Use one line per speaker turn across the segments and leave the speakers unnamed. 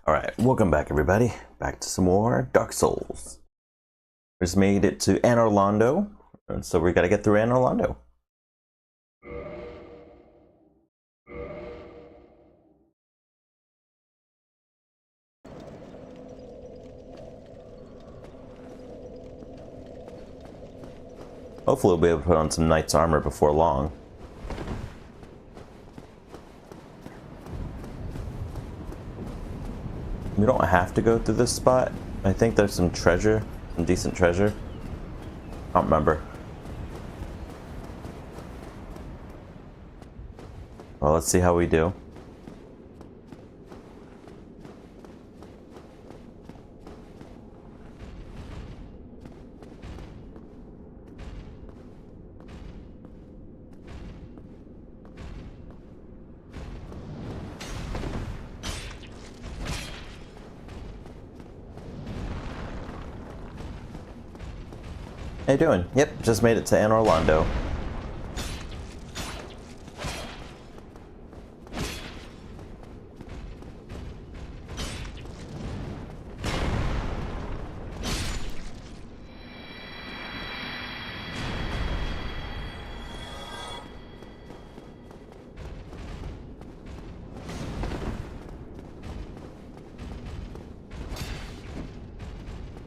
Alright, welcome back everybody. Back to some more Dark Souls. Just made it to Anne Orlando, so we gotta get through Anne Orlando. Hopefully we'll be able to put on some knight's armor before long. We don't have to go through this spot. I think there's some treasure, some decent treasure. I don't remember. Well, let's see how we do. How you doing? Yep, just made it to Anne Orlando.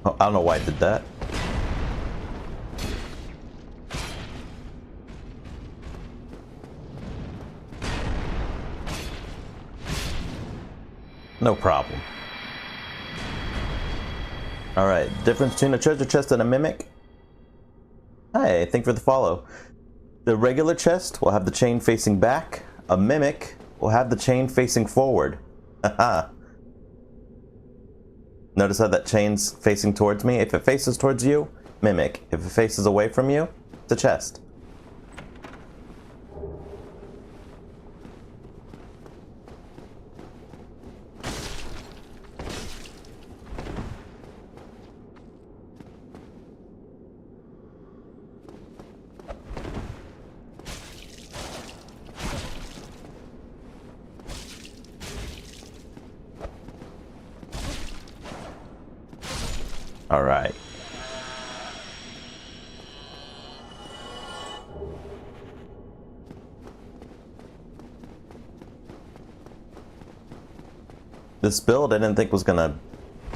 Oh, I don't know why I did that. No problem. Alright, difference between a treasure chest and a mimic? Hi, thank you for the follow. The regular chest will have the chain facing back. A mimic will have the chain facing forward. Haha. Notice how that chain's facing towards me? If it faces towards you, mimic. If it faces away from you, it's a chest. All right. This build I didn't think was gonna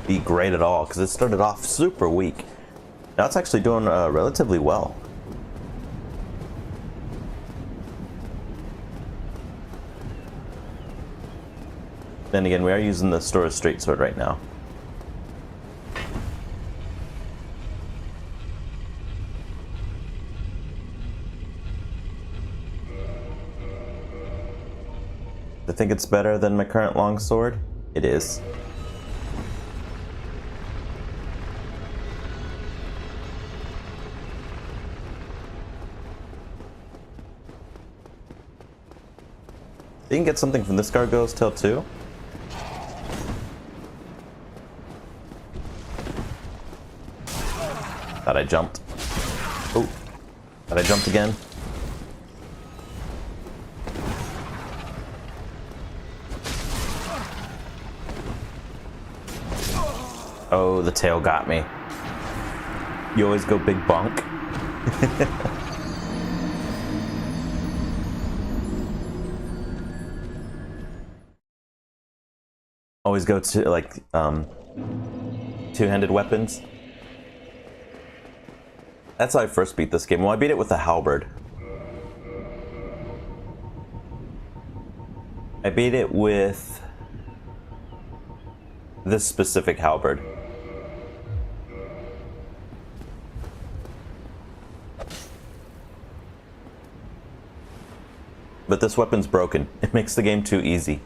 be great at all because it started off super weak. Now it's actually doing relatively well. Then again, we are using the Stora's straight sword right now. I think it's better than my current longsword. It is. You can get something from this gargoyle's tail too. Thought I jumped. Oh, thought I jumped again. Oh, the tail got me. You always go big bonk. Always go to like two-handed weapons. That's how I first beat this game. Well, I beat it with a halberd. I beat it with this specific halberd. But this weapon's broken. It makes the game too easy.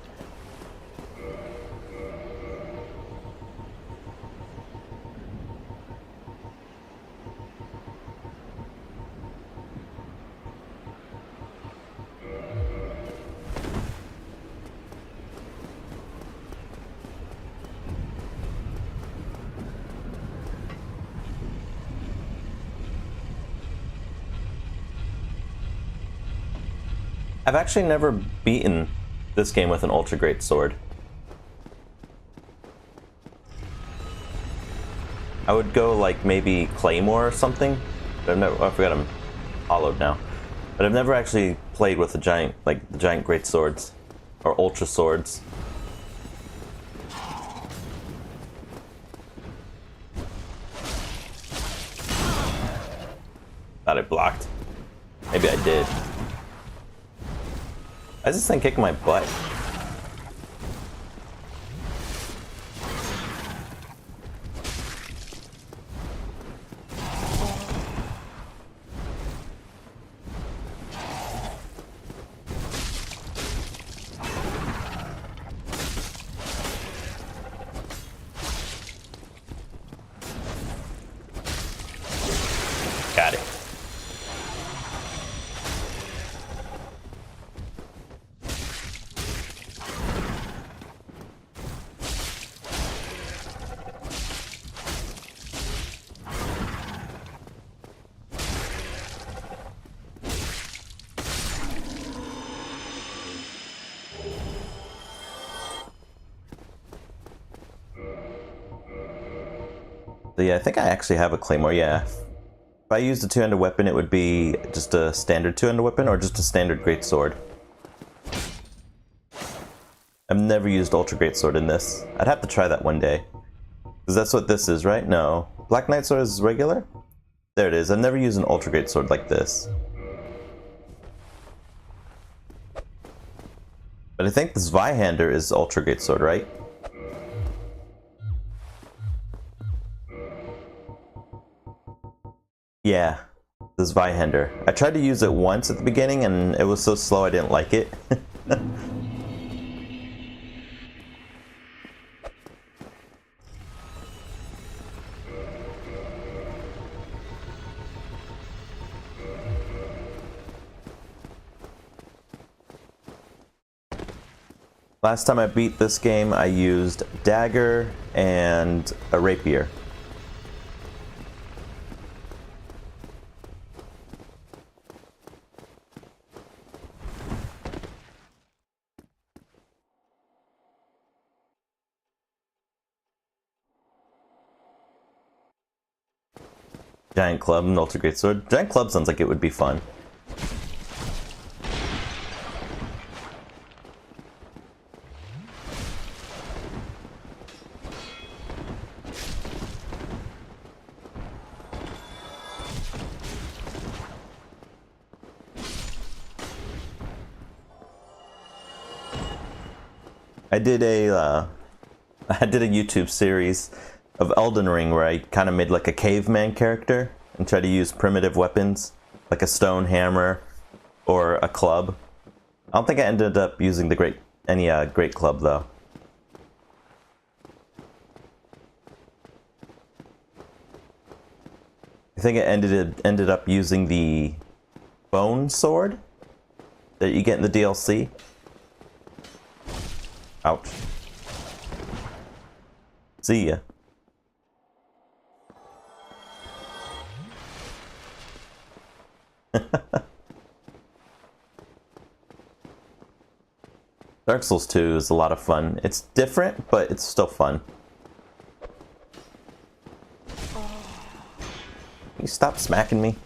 I've actually never beaten this game with an ultra great sword. I would go like maybe Claymore or something. But I've never, I forgot I'm hollowed now. But I've never actually played with the giant great swords or ultra swords. Thought it blocked. Maybe I did. Why is this thing kicking my butt? Got it. So yeah, I think I actually have a Claymore, yeah. If I used a two-handed weapon, it would be just a standard two-handed weapon or just a standard greatsword. I've never used Ultra Greatsword in this. I'd have to try that one day. Because that's what this is, right? No. Black Knight Sword is regular? There it is. I've never used an Ultra Greatsword like this. But I think the Zweihander is Ultra Greatsword, right? Yeah, the Zweihander. I tried to use it once at the beginning and it was so slow I didn't like it. Last time I beat this game, I used dagger and a rapier. Giant Club and Ultra Greatsword. Giant Club sounds like it would be fun. I did a YouTube series of Elden Ring where I kind of made like a caveman character and tried to use primitive weapons like a stone hammer or a club. I don't think I ended up using the great club though. I think I ended up using the bone sword that you get in the DLC. Ouch. See ya. Dark Souls 2 is a lot of fun. It's different, but it's still fun. Can you stop smacking me?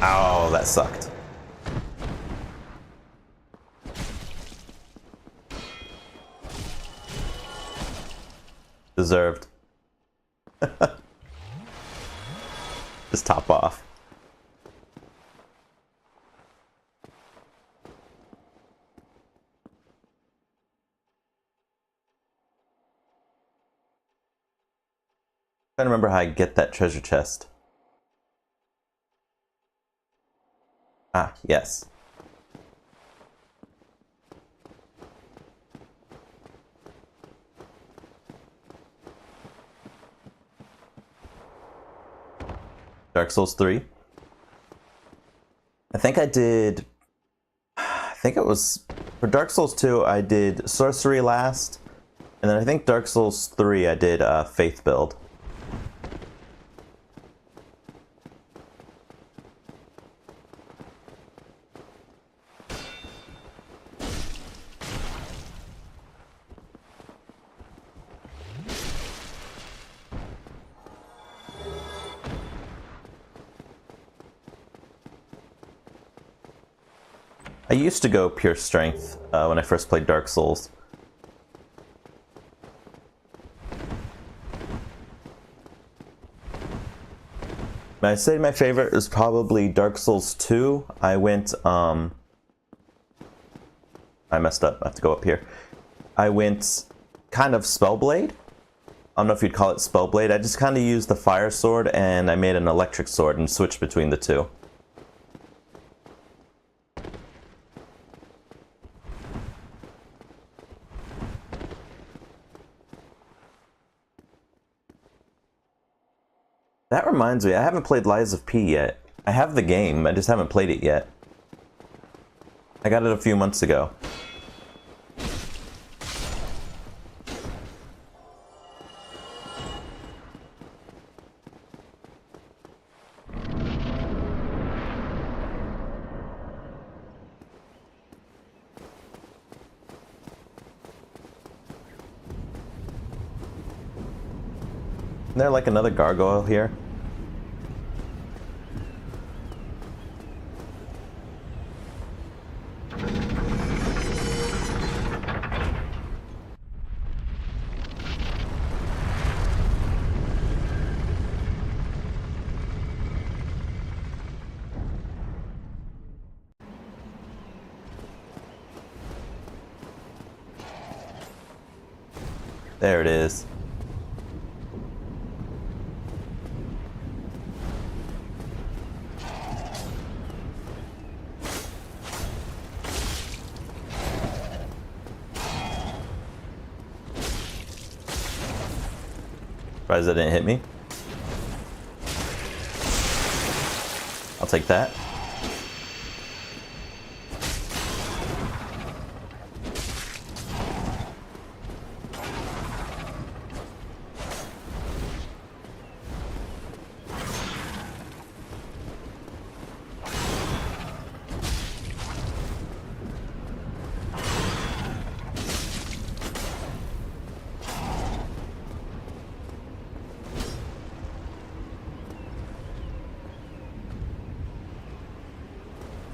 Oh, that sucked. Deserved. Just top off. Trying to remember how I get that treasure chest. Ah, yes. Dark Souls 3. I think it was, for Dark Souls 2, I did Sorcery last, and then I think Dark Souls 3, I did Faith build. used to go pure strength when I first played Dark Souls. I'd say my favorite is probably Dark Souls 2. I went, I messed up. I have to go up here. I went kind of Spellblade. I don't know if you'd call it Spellblade. I just kind of used the fire sword and I made an electric sword and switched between the two. That reminds me, I haven't played Lies of P yet. I have the game, I just haven't played it yet. I got it a few months ago. Isn't there like another gargoyle here? There it is. Surprised that didn't hit me. I'll take that.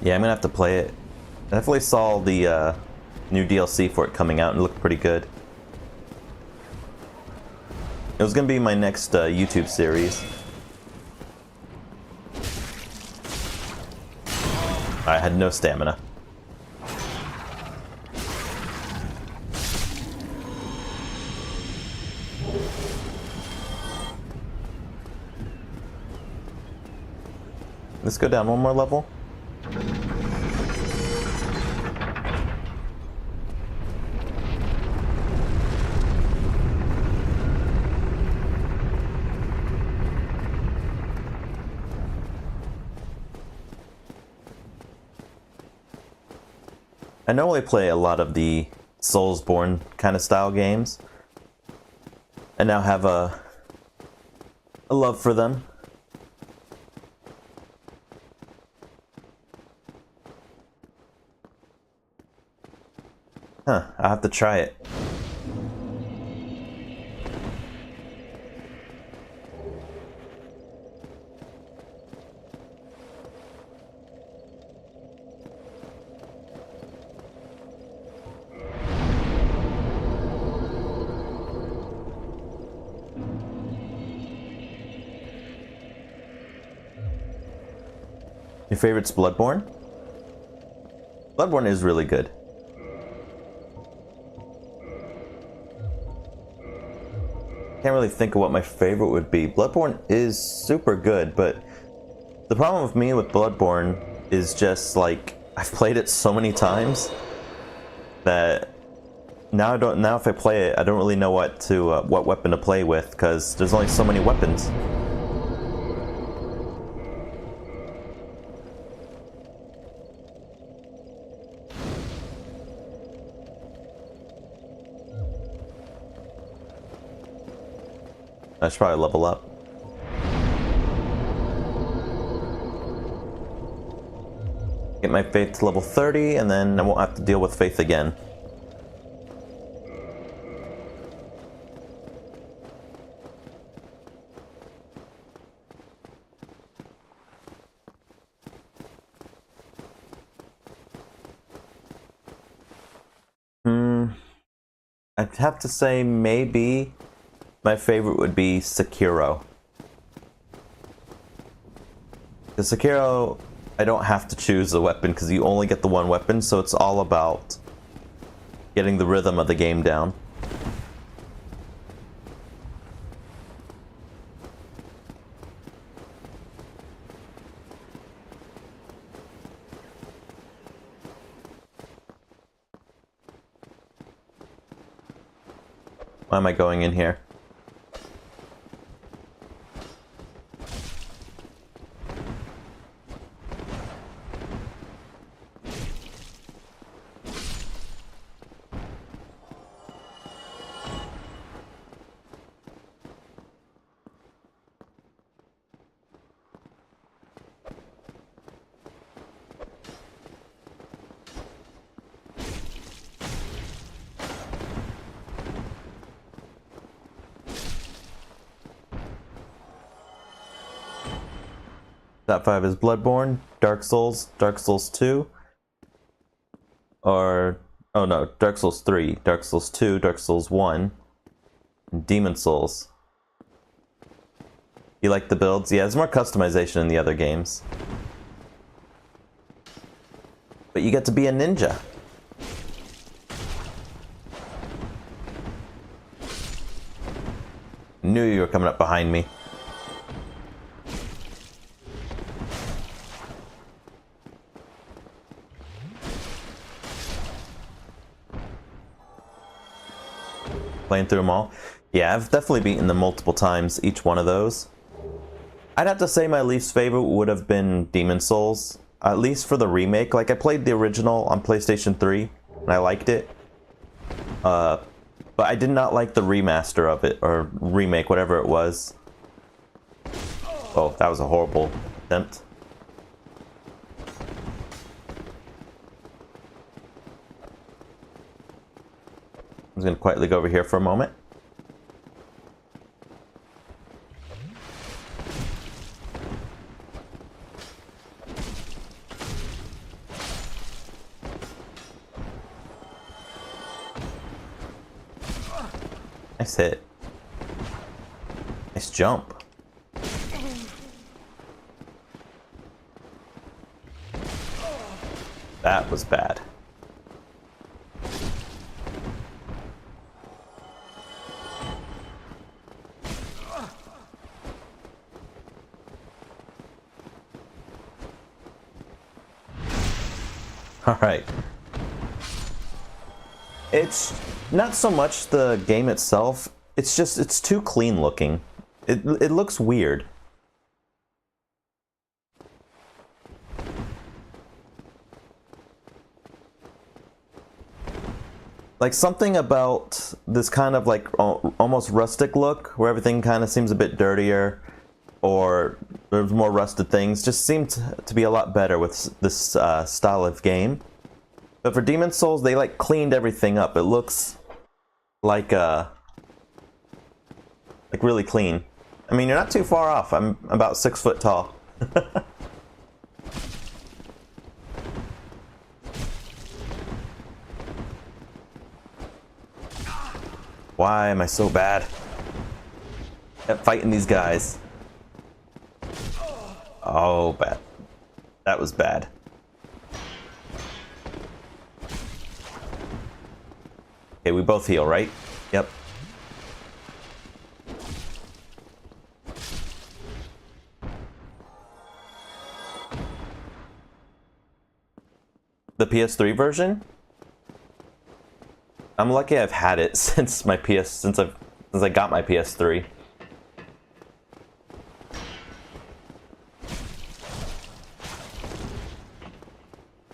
Yeah, I'm gonna have to play it. I definitely saw the new DLC for it coming out and it looked pretty good. It was gonna be my next YouTube series. I had no stamina. Let's go down one more level. I normally play a lot of the Soulsborne kind of style games. I now have a love for them. Huh, I'll have to try it. Your favorite's Bloodborne? Bloodborne is really good. Can't really think of what my favorite would be. Bloodborne is super good, but the problem with me with Bloodborne is just like I've played it so many times that now if I play it, I don't really know what weapon to play with because there's only so many weapons. I should probably level up. Get my faith to level 30, and then I won't have to deal with faith again. I'd have to say maybe my favorite would be Sekiro. Because Sekiro, I don't have to choose a weapon because you only get the one weapon, so it's all about getting the rhythm of the game down. Why am I going in here? Top 5 is Bloodborne, Dark Souls 2, or, oh no, Dark Souls 3, Dark Souls 2, Dark Souls 1, and Demon Souls. You like the builds? Yeah, there's more customization in the other games. But you get to be a ninja. Knew you were coming up behind me. Playing through them all. Yeah, I've definitely beaten them multiple times, each one of those. I'd have to say my least favorite would have been Demon Souls, at least for the remake. Like, I played the original on PlayStation 3, and I liked it. But I did not like the remaster of it, or remake, whatever it was. Oh, that was a horrible attempt. I'm just going to quietly go over here for a moment. Nice hit. Nice jump. That was bad. Alright. It's not so much the game itself, it's just, it's too clean looking. It looks weird. Like, something about this kind of like almost rustic look, where everything kind of seems a bit dirtier, or there's more rusted things, just seemed to be a lot better with this style of game. But for Demon Souls, they like cleaned everything up. It looks like really clean. I mean, you're not too far off. I'm about 6 foot tall. Why am I so bad at fighting these guys? Oh, bad. That was bad. Okay, we both heal, right? Yep. The PS3 version? I'm lucky I've had it since I got my PS3.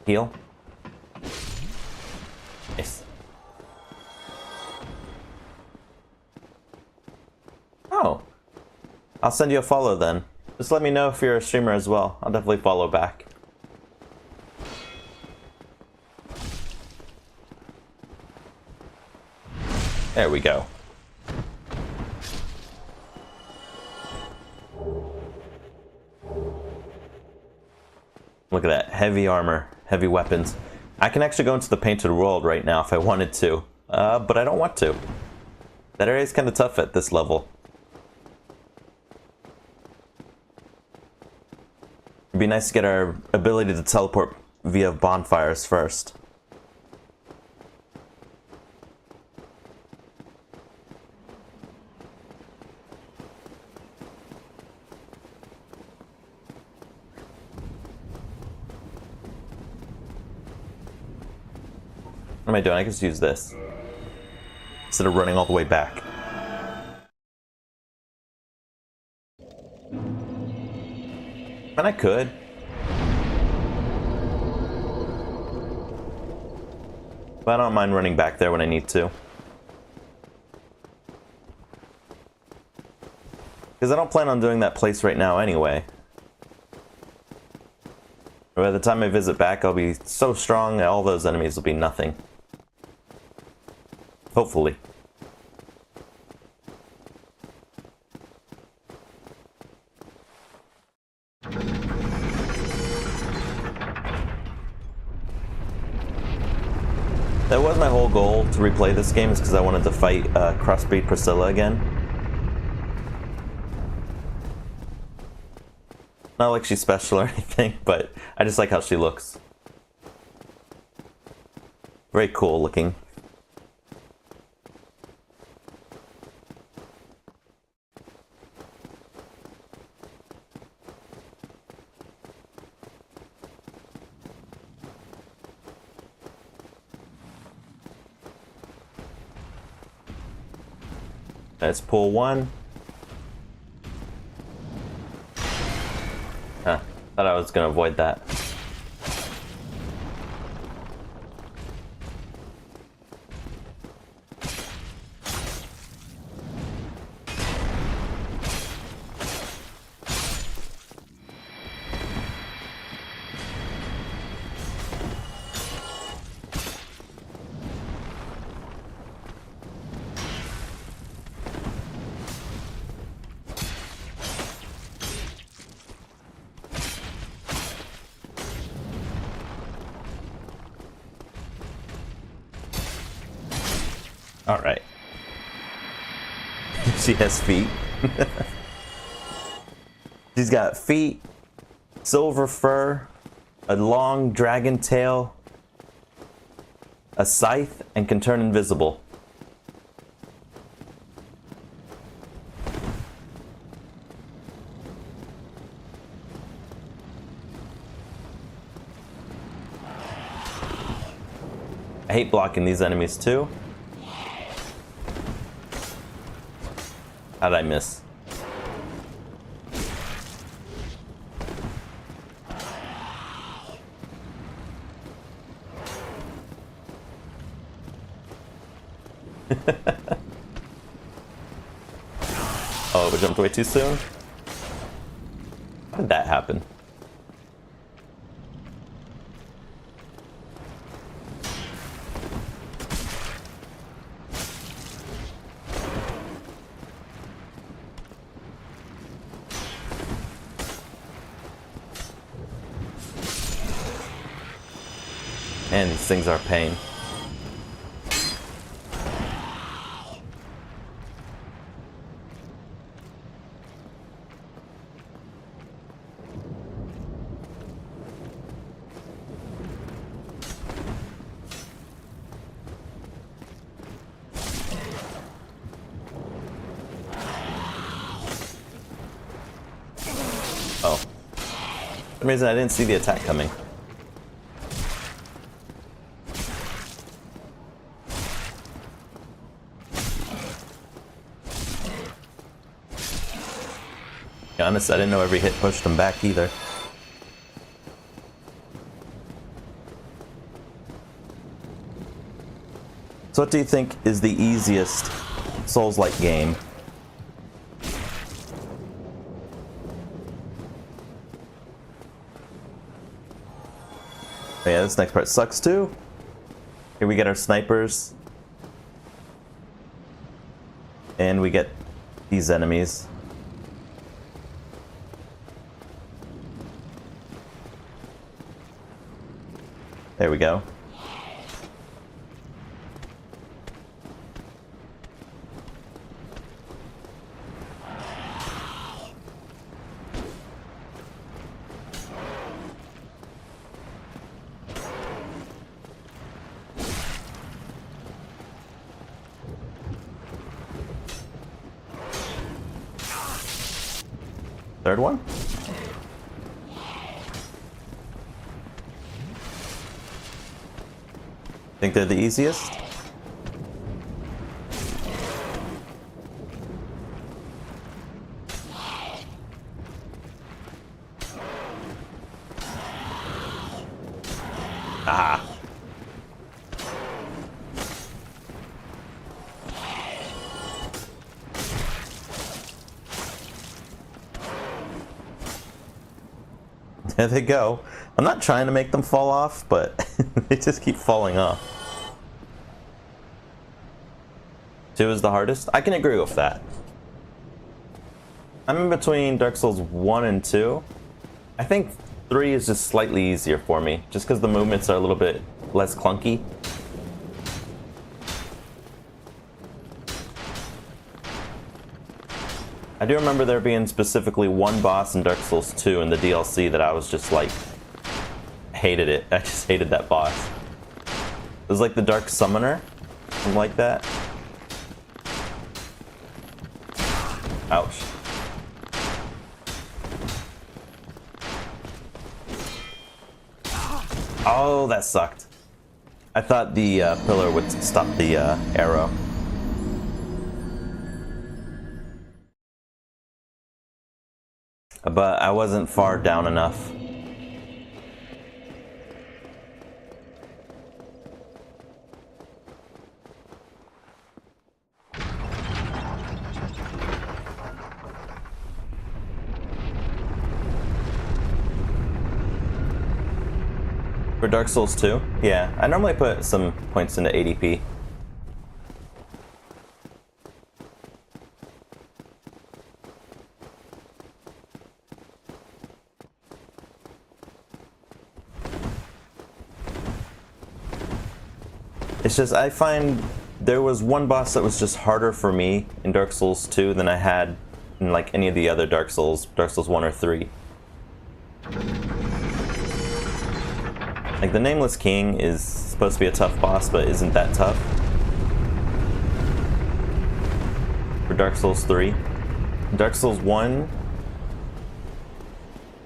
Heal. Nice. Oh. I'll send you a follow then. Just let me know if you're a streamer as well. I'll definitely follow back. There we go. Look at that. Heavy armor, heavy weapons. I can actually go into the painted world right now if I wanted to. but I don't want to. That area is kind of tough at this level. It'd be nice to get our ability to teleport via bonfires first. What am I doing? I can just use this instead of running all the way back. And I could. But I don't mind running back there when I need to. Because I don't plan on doing that place right now anyway. By the time I visit back, I'll be so strong that all those enemies will be nothing. Hopefully. That was my whole goal to replay this game, is because I wanted to fight Crossbreed Priscilla again. Not like she's special or anything, but I just like how she looks. Very cool looking. Let's pull one. Huh. Thought I was gonna avoid that. Alright. She has feet. She's got feet, silver fur, a long dragon tail, a scythe, and can turn invisible. I hate blocking these enemies too. How'd I miss? Oh, we jumped away too soon? How did that happen? Man, these things are a pain. Oh. For some reason I didn't see the attack coming. To be honest, I didn't know every hit pushed him back either. So what do you think is the easiest Souls-like game? Oh yeah, this next part sucks too. Here we get our snipers. And we get these enemies. There we go. third one? Think they're the easiest? Ah. There they go. I'm not trying to make them fall off, but they just keep falling off. 2 is the hardest? I can agree with that. I'm in between Dark Souls 1 and 2. I think 3 is just slightly easier for me, just because the movements are a little bit less clunky. I do remember there being specifically one boss in Dark Souls 2 in the DLC that I was just like, hated it. I just hated that boss. It was like the Dark Summoner, something like that. Ouch. Oh, that sucked. I thought the pillar would stop the arrow. But I wasn't far down enough. For Dark Souls 2? Yeah, I normally put some points into ADP. It's just, I find there was one boss that was just harder for me in Dark Souls 2 than I had in like any of the other Dark Souls 1 or 3. Like the Nameless King is supposed to be a tough boss, but isn't that tough. For Dark Souls 3. Dark Souls 1,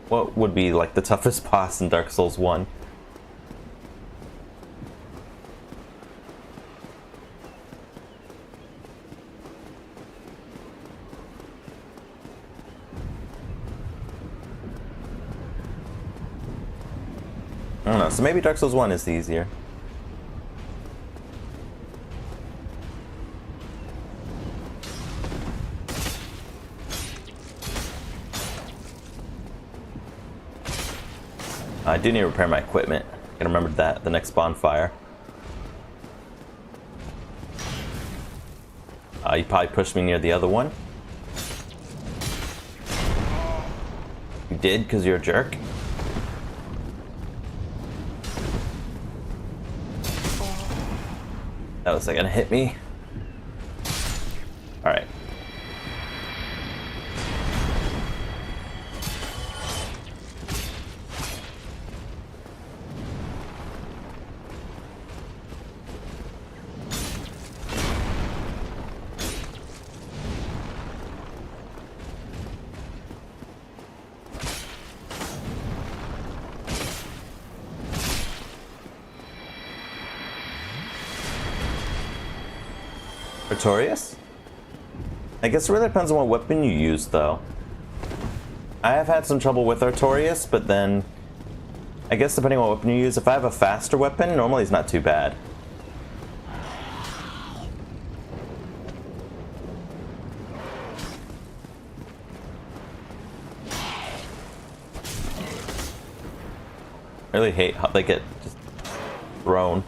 what would be like the toughest boss in Dark Souls 1? I don't know, so maybe Dark Souls 1 is the easier. I do need to repair my equipment. I gotta remember that, the next bonfire. You probably pushed me near the other one. You did, because you're a jerk? That was like gonna hit me. Alright. Artorias? I guess it really depends on what weapon you use, though. I have had some trouble with Artorias, but then I guess depending on what weapon you use, if I have a faster weapon, normally it's not too bad. I really hate how they get just thrown.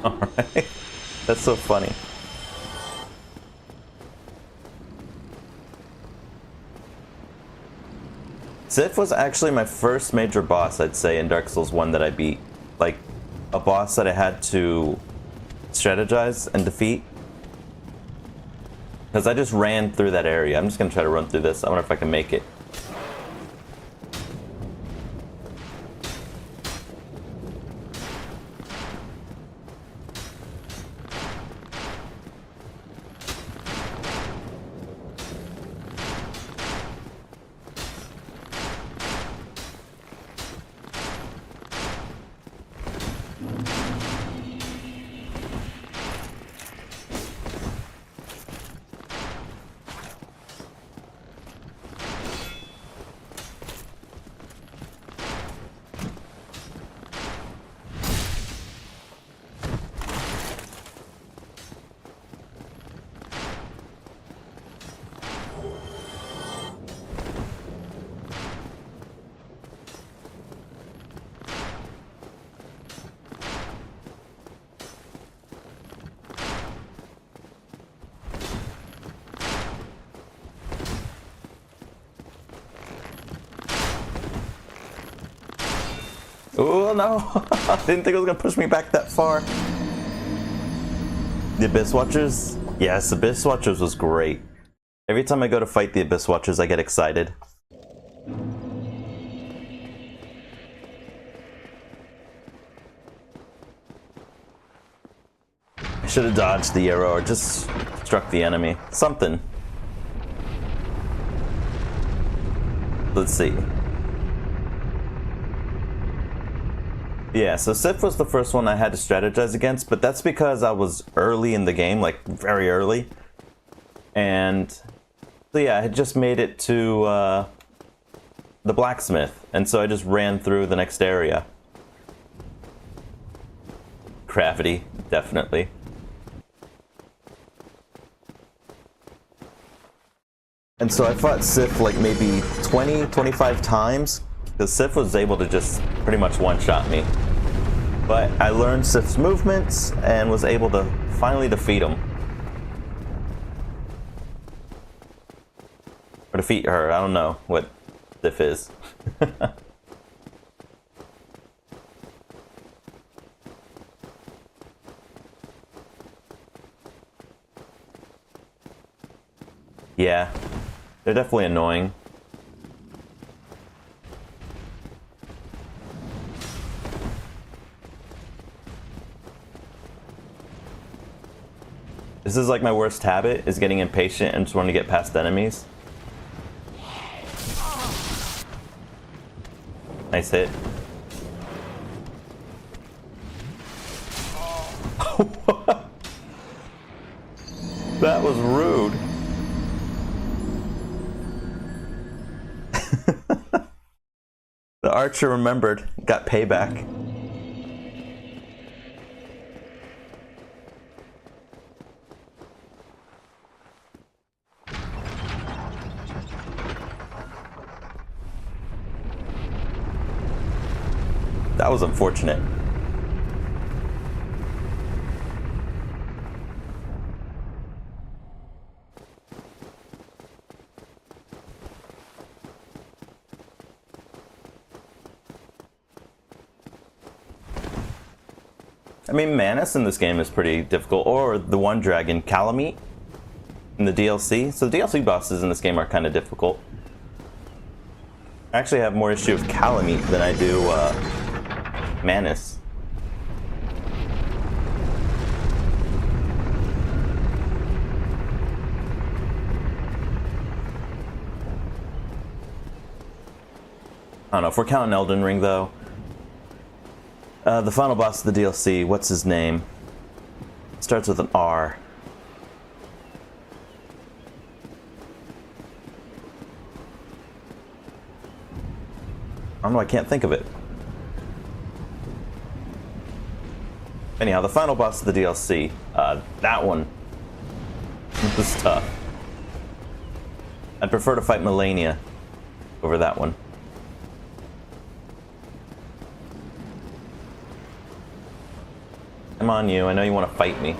Alright. That's so funny. Sif was actually my first major boss, I'd say, in Dark Souls 1 that I beat. Like, a boss that I had to strategize and defeat. Because I just ran through that area. I'm just going to try to run through this. I wonder if I can make it. Oh no! I didn't think it was gonna push me back that far. The Abyss Watchers? Yes, Abyss Watchers was great. Every time I go to fight the Abyss Watchers, I get excited. I should have dodged the arrow or just struck the enemy. Something. Let's see. Yeah, so Sif was the first one I had to strategize against, but that's because I was early in the game, like very early. And so yeah, I had just made it to the blacksmith, and so I just ran through the next area. Gravity, definitely. And so I fought Sif like maybe 20, 25 times, because Sif was able to just pretty much one-shot me. But I learned Sif's movements and was able to finally defeat him. Or defeat her, I don't know what Sif is. Yeah, they're definitely annoying. This is like my worst habit, is getting impatient and just wanting to get past enemies. Nice hit. That was rude. The archer remembered, got payback. That was unfortunate. I mean, Manus in this game is pretty difficult, or the one dragon, Calamite, in the DLC. So the DLC bosses in this game are kind of difficult. I actually have more issue with Calamite than I do Manus. I don't know, if we're counting Elden Ring though. The final boss of the DLC, what's his name? Starts with an R. I don't know, I can't think of it. Anyhow, the final boss of the DLC, that one was tough. I'd prefer to fight Melania over that one. Come on, you. I know you want to fight me.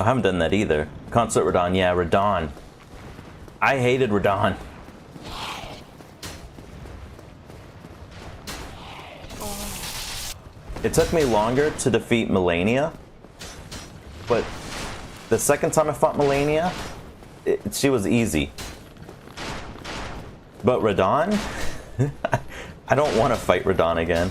I haven't done that either. Consort Radahn, yeah, Radahn. I hated Radahn. It took me longer to defeat Melania, but the second time I fought Melania, she was easy. But Radahn? I don't want to fight Radahn again.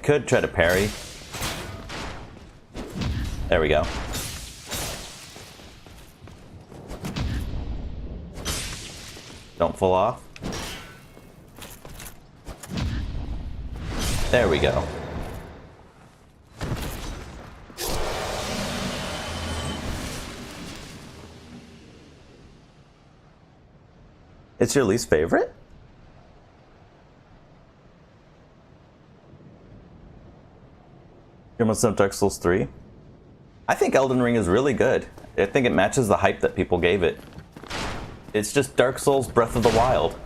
Could try to parry. There we go. Don't fall off. There we go. It's your least favorite? You almost done Dark Souls 3? I think Elden Ring is really good. I think it matches the hype that people gave it. It's just Dark Souls Breath of the Wild.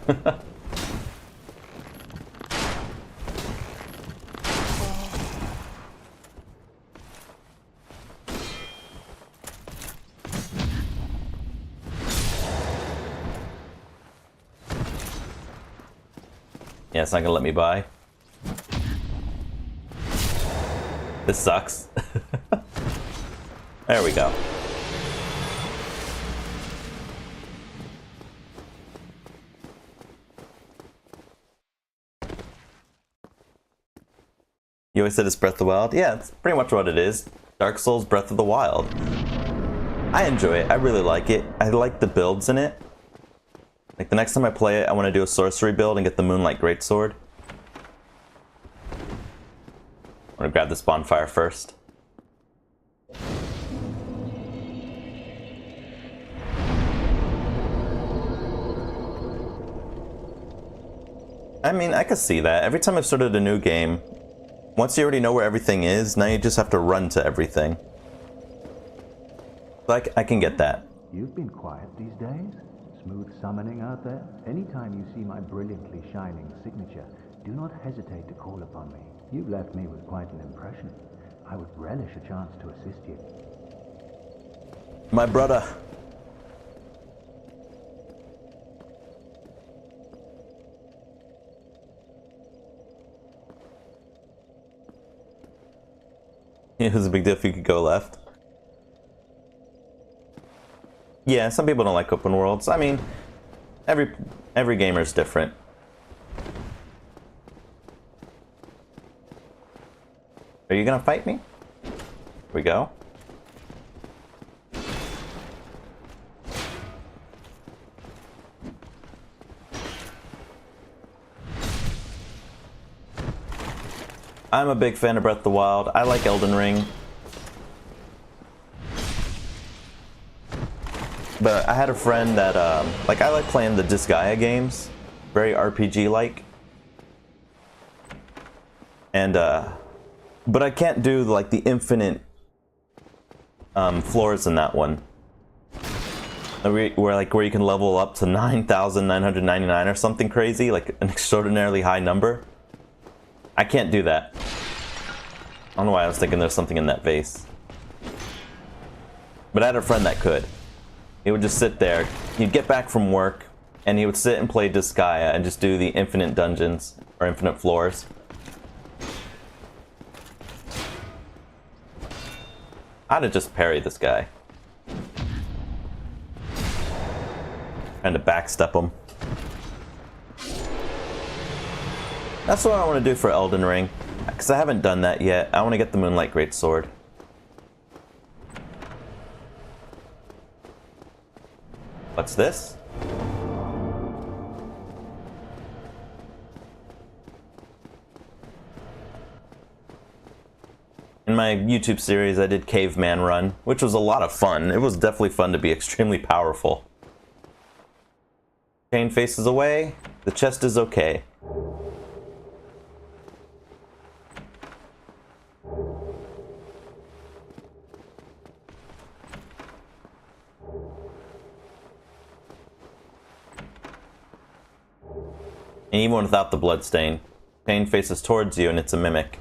Yeah, it's not gonna let me buy. This sucks. There we go. You always said it's Breath of the Wild? Yeah, it's pretty much what it is. Dark Souls Breath of the Wild. I enjoy it. I really like it. I like the builds in it. Like, the next time I play it, I want to do a sorcery build and get the Moonlight Greatsword. I'm gonna grab this bonfire first. I mean, I could see that. Every time I've started a new game, once you already know where everything is, now you just have to run to everything. Like, I can get that.
You've been quiet these days? Smooth summoning out there? Anytime you see my brilliantly shining signature, do not hesitate to call upon me. You've left me with quite an impression. I would relish a chance to assist you.
My brother. It was a big deal if you could go left. Yeah, some people don't like open worlds. I mean, every gamer is different. Are you gonna fight me? Here we go. I'm a big fan of Breath of the Wild. I like Elden Ring. But I had a friend that, like, I like playing the Disgaea games. Very RPG-like. And, but I can't do, like, the infinite floors in that one. Where you can level up to 9,999 or something crazy, like an extraordinarily high number. I can't do that. I don't know why I was thinking there's something in that vase. But I had a friend that could. He would just sit there, he'd get back from work, and he would sit and play Disgaea and just do the infinite dungeons, or infinite floors. I'd have just parried this guy. Trying to backstep him. That's what I want to do for Elden Ring, because I haven't done that yet. I want to get the Moonlight Greatsword. What's this? In my YouTube series, I did Caveman Run, which was a lot of fun. It was definitely fun to be extremely powerful. Chain faces away. The chest is okay. And even without the bloodstain, pain faces towards you and it's a mimic.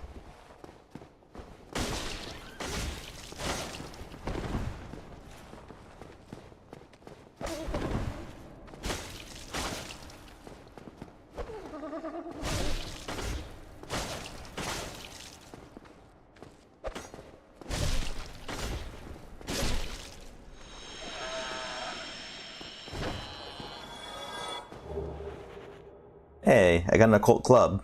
Hey, I got an occult club.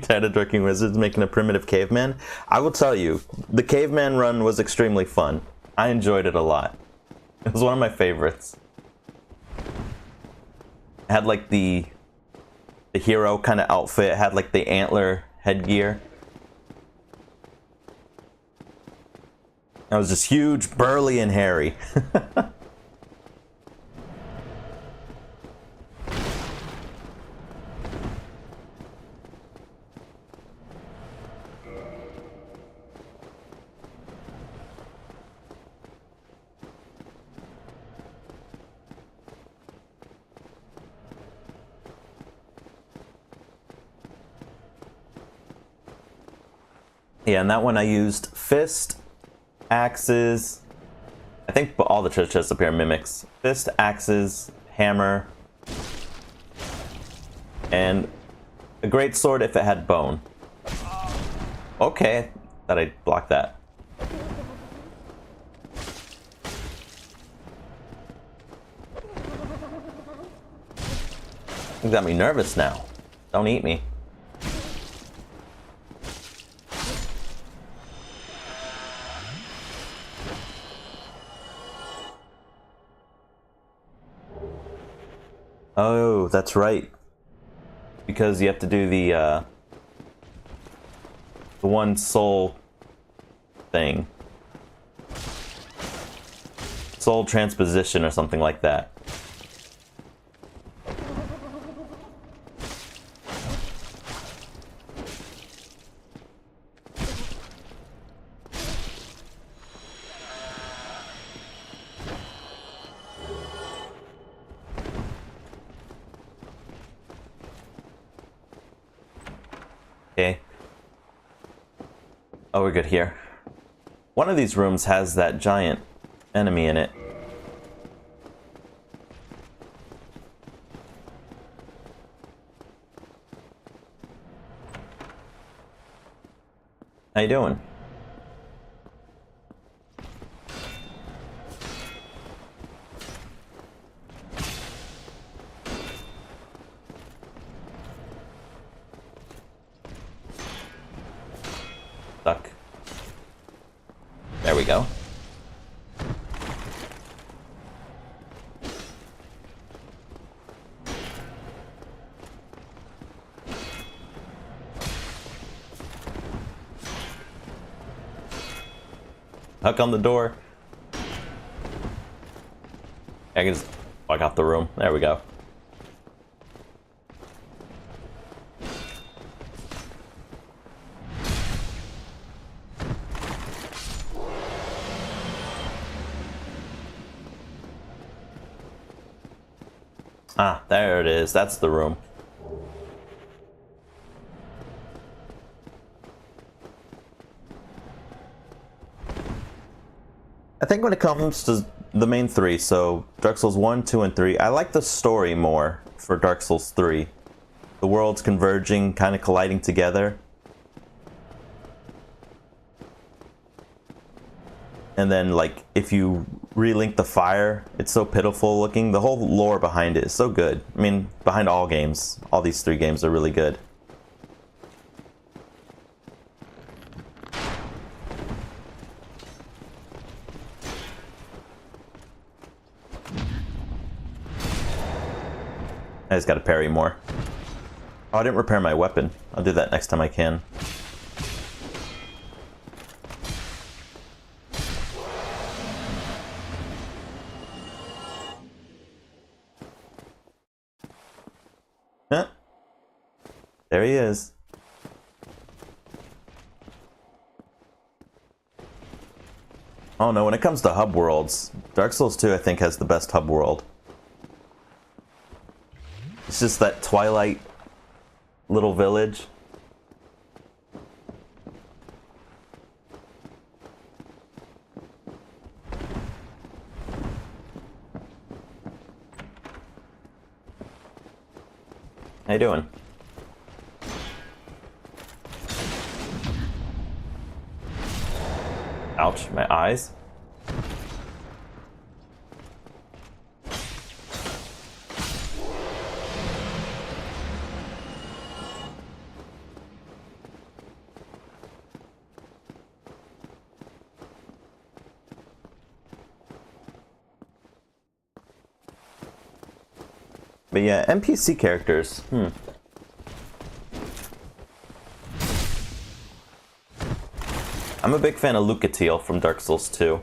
Tired of drinking wizards making a primitive caveman? I will tell you, the caveman run was extremely fun. I enjoyed it a lot. It was one of my favorites. It had like the hero kind of outfit, it had like the antler headgear. I was just huge, burly, and hairy. Yeah, and that one I used fist, axes. I think all the treasure chests up here are mimics. Fist, axes, hammer, and a great sword if it had bone. Okay, thought I blocked that. You got me nervous now. Don't eat me. Oh, that's right. Because you have to do the one soul thing. Soul transposition or something like that. Okay. Oh, we're good here. One of these rooms has that giant enemy in it. How you doing? Stuck. There we go. Hook on the door. I can just walk off the room. There we go. Ah, there it is. That's the room. I think when it comes to the main three, so Dark Souls 1, 2, and 3, I like the story more for Dark Souls 3. The worlds converging, kind of colliding together. And then, like, if you relink the fire, it's so pitiful looking. The whole lore behind it is so good. I mean, behind all games. All these three games are really good. I just gotta parry more. Oh, I didn't repair my weapon. I'll do that next time I can. Huh? There he is. Oh no, when it comes to hub worlds, Dark Souls 2 I think has the best hub world. It's just that Twilight little village. How you doing? Ouch, my eyes. But yeah, NPC characters. I'm a big fan of Lucatiel from Dark Souls 2.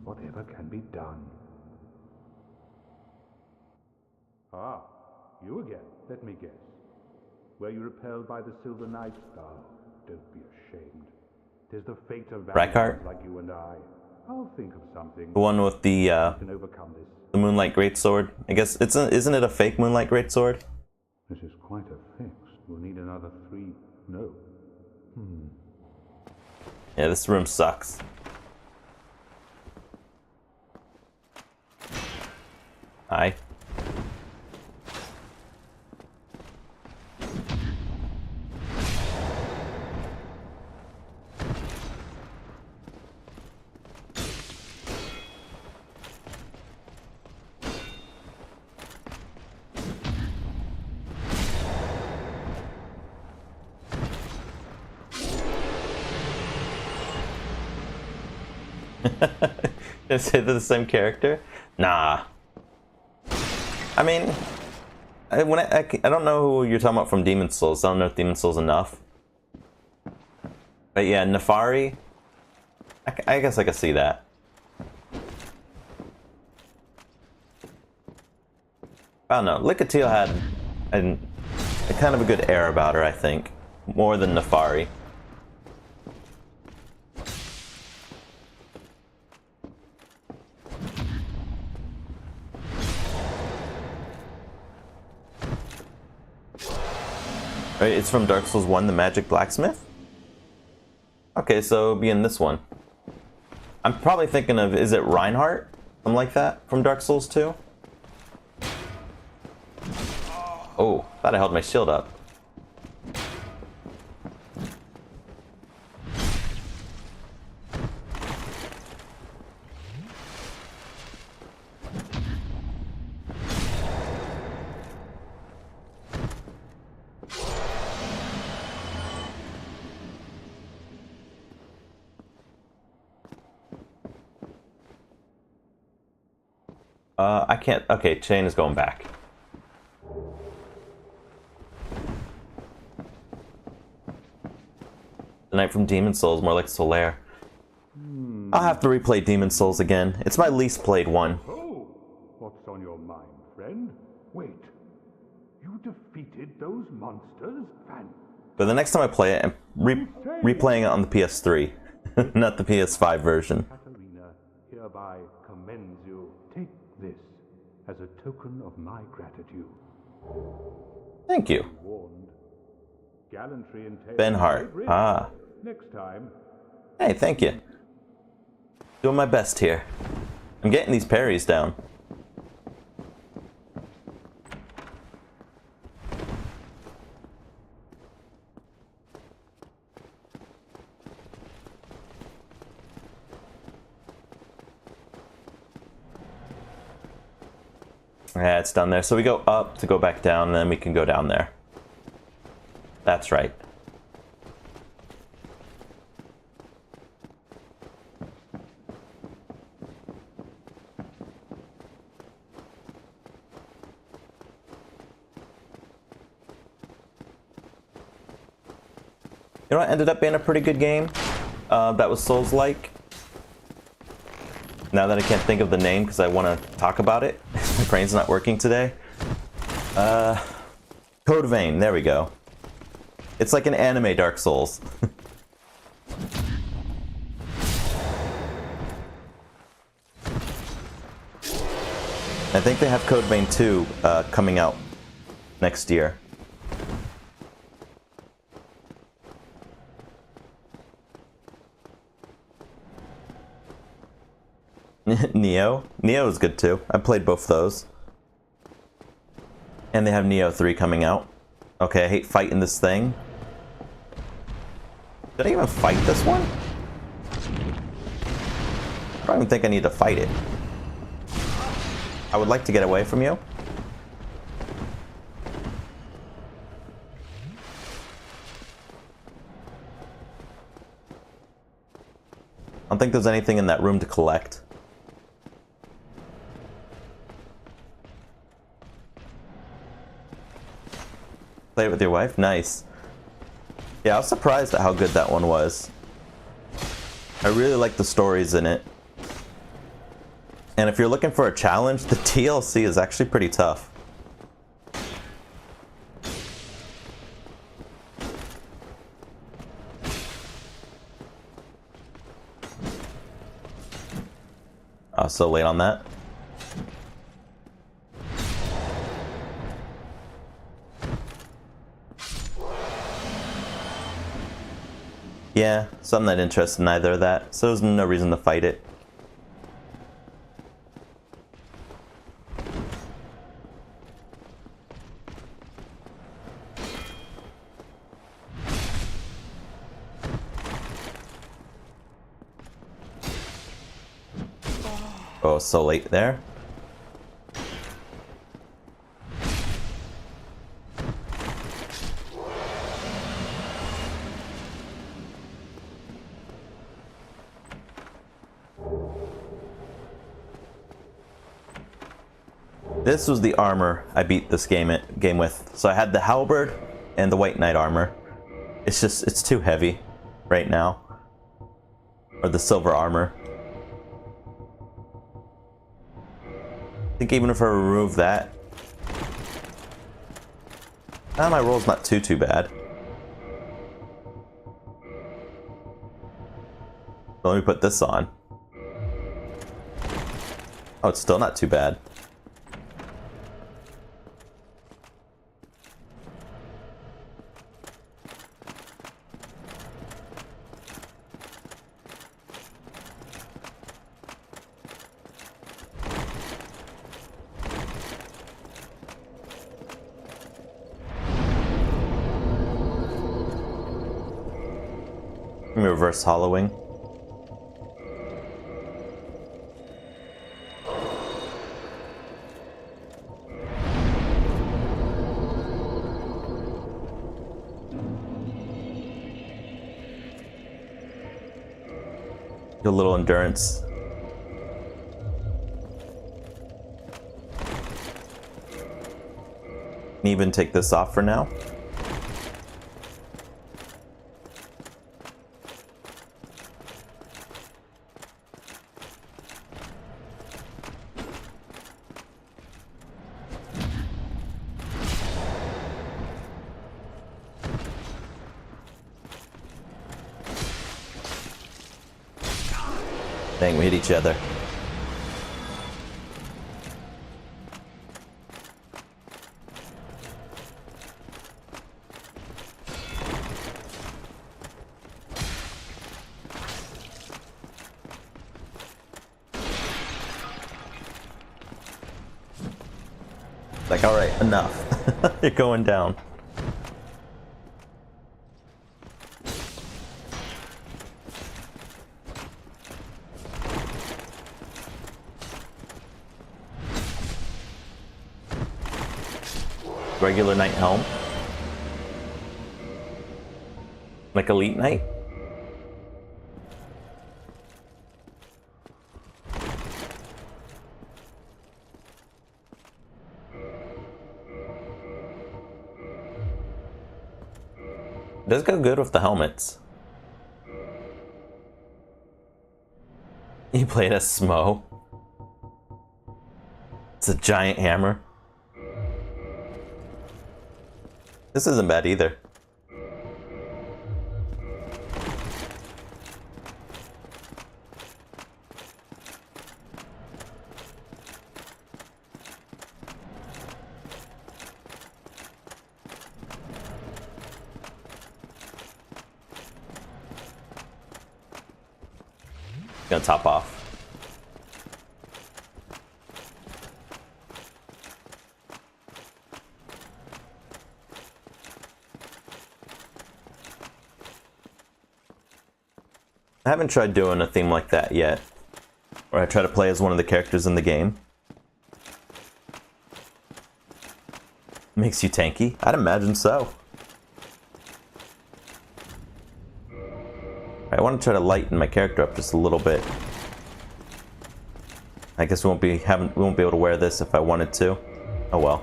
Whatever can be done. Ah, you again. Let me guess. Were you repelled by the Silver Knight? Oh, don't be ashamed. 'Tis the fate of vampires like you and I. I'll think of something.
The one with the
can overcome this.
the Moonlight Greatsword. I guess isn't it a fake Moonlight Greatsword?
This is quite a fix. We'll need another 3. No.
Yeah, this room sucks. Hi. Is it the same character? Nah. I mean, I don't know who you're talking about from Demon Souls. I don't know if Demon Souls enough. But yeah, Nefari. I guess I could see that. I don't know. Lucatiel had a kind of a good air about her, I think. More than Nefari. Right, it's from Dark Souls 1, the Magic Blacksmith? Okay, so it'll be in this one. I'm probably thinking of, is it Reinhardt? Something like that from Dark Souls 2? Oh, thought I held my shield up. I can't. Okay, chain is going back. The Knight from Demon Souls, more like Solaire. I'll have to replay Demon Souls again. It's my least played one.
Oh, what's on your mind, friend? Wait, you defeated those monsters?
But the next time I play it, I'm replaying it on the PS3, not the PS5 version.
Katarina hereby commends you. Take this as a token of my gratitude.
Thank you.
Warned. Gallantry and
Ben Hart. Ah.
Next time.
Hey, thank you. Doing my best here. I'm getting these parries down. Yeah, it's down there. So we go up to go back down, and then we can go down there. That's right. You know what ended up being a pretty good game? that was Souls-like. Now that I can't think of the name because I want to talk about it. My brain's not working today. Code Vein, there we go. It's like an anime Dark Souls. I think they have Code Vein 2 coming out next year. Neo? Neo is good too. I played both those. And they have Neo 3 coming out. Okay, I hate fighting this thing. Did I even fight this one? I don't even think I need to fight it. I would like to get away from you. I don't think there's anything in that room to collect. Play it with your wife? Nice. Yeah, I was surprised at how good that one was. I really like the stories in it. And if you're looking for a challenge, the DLC is actually pretty tough. So late on that. Yeah, so I'm not interested in either of that, so there's no reason to fight it. Oh, so late there. This was the armor I beat this game with. So I had the halberd and the white knight armor. It's too heavy right now. Or the silver armor. I think even if I remove that, my roll's not too bad. So let me put this on. Oh, it's still not too bad. Let me reverse hollowing. A little endurance. Can even take this off for now. Dang, we hit each other. Like, alright, enough. You're going down. Regular knight helm. Like elite knight. It does go good with the helmets. play it as Smo. It's a giant hammer. This isn't bad either. Gonna top off. I haven't tried doing a theme like that yet, where I try to play as one of the characters in the game. Makes you tanky? I'd imagine so. I want to try to lighten my character up just a little bit. I guess we won't be able to wear this if I wanted to. Oh well.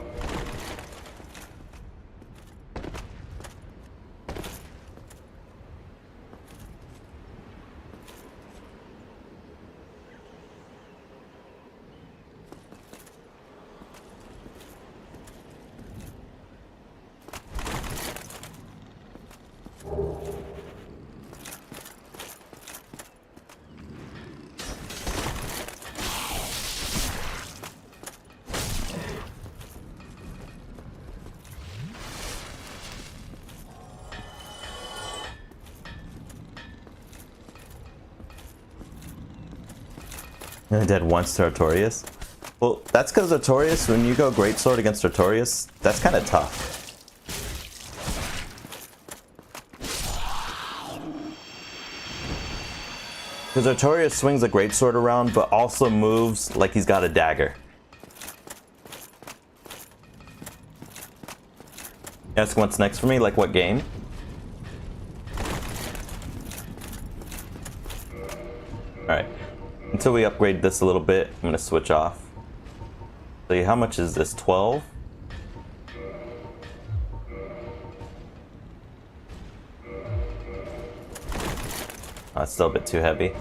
I dead once to Artorias. Well, that's because Artorias, when you go Greatsword against Artorias, that's kind of tough. Because Artorias swings a Greatsword around, but also moves like he's got a dagger. Ask what's next for me, like what game? Alright. Until we upgrade this a little bit, I'm going to switch off. So how much is this? 12? Oh, it's still a bit too heavy.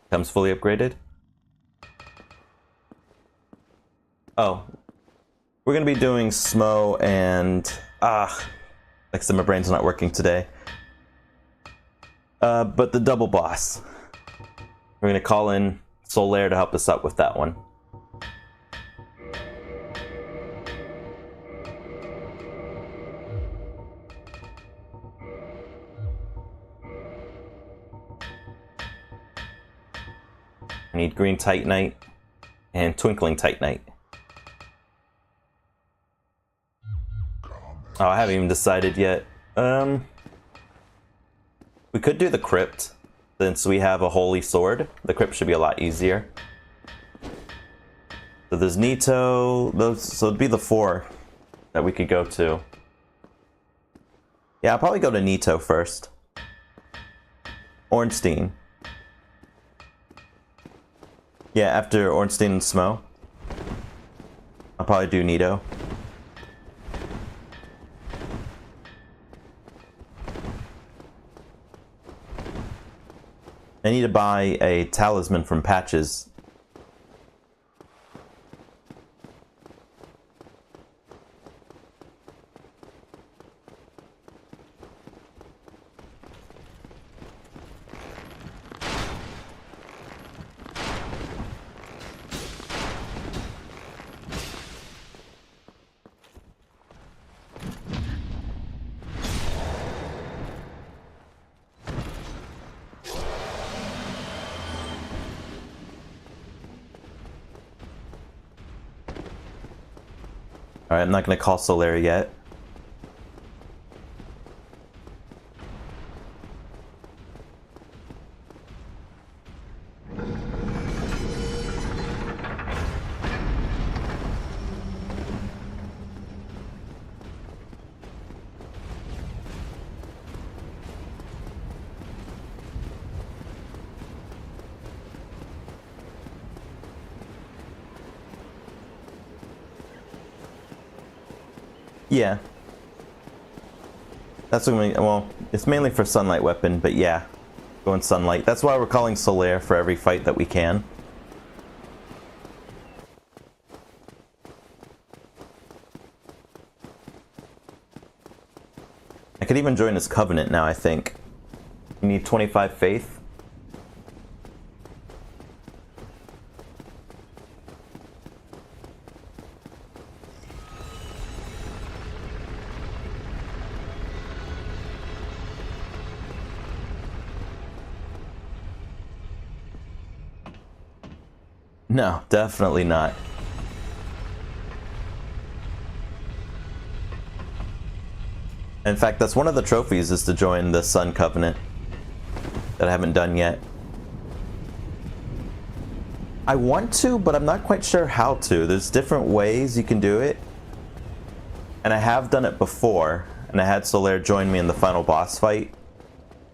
Comes fully upgraded. Oh, we're gonna be doing Smo and like I said, my brain's not working today. But the double boss. We're gonna call in Solaire to help us out with that one. I need Green Titanite and Twinkling Titanite. Oh, I haven't even decided yet. We could do the Crypt, since we have a Holy Sword. The Crypt should be a lot easier. So there's Nito, so it'd be the 4 that we could go to. Yeah, I'll probably go to Nito first. Ornstein. Yeah, after Ornstein and Smo. I'll probably do Nito. I need to buy a talisman from Patches. Alright, I'm not going to call Solaire yet. Yeah. That's what we, well, it's mainly for sunlight weapon, but yeah. Go in sunlight. That's why we're calling Solaire for every fight that we can. I could even join his covenant now, I think. You need 25 faith. No, definitely not. In fact, that's one of the trophies, is to join the Sun Covenant that I haven't done yet. I want to, but I'm not quite sure how to. There's different ways you can do it. And I have done it before, and I had Solaire join me in the final boss fight,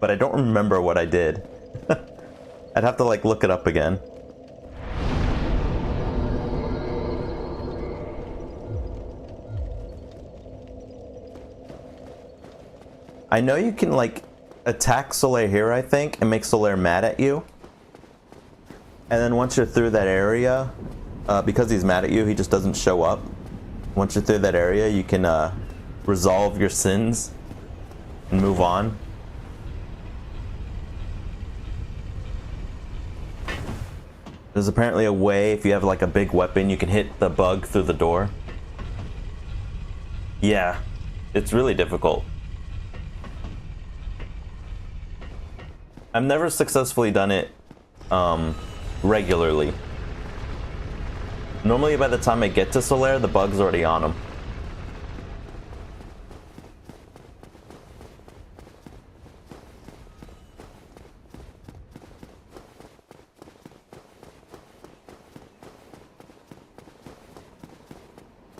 but I don't remember what I did. I'd have to like look it up again. I know you can like attack Solaire here, I think, and make Solaire mad at you. And then once you're through that area, because he's mad at you, he just doesn't show up. Once you're through that area, you can resolve your sins and move on. There's apparently a way, if you have like a big weapon, you can hit the bug through the door. Yeah, it's really difficult. I've never successfully done it regularly. Normally by the time I get to Solaire, the bug's already on him.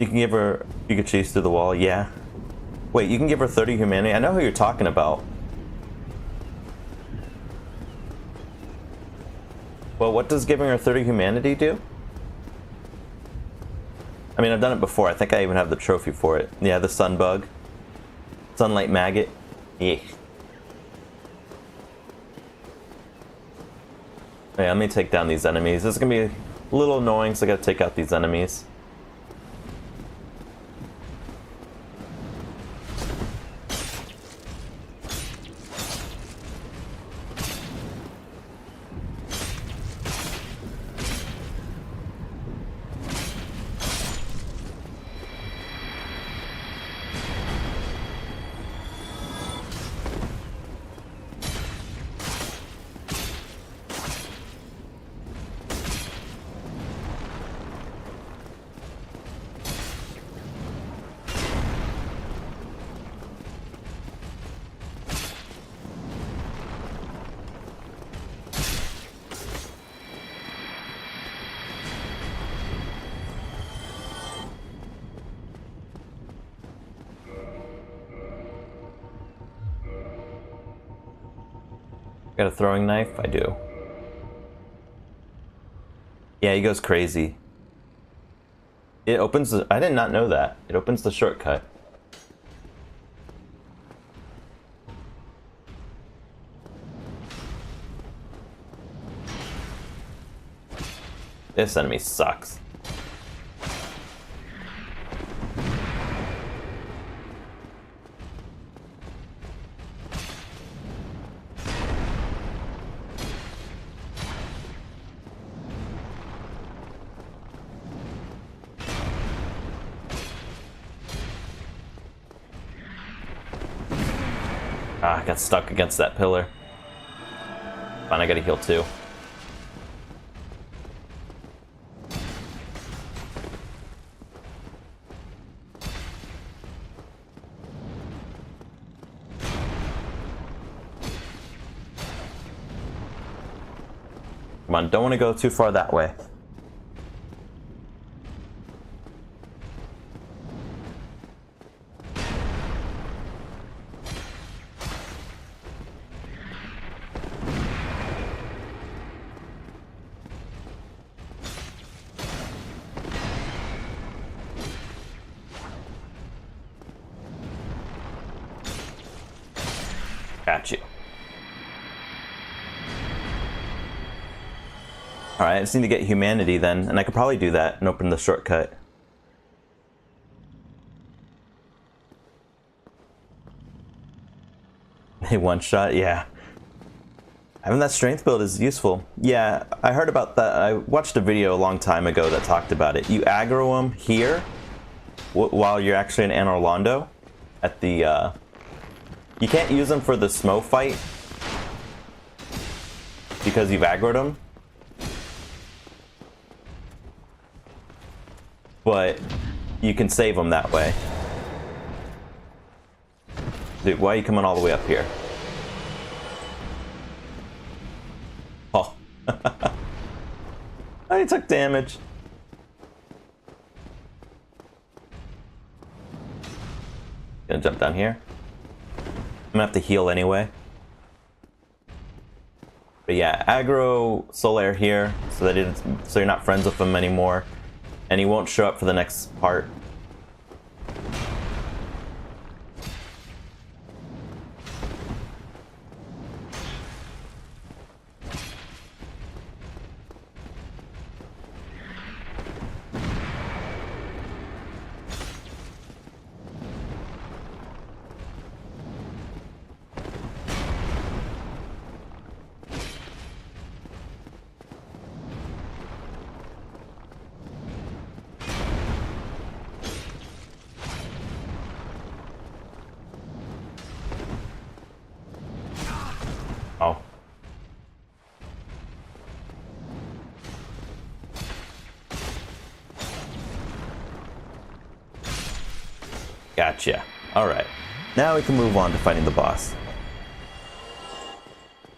You can give her, you could chase through the wall, yeah. Wait, you can give her 30 humanity? I know who you're talking about. Well, what does giving her 30 humanity do? I mean, I've done it before. I think I even have the trophy for it. Yeah, the sun bug. Sunlight maggot. Yeah. Okay, let me take down these enemies. This is gonna be a little annoying, so I gotta take out these enemies. Got a throwing knife? I do. Yeah, he goes crazy. It opens the... I did not know that. It opens the shortcut. This enemy sucks. Ah, I got stuck against that pillar. Fine, I gotta heal too. Come on, don't want to go too far that way. Alright, I just need to get humanity then, and I could probably do that and open the shortcut. Hey, one shot, yeah. Having that strength build is useful. Yeah, I heard about that. I watched a video a long time ago that talked about it. You aggro them here while you're actually in Anor Londo at the, you can't use them for the Smo fight because you've aggroed them. But you can save them that way. Dude, why are you coming all the way up here? Oh. I took damage. Gonna jump down here. I'm gonna have to heal anyway. But yeah, aggro Solaire here so that so you're not friends with him anymore. And he won't show up for the next part. Oh. Gotcha. Alright. Now we can move on to fighting the boss.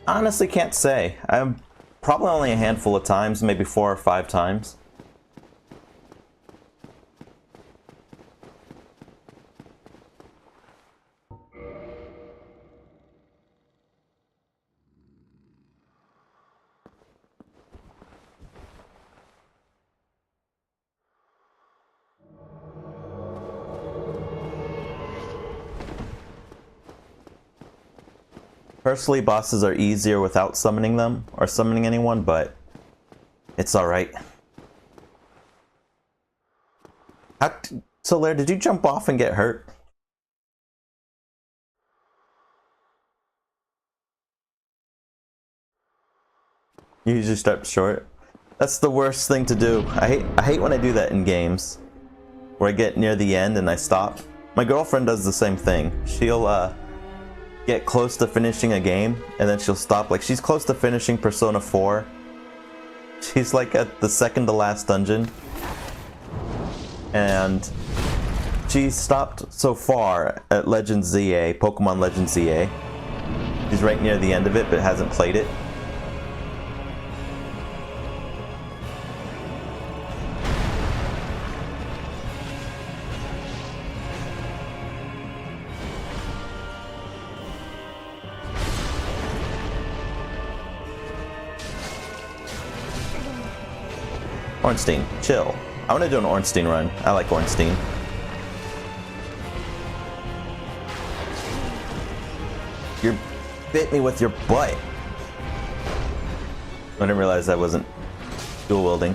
Honestly, can't say. I'm probably only a handful of times, maybe 4 or 5 times. Personally, bosses are easier without summoning them, or summoning anyone, but it's alright. Solaire, did you jump off and get hurt? You usually start short. That's the worst thing to do. I hate when I do that in games, where I get near the end and I stop. My girlfriend does the same thing. She'll, get close to finishing a game and then she'll stop. Like, she's close to finishing Persona 4. She's like at the second to last dungeon and she stopped so far at Legend ZA, Pokemon Legend ZA. She's right near the end of it but hasn't played it. Ornstein, chill. I want to do an Ornstein run. I like Ornstein. You bit me with your butt. I didn't realize I wasn't dual wielding.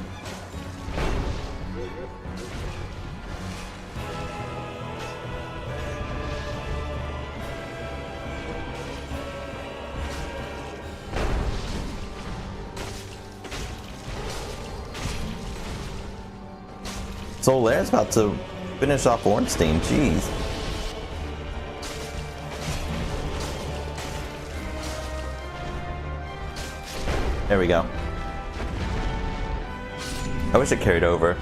Solaire's about to finish off Ornstein, jeez. There we go. I wish it carried over.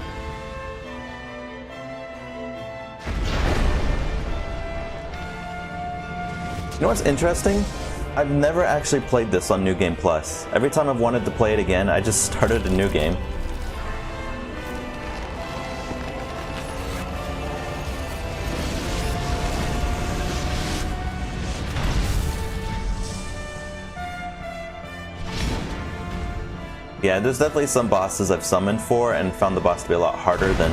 You know what's interesting? I've never actually played this on New Game Plus. Every time I've wanted to play it again, I just started a new game. Yeah, there's definitely some bosses I've summoned for and found the boss to be a lot harder than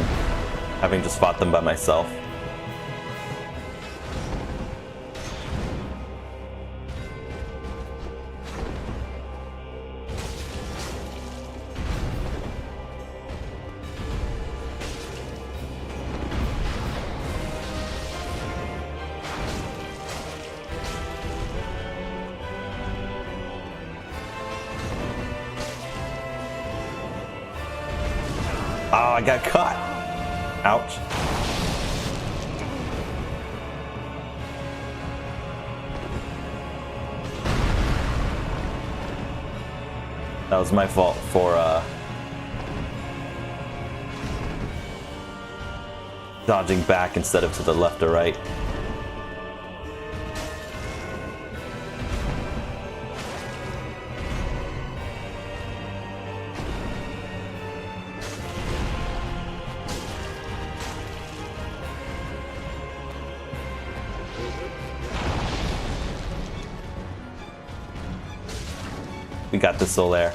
having just fought them by myself. Oh, I got caught. Ouch. That was my fault for dodging back instead of to the left or right. We got this Solaire.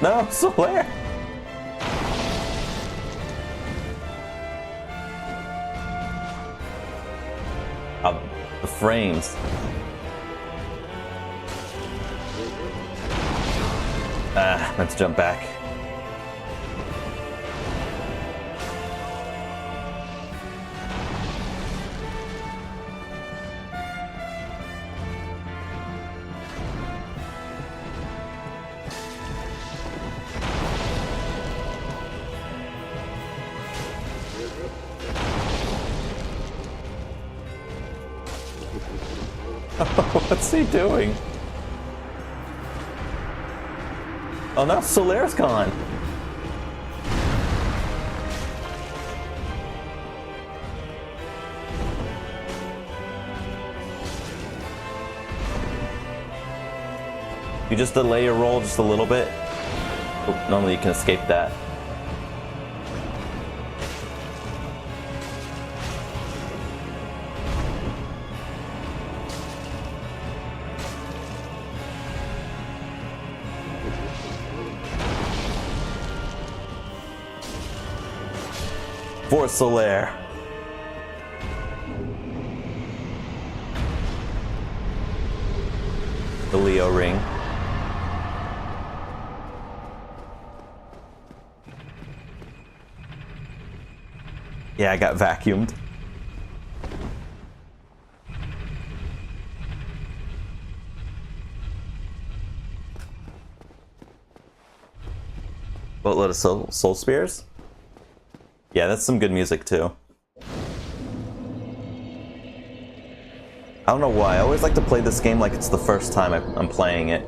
No, Solaire! Oh, the frames. Ah, let's jump back. What's he doing? Oh no, Solaire's gone. You just delay your roll just a little bit. Oh, normally you can escape that. For Solaire. The Leo ring. Yeah, I got vacuumed. Boatload of soul spears? Yeah, that's some good music too. I don't know why, I always like to play this game like it's the first time I'm playing it.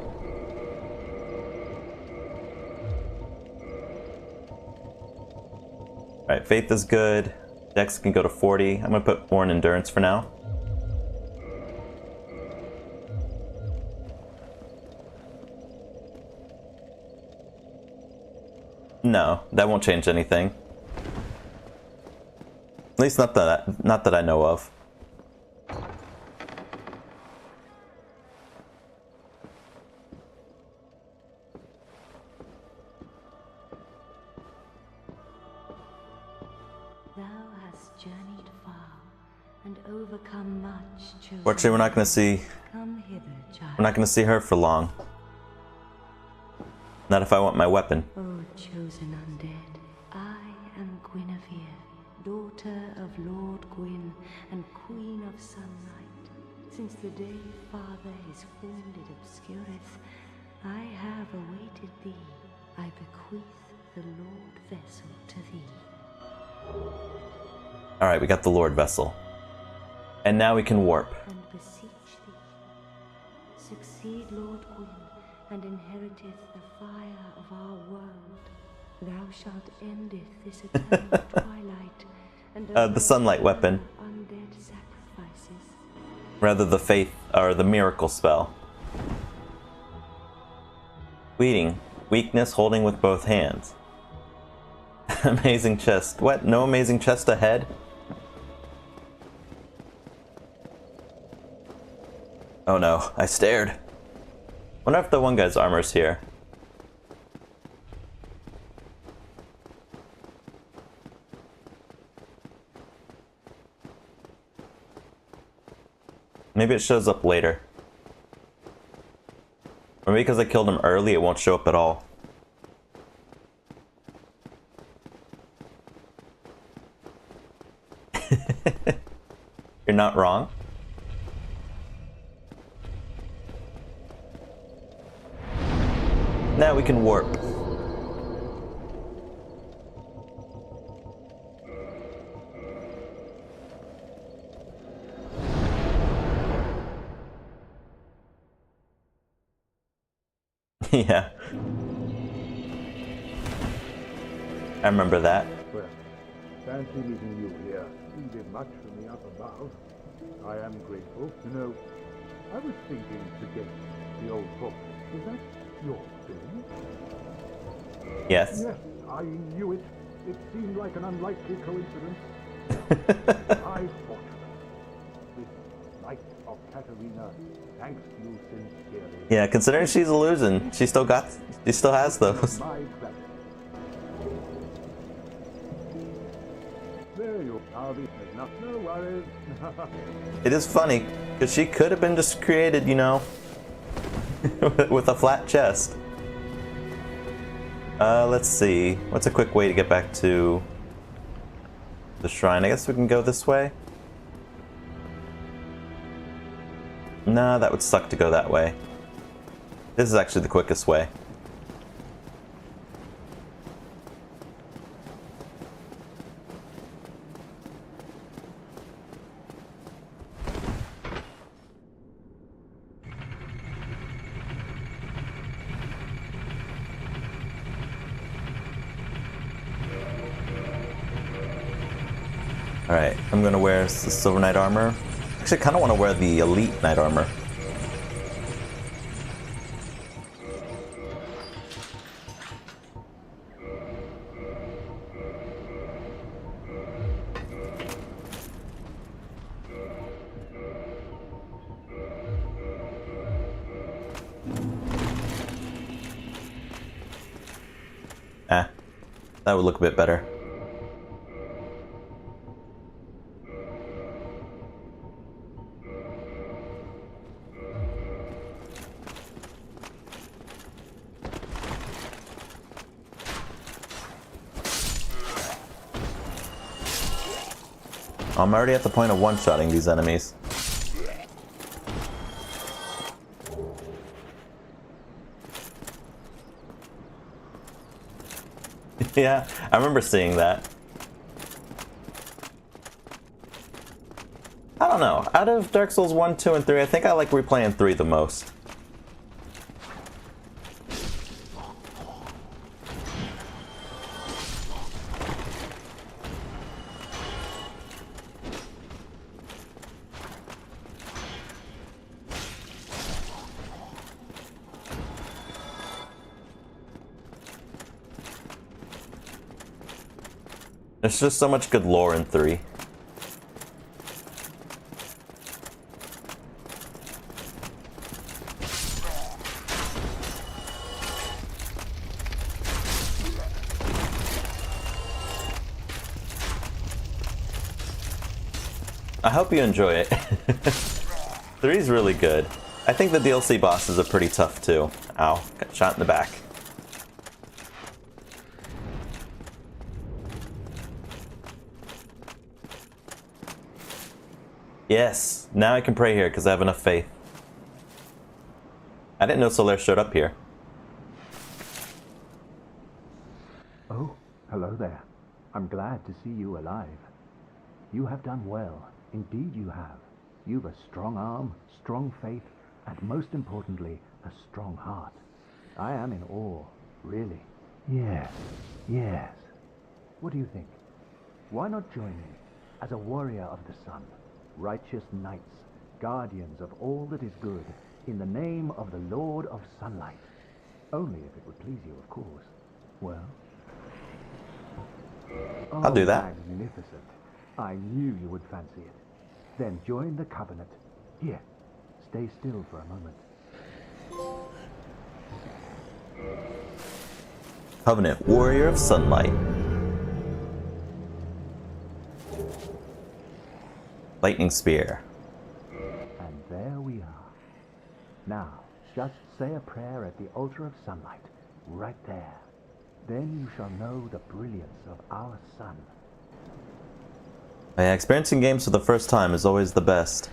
Alright, Faith is good. Dex can go to 40. I'm gonna put Born Endurance for now. No, that won't change anything. At least not that I know of.
Thou hast journeyed far and overcome much.
Fortunately, we're not going to see.
Come hither, child.
We're not going to see her for long. Not if I want my weapon.
O chosen undead, I am Guinevere, daughter of Lord Gwyn and Queen of Sunlight. Since the day Father his form did obscureth, I have awaited thee. I bequeath the Lord vessel to thee.
Alright, we got the Lord vessel. And now we can warp.
And beseech thee, succeed Lord Gwyn, and inheriteth the fire of our world. Thou shalt endeth this eternal twilight, and
The sunlight weapon.
Undead sacrifices.
Rather the faith, or the miracle spell. Weeding. Weakness holding with both hands. Amazing chest. What? No amazing chest ahead? Oh no, I stared. Wonder if the one guy's armor's here. Maybe it shows up later. Or maybe because I killed him early, it won't show up at all. You're not wrong. Now we can warp. Yeah. I remember that.
Well, fancy meeting you here. You did much for me up above. I am grateful. You know, I was thinking today, the old fortress, is that your doing?
Yes.
Yes, I knew it. It seemed like an unlikely coincidence. I fought this Knight of Katarina, thanks to you sincerely.
Yeah, considering she's losing, she still has those.
My gratitude. There you are. There's no worries.
It is funny, because she could have been just created, you know, with a flat chest. Let's see. What's a quick way to get back to the shrine? I guess we can go this way. Nah, that would suck to go that way. This is actually the quickest way. Alright, I'm gonna wear the Silver Knight armor. Actually, I kind of want to wear the Elite Knight armor. That would look a bit better. I'm already at the point of one-shotting these enemies. Yeah, I remember seeing that. I don't know. Out of Dark Souls 1, 2, and 3, I think I like replaying 3 the most. There's just so much good lore in 3. I hope you enjoy it. 3 is really good. I think the DLC bosses are pretty tough too. Ow, got shot in the back. Yes, now I can pray here because I have enough faith. I didn't know Solaire showed up here.
Oh, hello there. I'm glad to see you alive. You have done well. Indeed you have. You've a strong arm, strong faith, and most importantly, a strong heart. I am in awe, really. Yes, yes. What do you think? Why not join me as a warrior of the sun? Righteous knights, guardians of all that is good, in the name of the Lord of Sunlight. Only if it would please you, of course. Well?
I'll do that.
Magnificent. I knew you would fancy it. Then join the Covenant. Here, stay still for a moment.
Covenant, Warrior of Sunlight. Lightning Spear.
And Now, just say a prayer at the altar of sunlight, right there. Then you shall know the brilliance of our sun.
Yeah, experiencing games for the first time is always the best.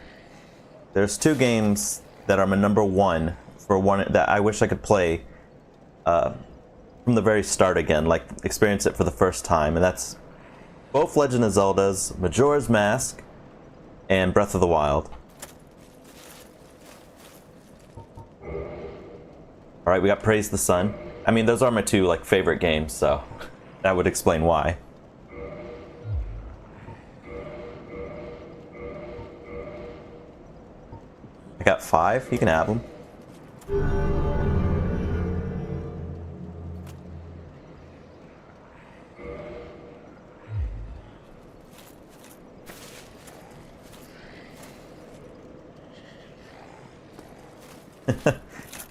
There's two games that are my number one for one that I wish I could play from the very start again, like experience it for the first time, and that's both Legend of Zelda's Majora's Mask and Breath of the Wild. Alright, we got Praise the Sun. I mean, those are my two like favorite games, so that would explain why. I got 5, you can have them.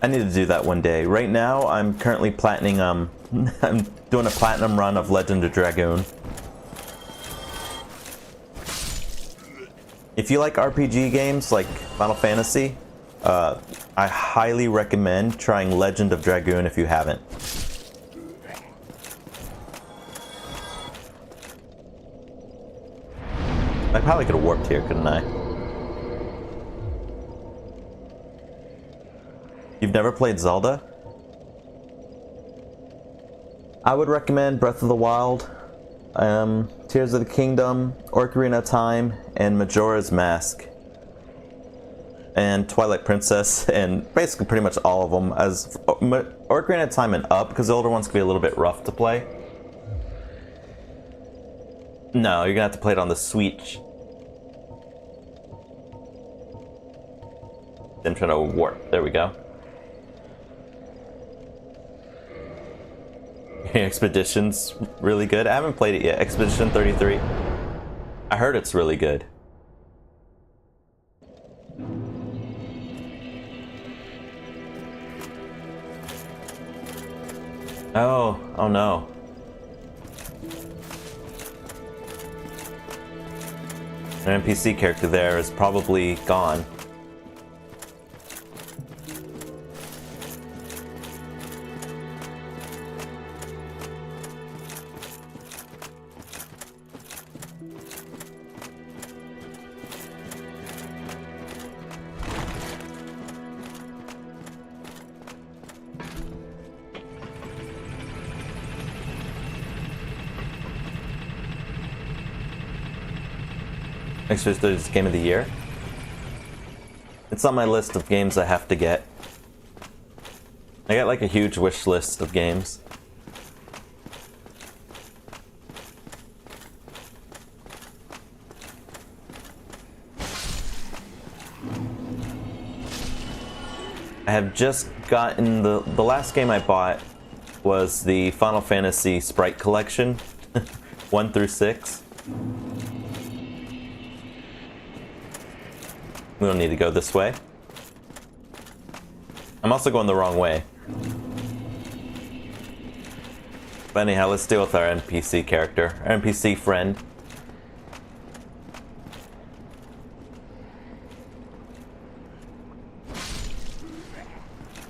I need to do that one day. Right now, I'm currently platining, I'm doing a platinum run of Legend of Dragoon. If you like RPG games like Final Fantasy, I highly recommend trying Legend of Dragoon if you haven't. I probably could have warped here, couldn't I? You've never played Zelda? I would recommend Breath of the Wild, Tears of the Kingdom, Ocarina of Time, and Majora's Mask. And Twilight Princess, and basically pretty much all of them, as Ocarina of Time and up, because the older ones can be a little bit rough to play. No, you're gonna have to play it on the Switch. I'm trying to warp. There we go. Expedition's really good. I haven't played it yet. Expedition 33. I heard it's really good. Oh no. An NPC character there is probably gone. Next is Game of the Year. It's on my list of games I have to get. I got like a huge wish list of games. I have just gotten the last game I bought was the Final Fantasy Sprite Collection, 1 through 6. We don't need to go this way. I'm also going the wrong way. But anyhow, let's deal with our NPC character, our NPC friend.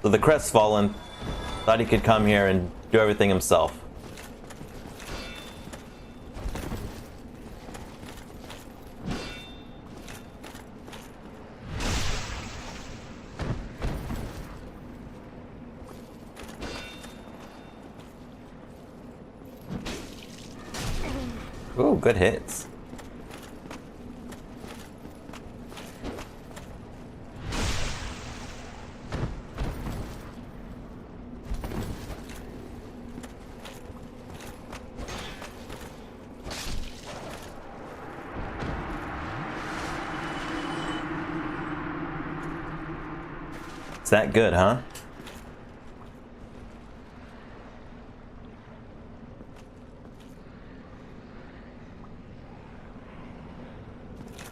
So the crestfallen thought he could come here and do everything himself. Ooh, good hits. It's that good, huh?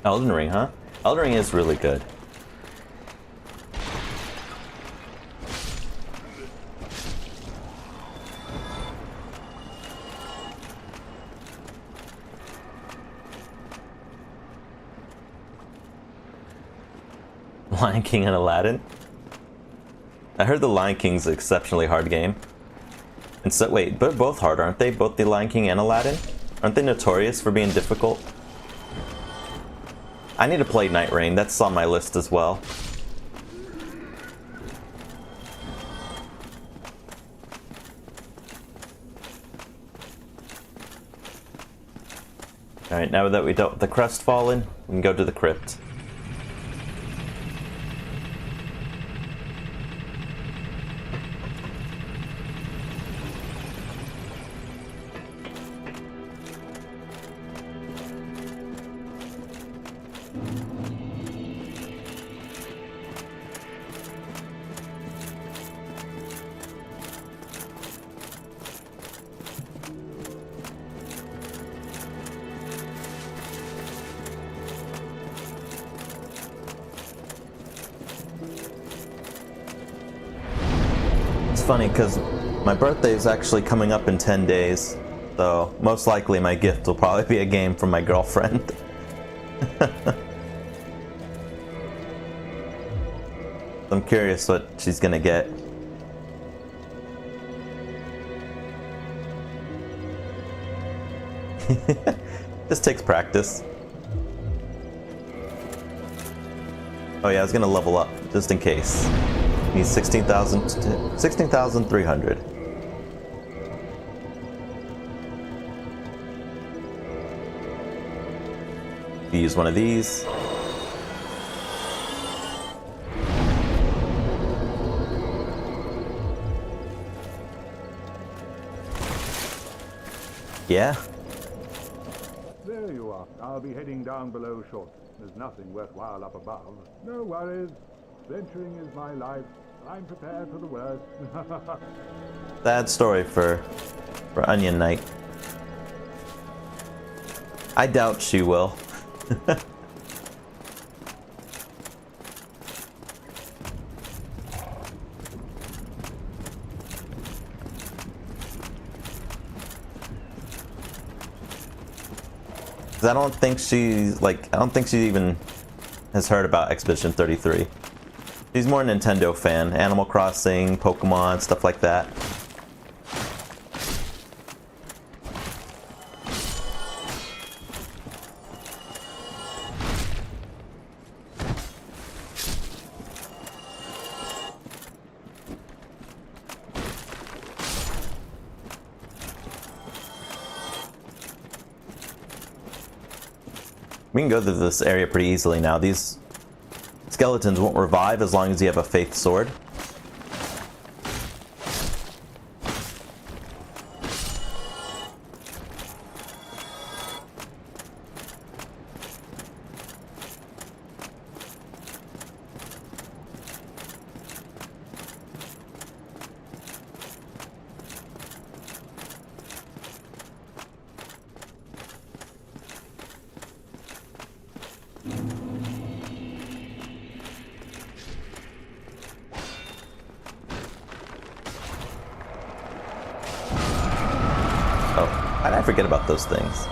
Elden Ring, huh? Elden Ring is really good. Lion King and Aladdin? I heard the Lion King's an exceptionally hard game. And so, wait, they're both hard, aren't they? Both the Lion King and Aladdin? Aren't they notorious for being difficult? I need to play Night Rain. That's on my list as well. Alright, now that we dealt with the Crestfallen, we can go to the crypt. Funny because my birthday is actually coming up in 10 days, so most likely my gift will probably be a game from my girlfriend. I'm curious what she's gonna get. This takes practice. Oh yeah, I was gonna level up just in case. He's 16,300. Use one of these. Yeah.
There you are. I'll be heading down below shortly. There's nothing worthwhile up above. No worries. Venturing is my life. I'm prepared for the worst.
Sad story for Onion Knight. I doubt she will. I don't think she's like, I don't think she even has heard about Expedition 33. She's more a Nintendo fan. Animal Crossing, Pokemon, stuff like that. We can go through this area pretty easily now. These skeletons won't revive as long as you have a faith sword. How did I forget about those things?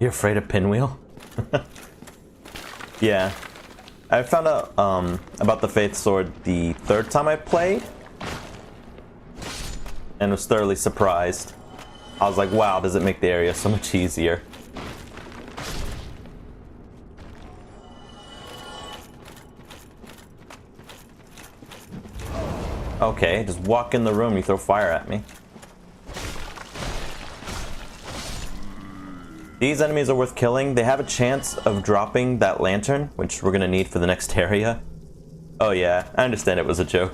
You're afraid of Pinwheel? Yeah. I found out about the Faith Sword the third time I played, and was thoroughly surprised. I was like, wow, does it make the area so much easier. Okay, just walk in the room, you throw fire at me. These enemies are worth killing. They have a chance of dropping that lantern, which we're gonna need for the next area. Oh yeah, I understand it was a joke.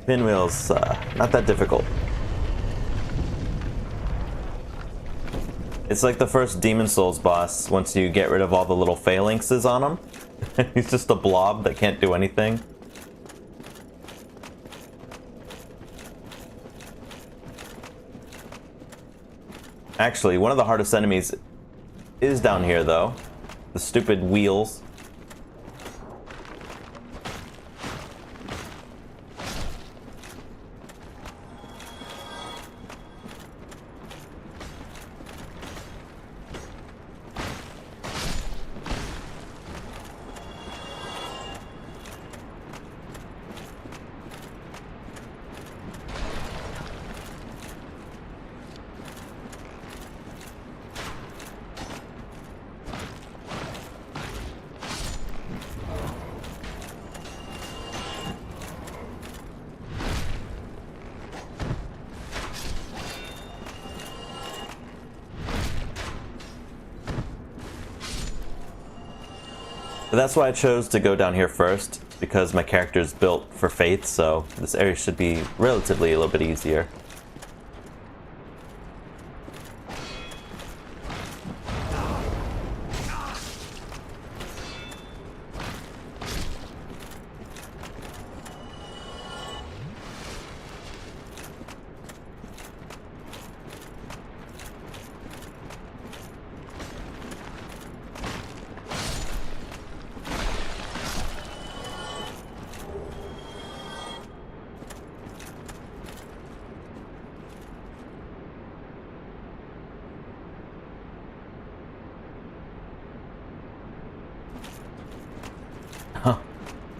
Pinwheels, not that difficult. It's like the first Demon Souls boss once you get rid of all the little phalanxes on him. He's just a blob that can't do anything. Actually, one of the hardest enemies is down here, though. The stupid wheels. But that's why I chose to go down here first, because my character is built for Faith, so this area should be relatively a little bit easier.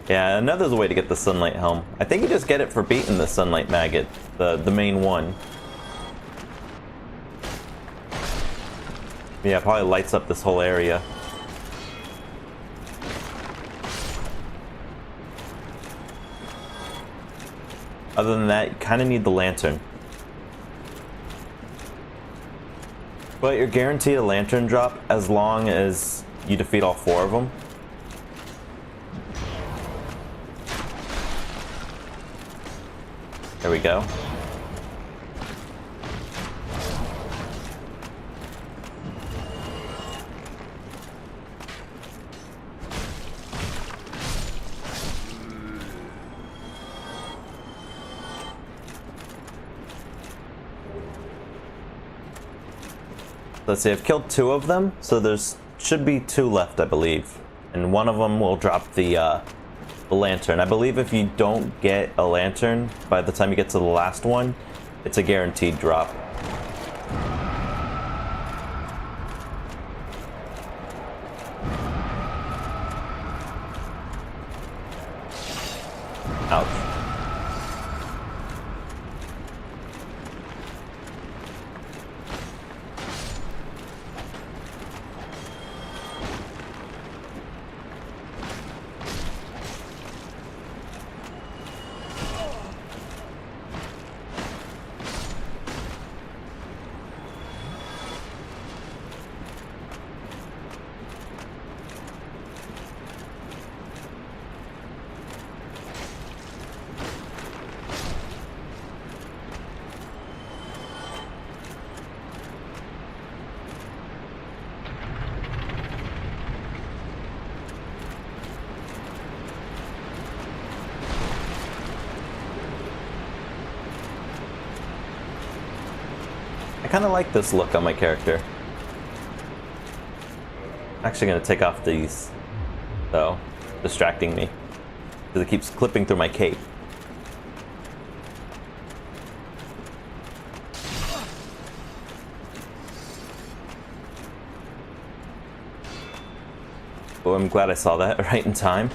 Yeah, I know there's a way to get the Sunlight Helm. I think you just get it for beating the Sunlight Maggot, the main one. Yeah, it probably lights up this whole area. Other than that, you kind of need the lantern. But you're guaranteed a lantern drop as long as you defeat all 4 of them. There we go. Let's see, I've killed 2 of them, so there's should be 2 left, I believe. And one of them will drop the lantern. I believe if you don't get a lantern by the time you get to the last one, it's a guaranteed drop. Ouch. I kind of like this look on my character. I'm actually going to take off these, though, distracting me, because it keeps clipping through my cape. Oh, I'm glad I saw that right in time.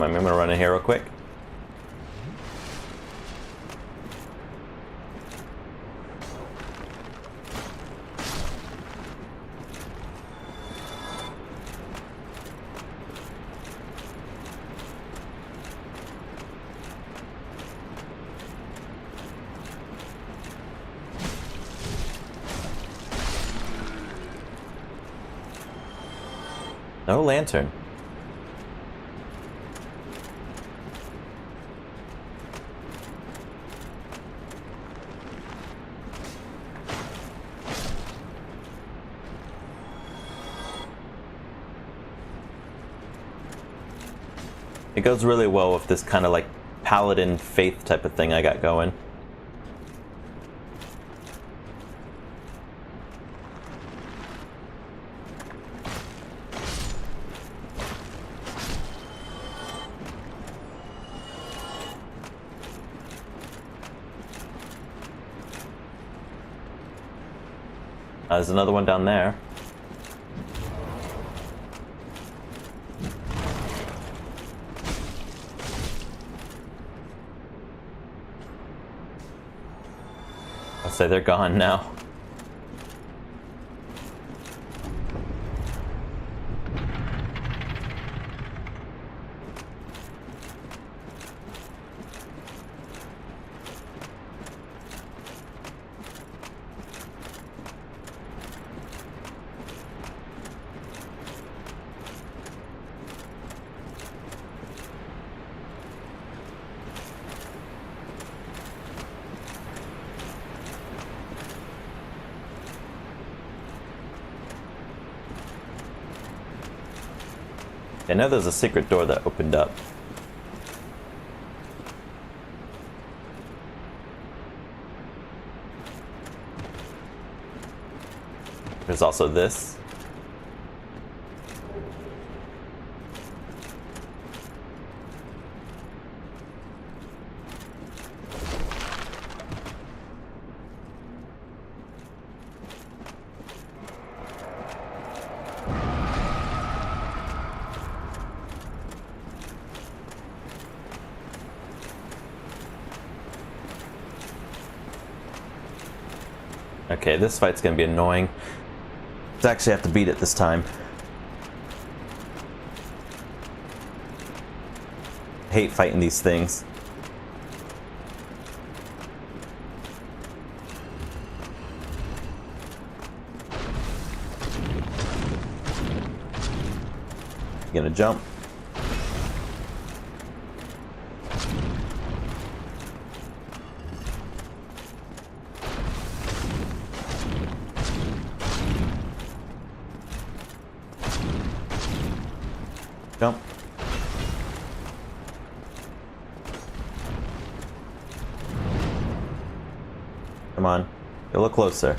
I'm gonna run in here real quick. No lantern. It goes really well with this kind of like paladin faith type of thing I got going. There's another one down there. I'll say they're gone now. I know there's a secret door that opened up. There's also this. Okay, this fight's gonna be annoying. I actually have to beat it this time. I hate fighting these things. You gonna jump? Jump. Come on. Get a little closer.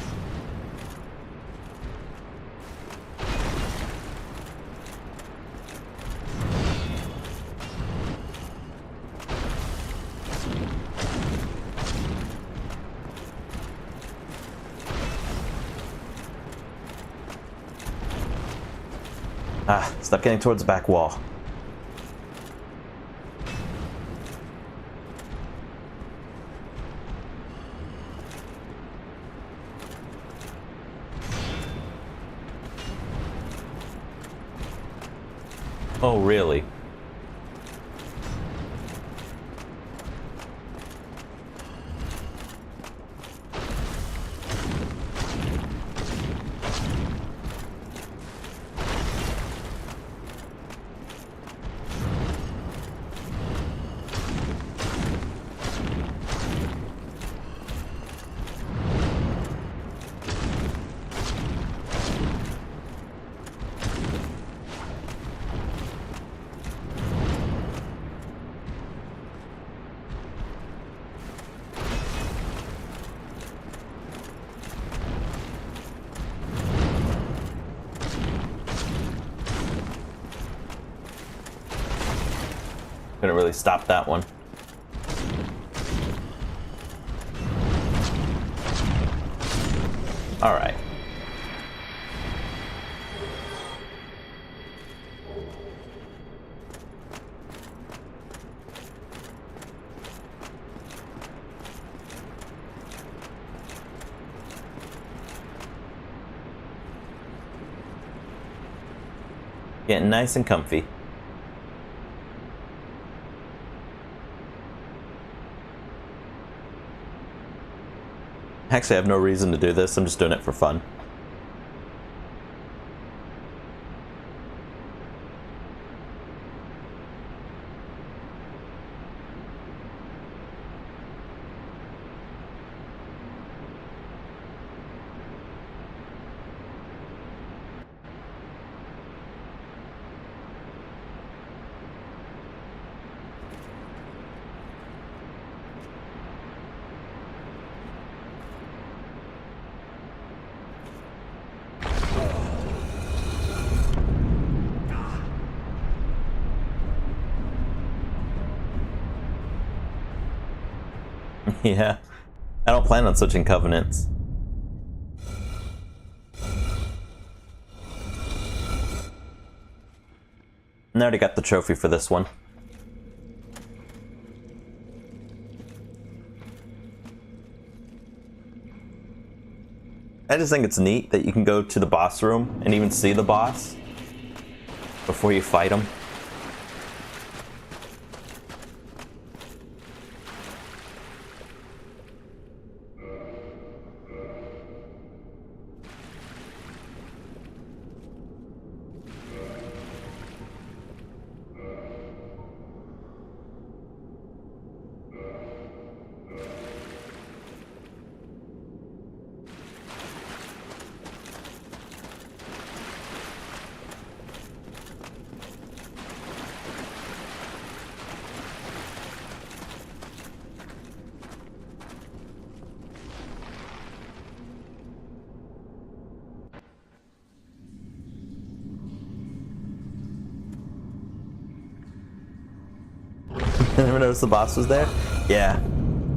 Stop getting towards the back wall. Oh, really? Couldn't really stop that one. All right. Getting nice and comfy. Actually, I have no reason to do this. I'm just doing it for fun. Yeah. I don't plan on switching covenants. And I already got the trophy for this one. I just think it's neat that you can go to the boss room and even see the boss before you fight him. Never noticed the boss was there? Yeah.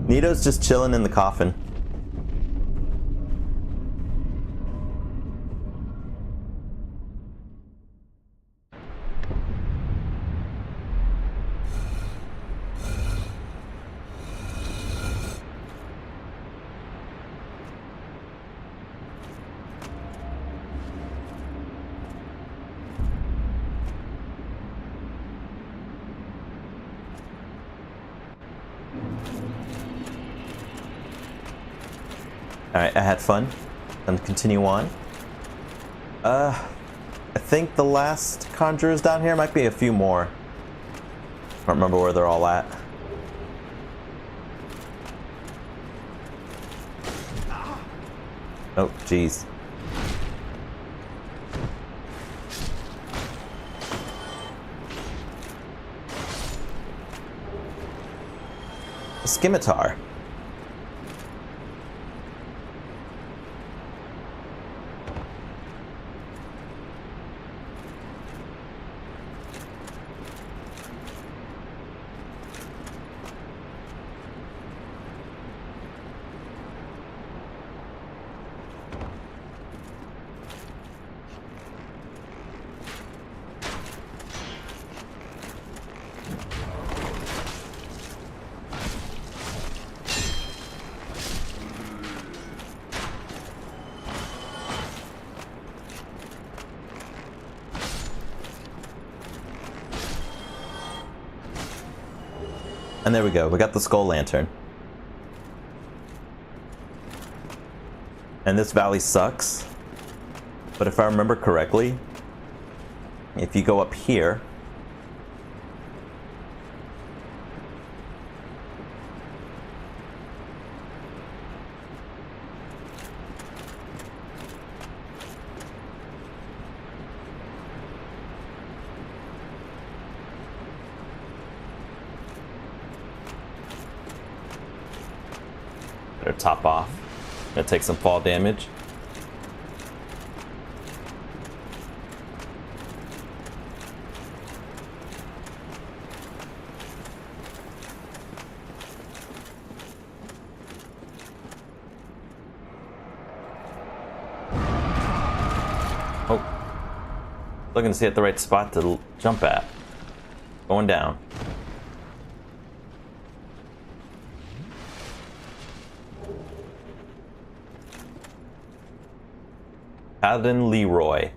Nito's just chilling in the coffin. Alright, I had fun. And continue on. I think the last conjurers down here might be a few more. I don't remember where they're all at. Oh, jeez. A scimitar. And there we go, we got the skull lantern. And this valley sucks, but if I remember correctly, if you go up here, better top off. Gonna take some fall damage. Oh. Looking to see at the right spot to jump at. Going down. Paladin Leroy.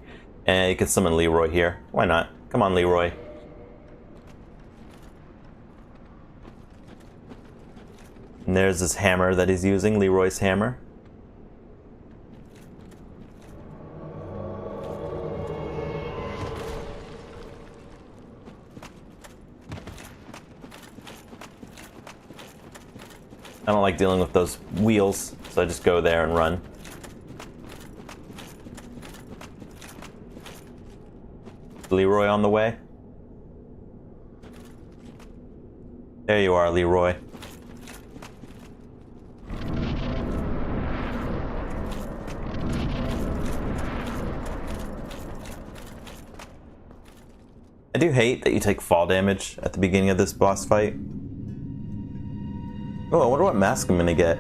And you can summon Leroy here. Why not? Come on, Leroy. And there's this hammer that he's using, Leroy's hammer. I don't like dealing with those wheels, so I just go there and run. Leroy on the way. There you are, Leroy. I do hate that you take fall damage at the beginning of this boss fight. Oh, I wonder what mask I'm gonna get.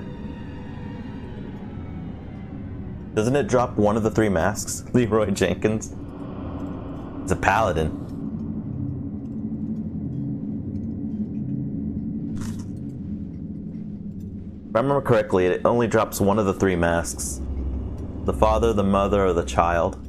Doesn't it drop one of the 3 masks? Leroy Jenkins. It's a paladin. If I remember correctly, it only drops one of the 3 masks. The father, the mother, or the child.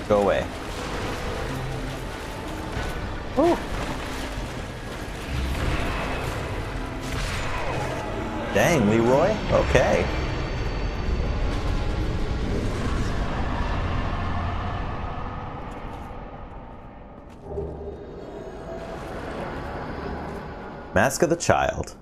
Go away. Ooh. Dang, Leroy? Okay. Mask of the Child.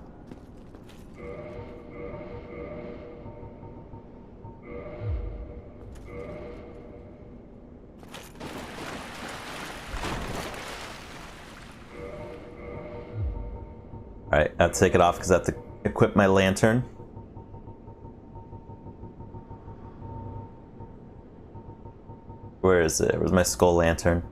Alright, I have to take it off because I have to equip my lantern. Where is it? Where's my skull lantern?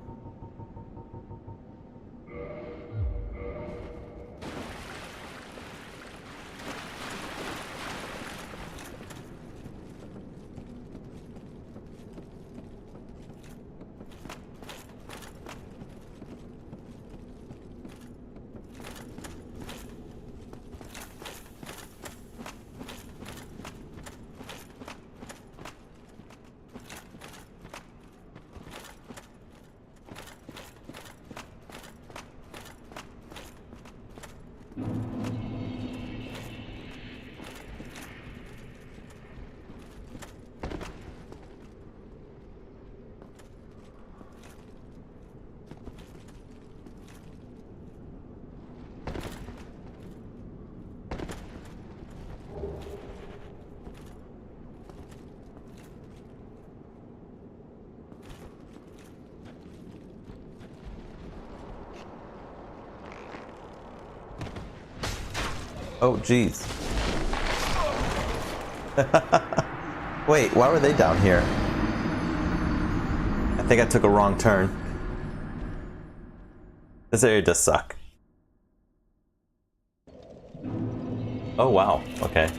Oh, jeez. Wait, why were they down here? I think I took a wrong turn. This area does suck. Oh, wow. Okay.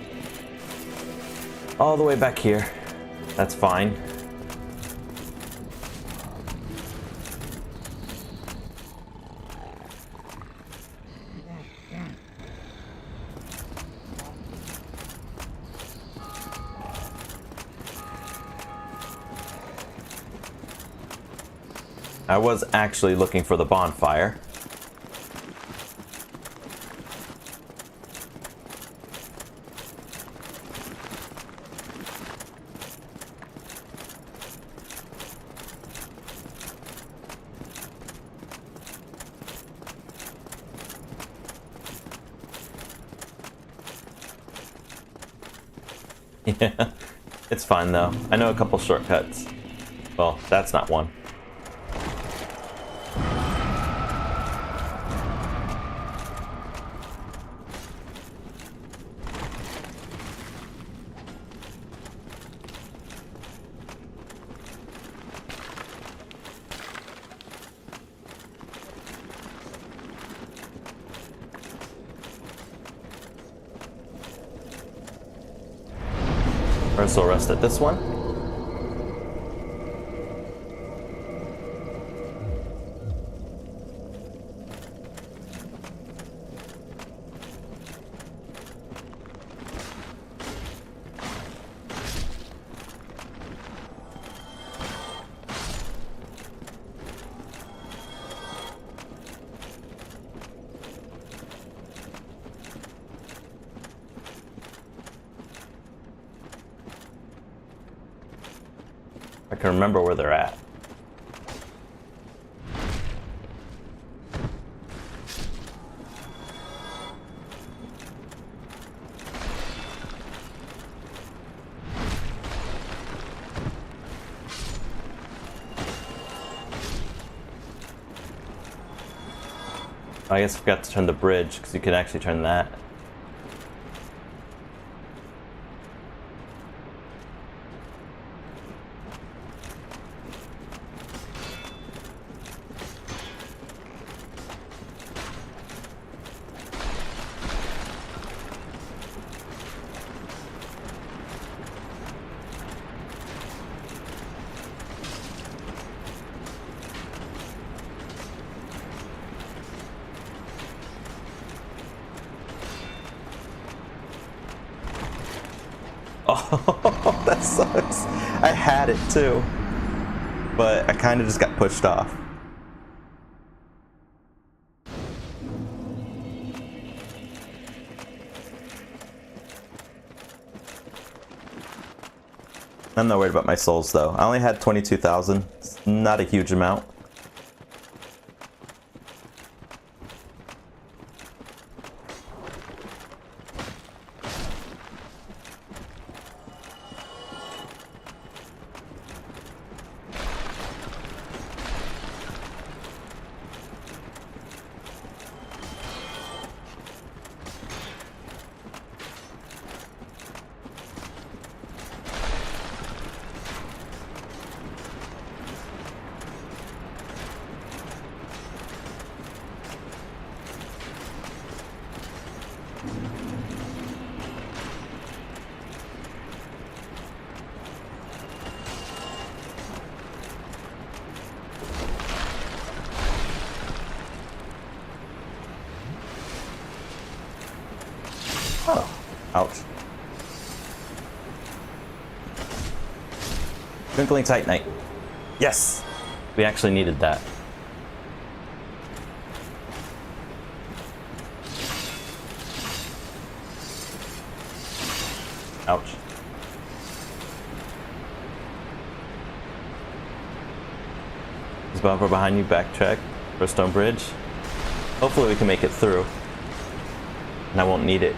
All the way back here. That's fine. I was actually looking for the bonfire. Yeah, it's fine though. I know a couple shortcuts. Well, that's not one. First, we'll rest at this one. I can remember where they're at. I guess I forgot to turn the bridge, because you can actually turn that. Oh, that sucks. I had it too, but I kind of just got pushed off. I'm not worried about my souls though. I only had 22,000. It's not a huge amount. Oh, ouch. Twinkling Titanite. Yes! We actually needed that. Ouch. Is bumper behind you, backtrack for Stone Bridge. Hopefully we can make it through. And I won't need it.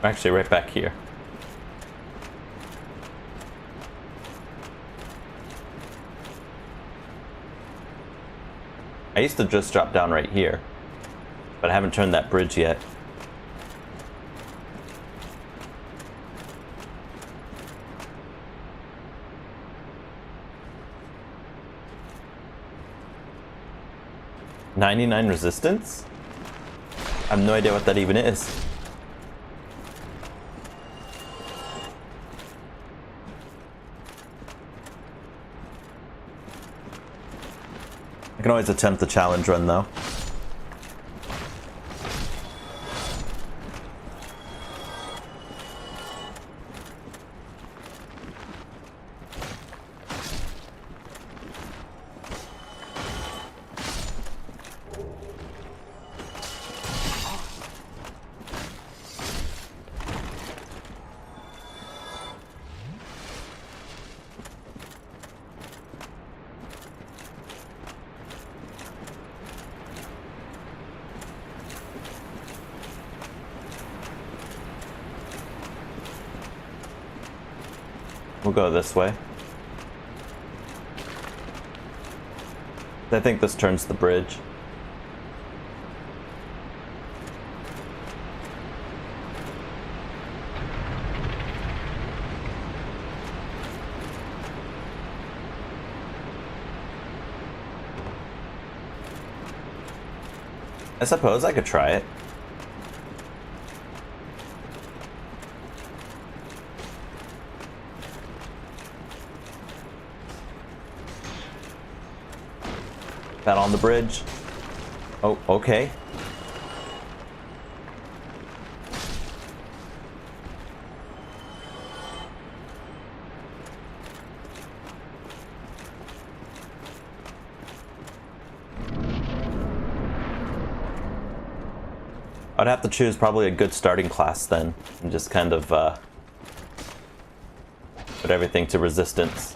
We're actually right back here. I used to just drop down right here, but I haven't turned that bridge yet. $99 resistance? I have no idea what that even is. I can always attempt the challenge run though. We'll go this way. I think this turns the bridge. I suppose I could try it. That on the bridge. Oh, okay. I'd have to choose probably a good starting class then, and just kind of put everything to resistance.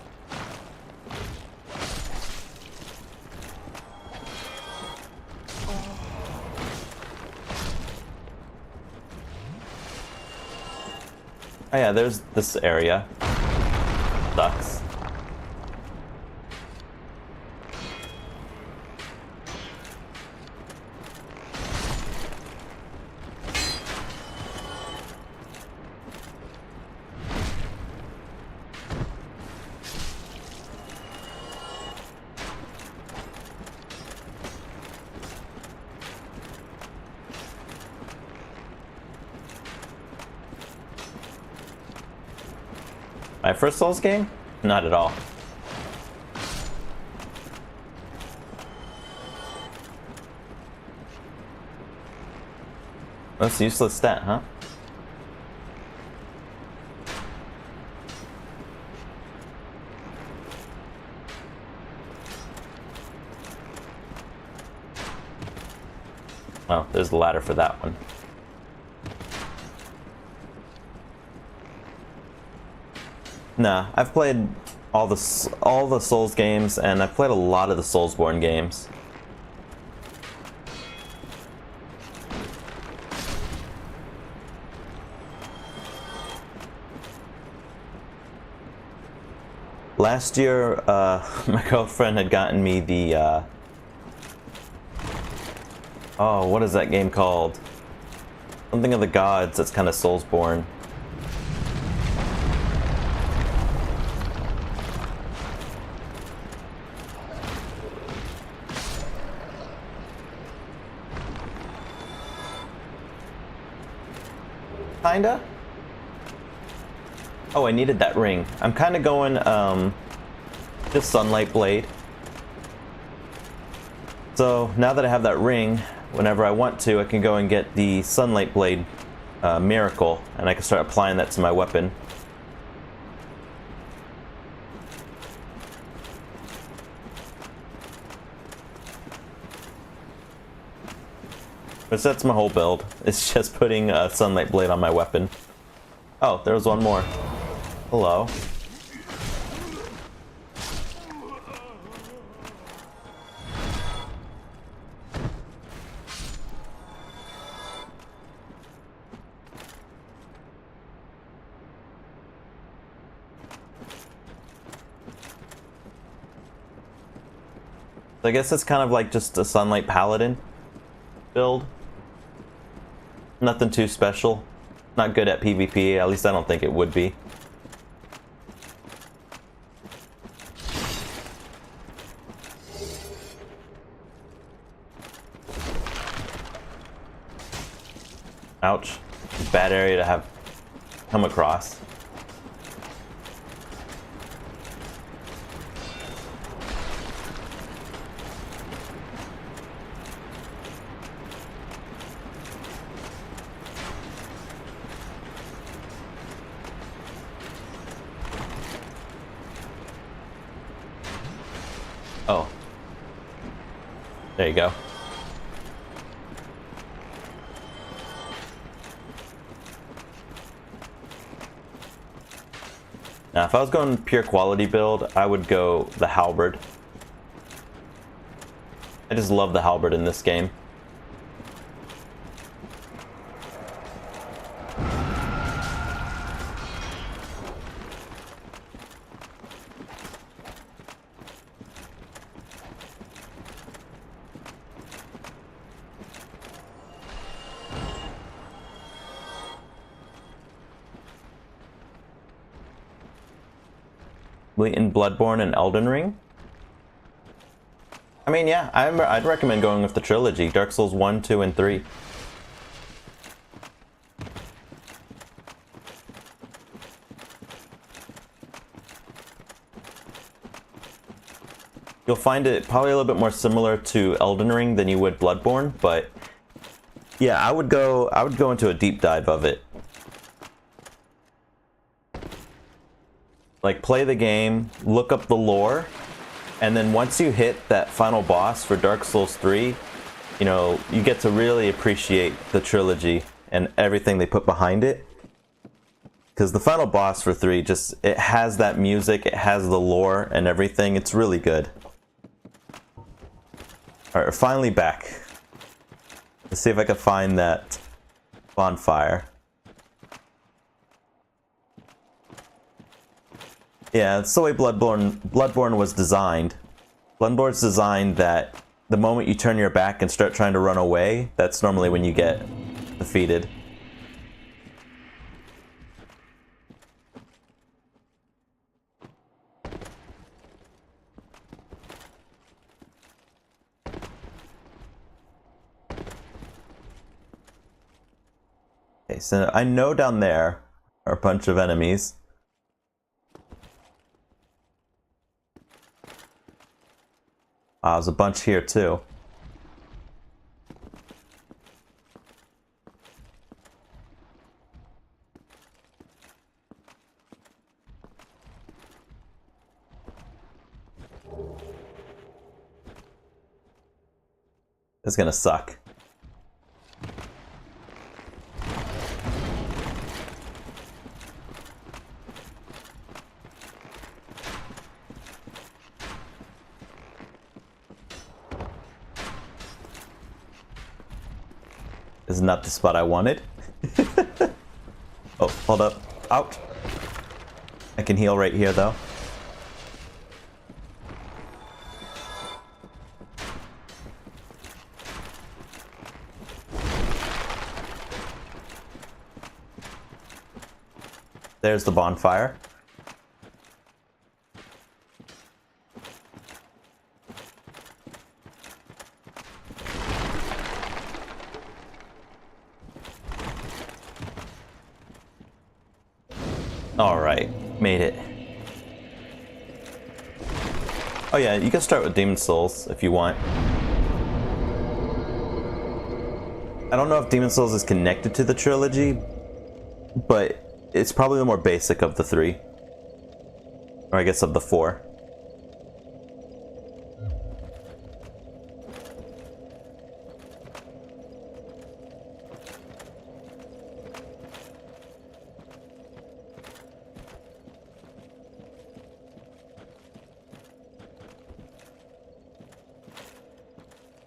Oh yeah, there's this area. Sucks. My first Souls game? Not at all. That's a useless stat, huh? Oh, there's the ladder for that one. Nah, I've played all the Souls games, and I've played a lot of the Soulsborne games. Last year, my girlfriend had gotten me the, oh, what is that game called? Something of the Gods that's kind of Soulsborne. Kinda? Oh, I needed that ring. I'm kind of going, just Sunlight Blade. So, now that I have that ring, whenever I want to, I can go and get the Sunlight Blade Miracle, and I can start applying that to my weapon. But that's my whole build. It's just putting a Sunlight Blade on my weapon. Oh, there was one more. Hello. So I guess it's kind of like just a Sunlight Paladin build. Nothing too special. Not good at PvP, at least I don't think it would be. Ouch. Bad area to have come across. Oh. There you go. Now, if I was going pure quality build, I would go the halberd. I just love the halberd in this game. In Bloodborne and Elden Ring? I mean, yeah, I'd recommend going with the trilogy, Dark Souls 1, 2, and 3. You'll find it probably a little bit more similar to Elden Ring than you would Bloodborne, but yeah, I would go into a deep dive of it. Like, play the game, look up the lore, and then once you hit that final boss for Dark Souls 3, you know, you get to really appreciate the trilogy and everything they put behind it. Because the final boss for 3 just, it has that music, it has the lore and everything. It's really good. Alright, we're finally back. Let's see if I can find that bonfire. Yeah, that's the way Bloodborne was designed. Bloodborne's designed that the moment you turn your back and start trying to run away, that's normally when you get defeated. Okay, so I know down there are a bunch of enemies. There's a bunch here too. It's gonna suck. This is not the spot I wanted. Oh, hold up. Out. I can heal right here, though. There's the bonfire. Alright, made it. Oh yeah, you can start with Demon Souls if you want. I don't know if Demon Souls is connected to the trilogy, but it's probably the more basic of the 3. Or I guess of the 4.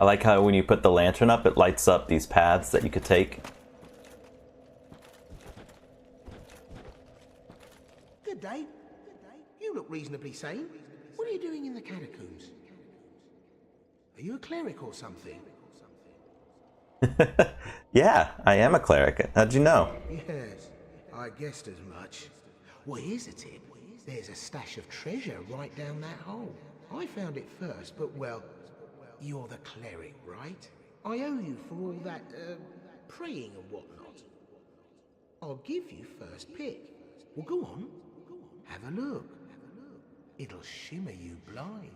I like how when you put the lantern up, it lights up these paths that you could take.
Good day. You look reasonably sane. What are you doing in the catacombs? Are you a cleric or something?
Yeah, I am a cleric. How'd you know?
Yes, I guessed as much. Well, here's a tip. There's a stash of treasure right down that hole. I found it first, but well, you're the cleric, right? I owe you for all that, praying and whatnot. I'll give you first pick. Well, go on. Have a look. It'll shimmer you blind.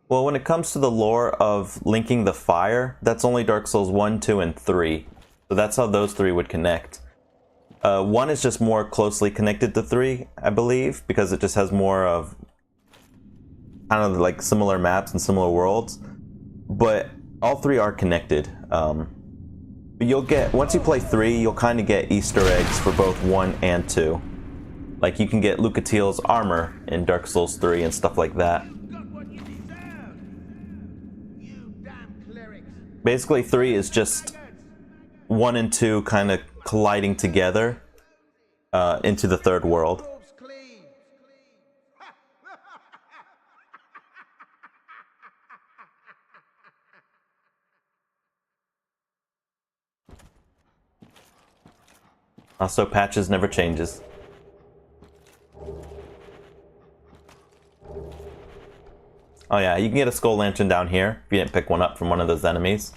Well, when it comes to the lore of linking the fire, that's only Dark Souls 1, 2, and 3. So that's how those 3 would connect. 1 is just more closely connected to 3, I believe, because it just has more of kind of like similar maps and similar worlds. But all 3 are connected. But you'll get, once you play 3, you'll kind of get Easter eggs for both 1 and 2. Like you can get Lucatiel's armor in Dark Souls 3 and stuff like that. Basically 3 is just 1 and 2 kind of colliding together into the third world. Also, patches never changes. Oh yeah, you can get a skull lantern down here if you didn't pick one up from one of those enemies.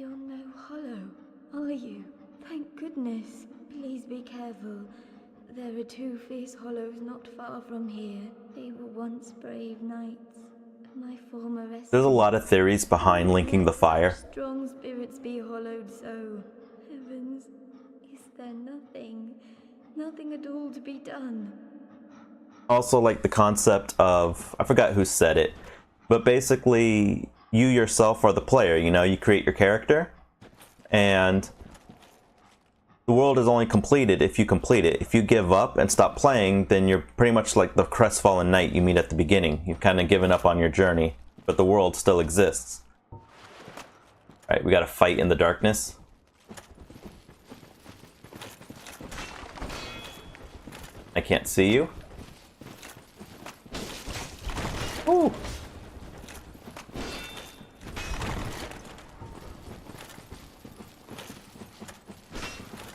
You're no hollow, are you? Thank goodness. Please be careful. There are 2 fierce hollows not far from here. They were once brave knights. My former rescue.
There's a lot of theories behind linking the fire.
Strong spirits be hollowed so. Heavens, is there nothing at all to be done?
Also, like the concept of, I forgot who said it, but basically you yourself are the player, you know, you create your character, and the world is only completed if you complete it. If you give up and stop playing, then you're pretty much like the crestfallen knight you meet at the beginning. You've kind of given up on your journey, but the world still exists. Alright, we gotta fight in the darkness. I can't see you. Ooh.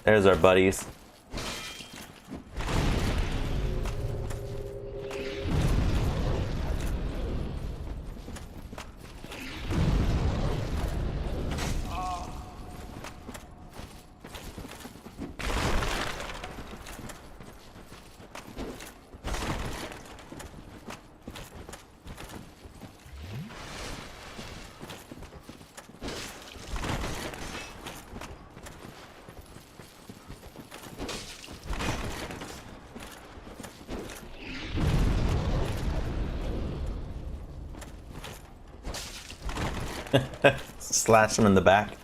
There's our buddies. Slash him in the back.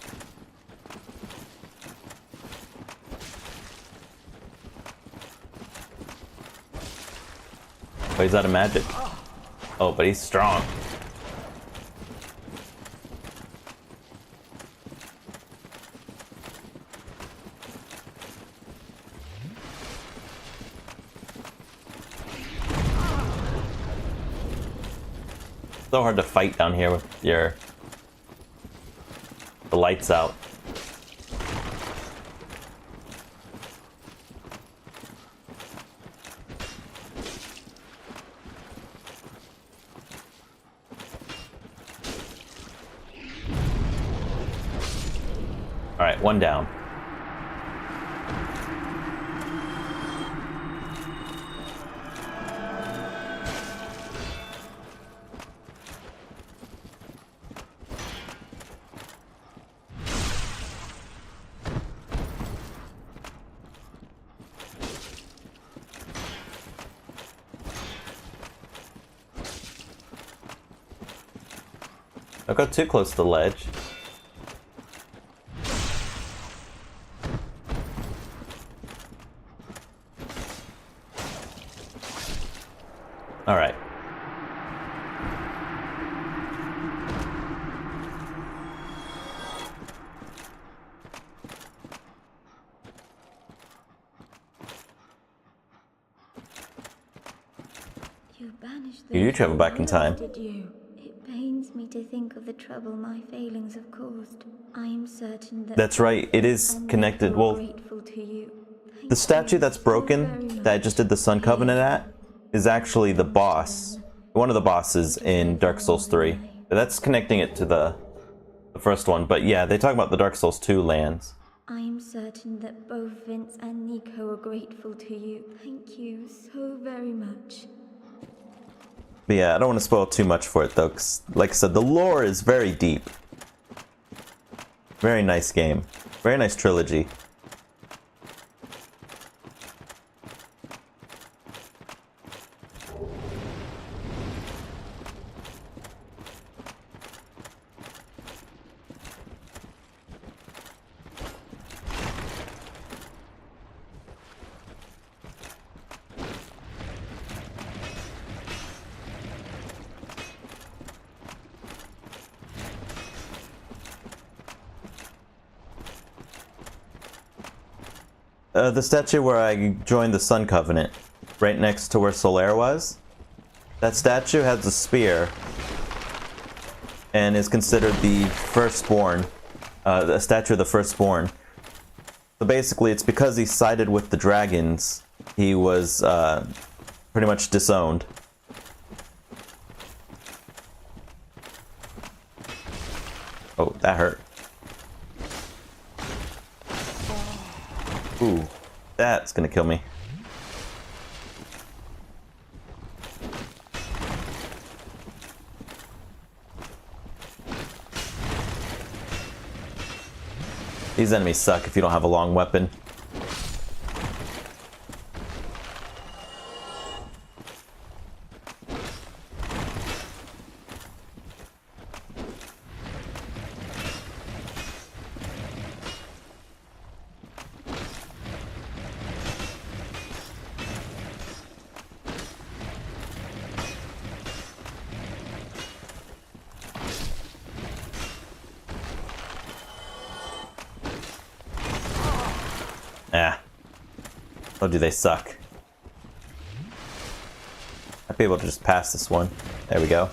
Oh, he's out of magic. Oh, but he's strong. So hard to fight down here with the lights out. All right, one down. Don't go too close to the ledge. All right.
You banished
You do travel back in time.
Did you? It pains me to think of the trouble my failings have caused. I am certain that
That's right, it is connected. Well,
grateful to you.
the statue that's broken that I just did the Sun Covenant at is actually the boss, one of the bosses in Dark Souls 3. But that's connecting it to the first one. But yeah, they talk about the Dark Souls 2 lands.
I am certain that both Vince and Nico are grateful to you. Thank you so very much.
But yeah, I don't want to spoil too much for it though, 'cause like I said, the lore is very deep. Very nice game. Very nice trilogy. The statue where I joined the Sun Covenant, right next to where Solaire was, that statue has a spear and is considered the firstborn, the statue of the firstborn. So basically it's because he sided with the dragons, he was pretty much disowned. Oh, that hurt. Ooh, that's gonna kill me. These enemies suck if you don't have a long weapon. Ah. Oh, do they suck. I'd be able to just pass this one. There we go.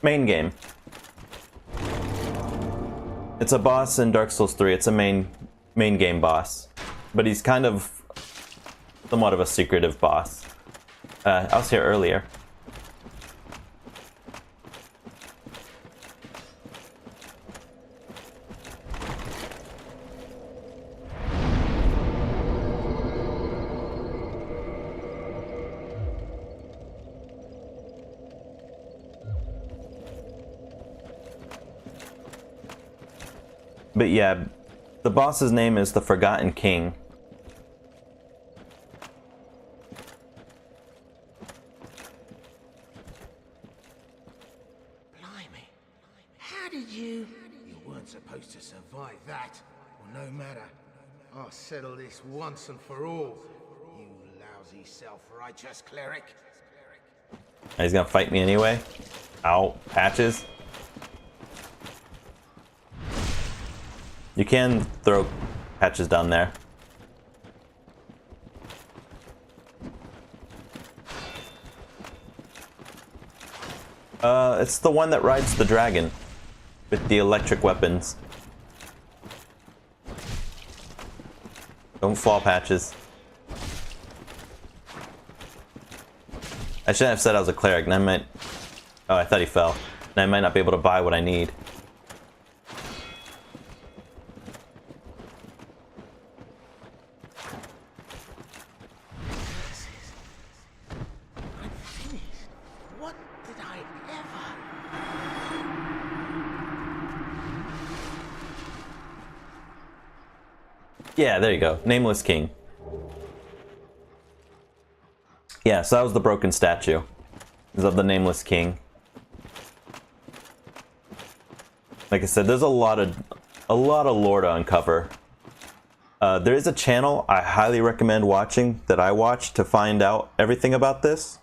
Main game. It's a boss in Dark Souls 3. It's a main game boss. But he's kind of somewhat of a secretive boss. I was here earlier. But yeah, the boss's name is the Forgotten King.
Blimey. How did you... You weren't supposed to survive that. Well, no matter. I'll settle this once and for all. You lousy self-righteous cleric.
He's gonna fight me anyway. Ow, patches. You can throw patches down there. It's the one that rides the dragon with the electric weapons. Don't fall, patches. I shouldn't have said I was a cleric, and I might... Oh, I thought he fell. And I might not be able to buy what I need.
What did I ever...
Yeah, there you go. Nameless King. Yeah, so that was the broken statue. This is of the Nameless King. Like I said, there's a lot of lore to uncover. There is a channel I highly recommend watching that I watched to find out everything about this.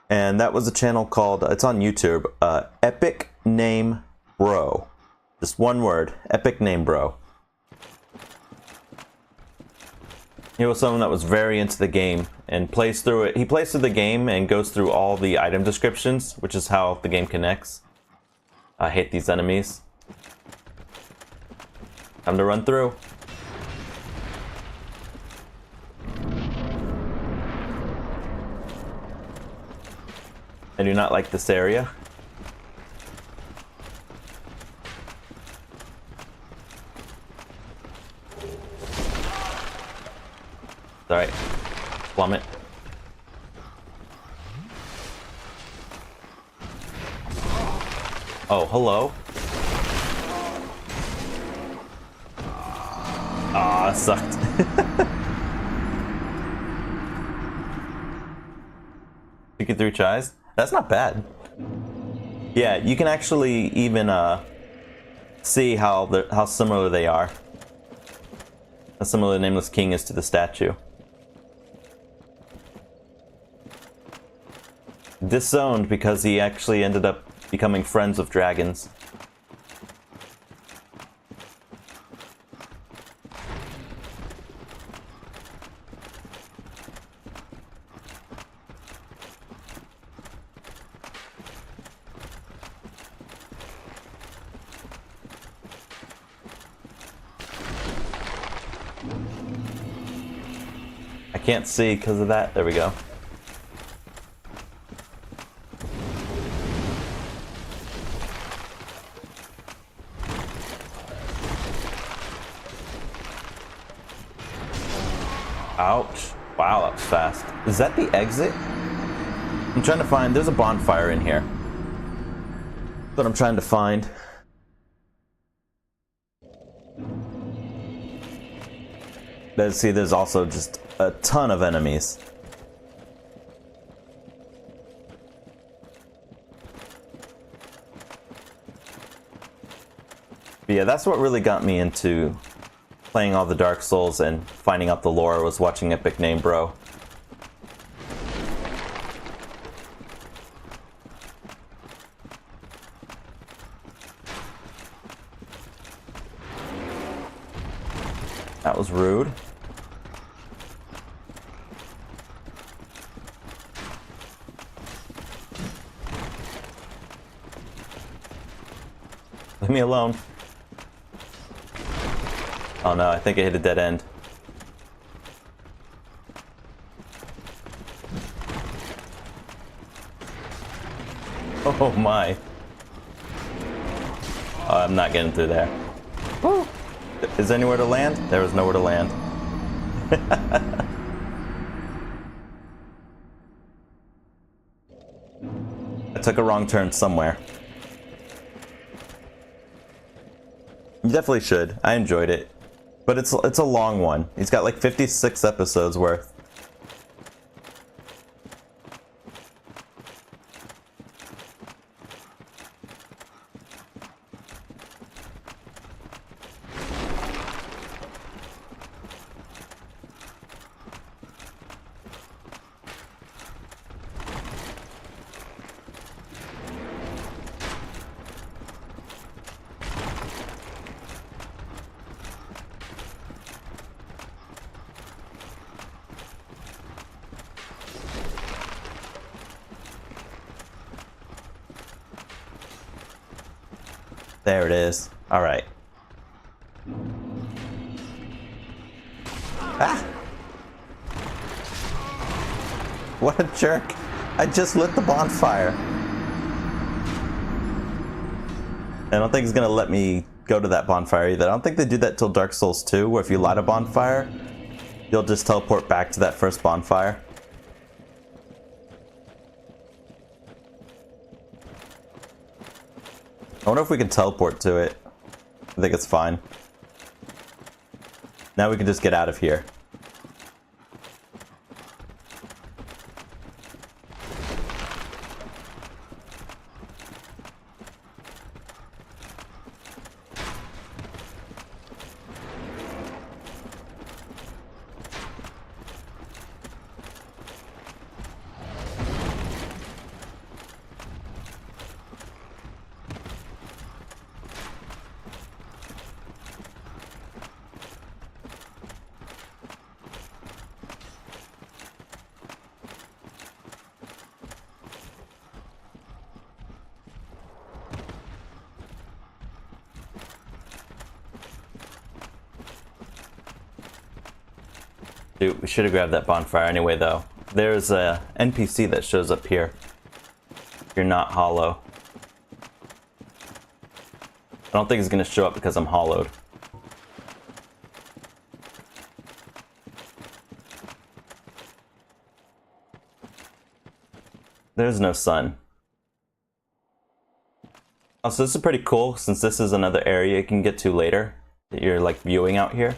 And that was a channel called, it's on YouTube, Epic Name Bro. Just one word, Epic Name Bro. He was someone that was very into the game and plays through it. He plays through the game and goes through all the item descriptions, which is how the game connects. I hate these enemies. Time to run through. I do not like this area. Alright. Plummet. Oh, hello. Ah, sucked. Pick it through Chais? That's not bad. Yeah, you can actually even see how similar they are. How similar the Nameless King is to the statue. Disowned because he actually ended up becoming friends with dragons. can't see because of that. There we go. Ouch. Wow, that was fast. Is that the exit? I'm trying to find... There's a bonfire in here. That's what I'm trying to find. Let's see, there's also just a ton of enemies. But yeah, that's what really got me into playing all the Dark Souls and finding out the lore, was watching Epic Name Bro. That was rude. Leave me alone. Oh no, I think I hit a dead end. Oh my. Oh, I'm not getting through there. Woo. Is there anywhere to land? There was nowhere to land. I took a wrong turn somewhere. You definitely should. I enjoyed it. But it's a long one. He's got like 56 episodes worth. There it is. All right. Ah! What a jerk. I just lit the bonfire. I don't think he's gonna let me go to that bonfire either. I don't think they do that till Dark Souls 2, where if you light a bonfire, you'll just teleport back to that first bonfire. I wonder if we can teleport to it. I think it's fine. Now we can just get out of here. Dude, we should have grabbed that bonfire anyway, though. There's a NPC that shows up here. You're not hollow. I don't think he's gonna show up because I'm hollowed. There's no sun. Also, this is pretty cool since this is another area you can get to later that you're like viewing out here.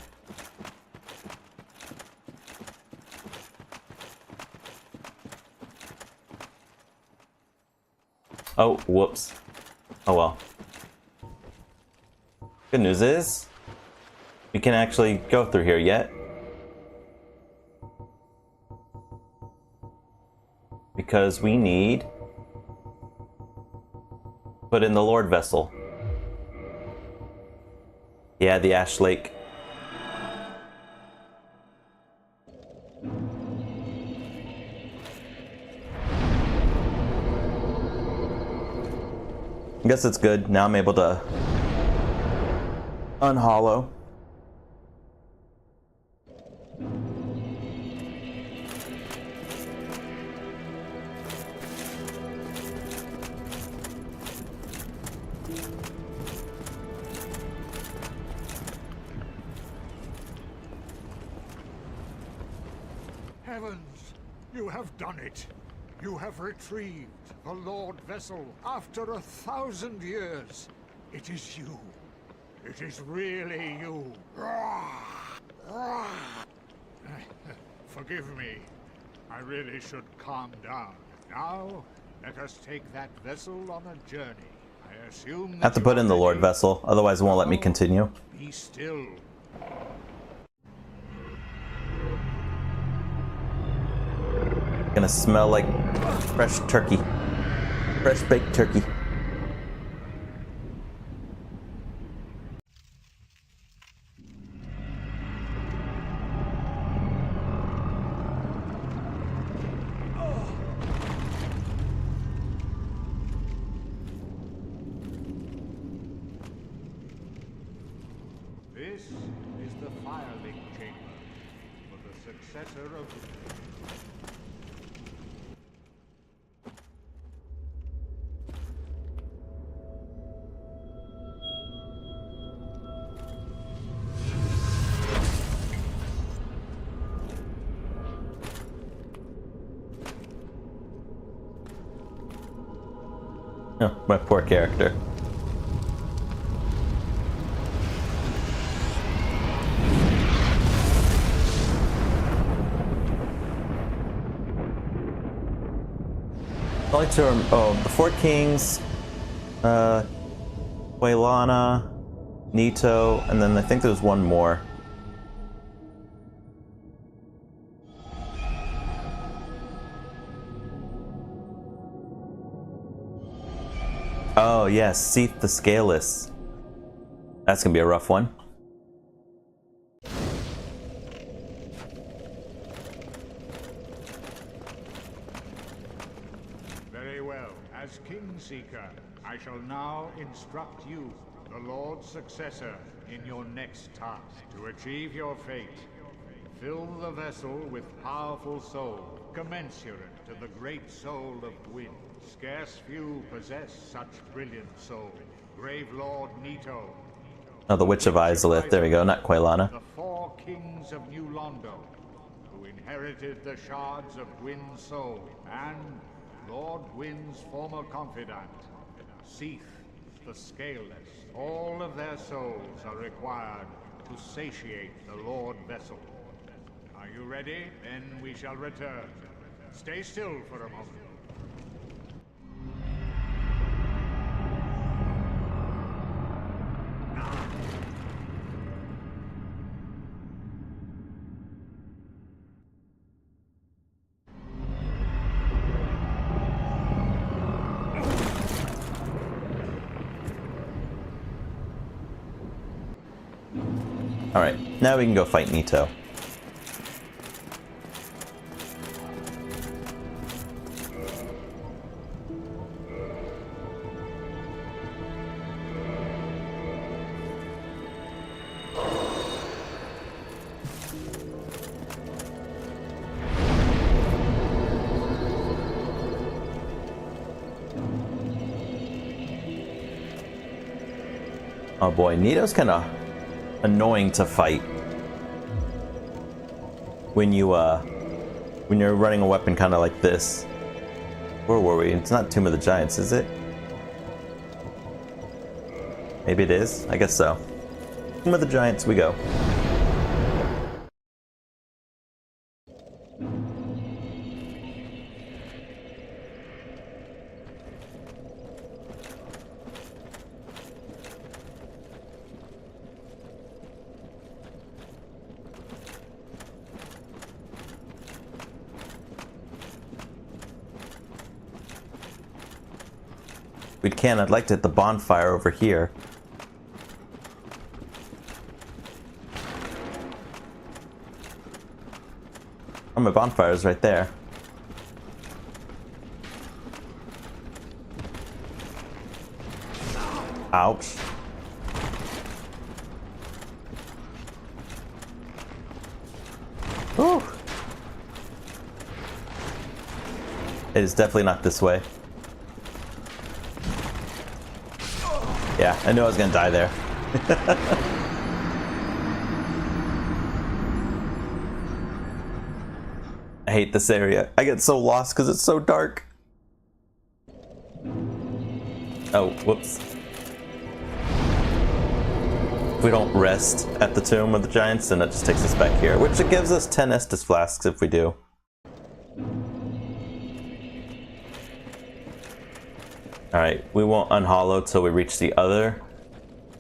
Oh, whoops. Oh well. Good news is, we can actually go through here yet. Because we need... put in the Lord Vessel. Yeah, the Ash Lake. I guess it's good. Now I'm able to unhollow.
Heavens, you have done it. You have retrieved the Lord Vessel after 1,000 years. It is you. It is really you. Forgive me. I really should calm down. Now, let us take that vessel on a journey. I assume
I have to put in the Lord Vessel, otherwise it won't let me continue.
Be still.
Gonna smell like fresh turkey. Fresh baked turkey.
This is the Firelink Chamber for the successor of...
Oh, my poor character. Only two. Oh, the Four Kings, Waylana, Nito, and then I think there's one more. Oh yes, Seath the Scaleless. That's gonna be a rough one.
Very well. As Kingseeker, I shall now instruct you, the Lord's successor, in your next task. To achieve your fate, fill the vessel with powerful soul, commensurate to the great soul of Gwyn. Scarce few possess such brilliant soul. Grave Lord Nito.
Oh, the Witch of Izalith. There we go, not Quailana.
The four kings of New Londo, who inherited the shards of Gwyn's soul, and Lord Gwyn's former confidant, Seath the Scaleless. All of their souls are required to satiate the Lord Vessel. Are you ready? Then we shall return. Stay still for a moment.
Alright, now we can go fight Nito. Oh boy, Nito's kind of annoying to fight when you're running a weapon kind of like this. Where were we? It's not Tomb of the Giants, is it? Maybe it is. I guess so. Tomb of the Giants, we go. We can. I'd like to hit the bonfire over here. Oh, my bonfire's right there. Ouch. Whew. It is definitely not this way. Yeah, I knew I was gonna die there. I hate this area. I get so lost because it's so dark. Oh, whoops. If we don't rest at the tomb of the giants, then that just takes us back here, which it gives us 10 Estus flasks if we do. Alright, we won't unhollow till we reach the other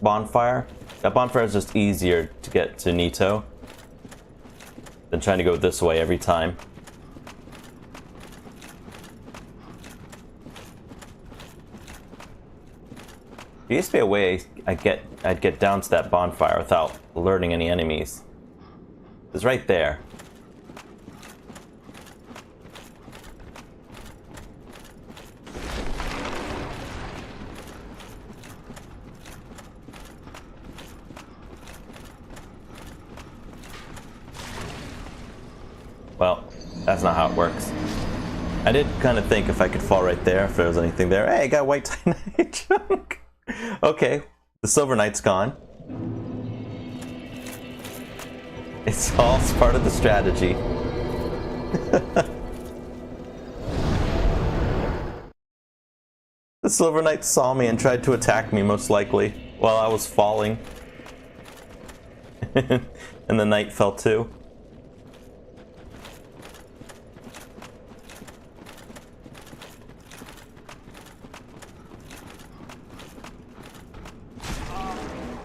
bonfire. That bonfire is just easier to get to Nito than trying to go this way every time. There used to be a way I'd get down to that bonfire without alerting any enemies. It's right there. Well, that's not how it works. I did kind of think if I could fall right there, if there was anything there. Hey, I got white titanite junk. Okay, the Silver Knight's gone. It's all part of the strategy. The Silver Knight saw me and tried to attack me, most likely, while I was falling. And the knight fell too.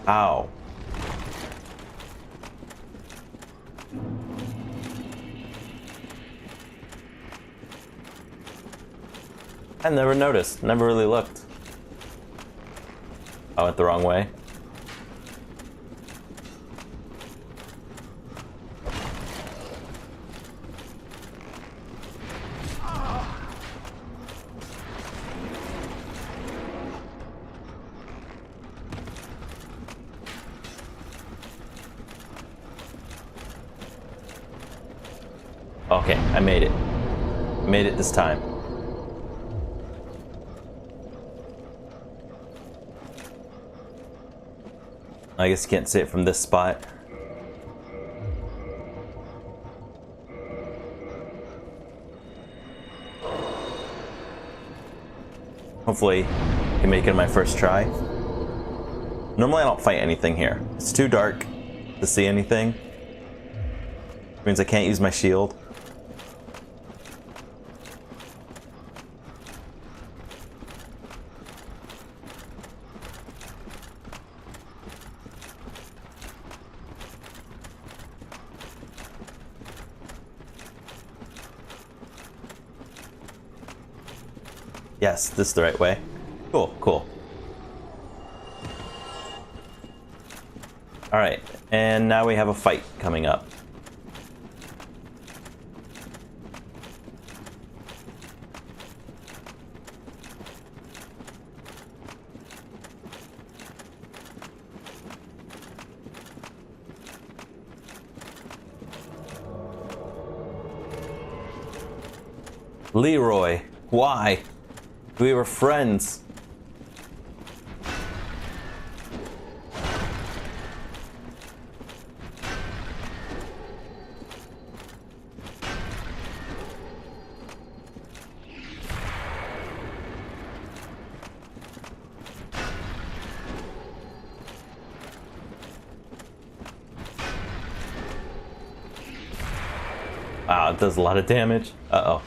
Ow. I never noticed, never really looked. I went the wrong way. Okay, I made it. Made it this time. I guess you can't see it from this spot. Hopefully, I can make it on my first try. Normally I don't fight anything here. It's too dark to see anything. It means I can't use my shield. Yes, this is the right way. Cool, cool. Alright, and now we have a fight coming up. Leroy, why? We were friends. Wow, it does a lot of damage. Uh-oh.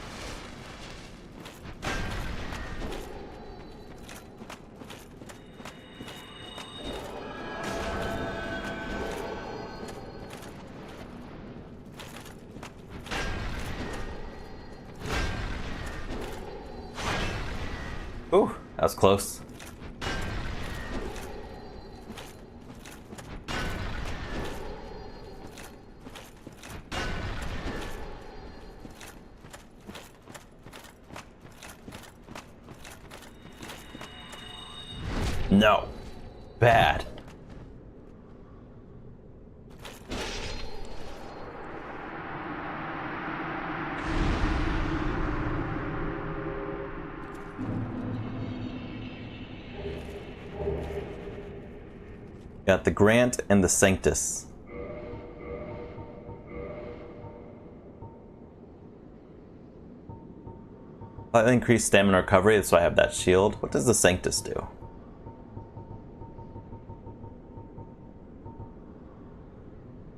Ooh, that was close. No. Bad. Got the Grant and the Sanctus. Slightly increased stamina recovery, that's why I have that shield. What does the Sanctus do?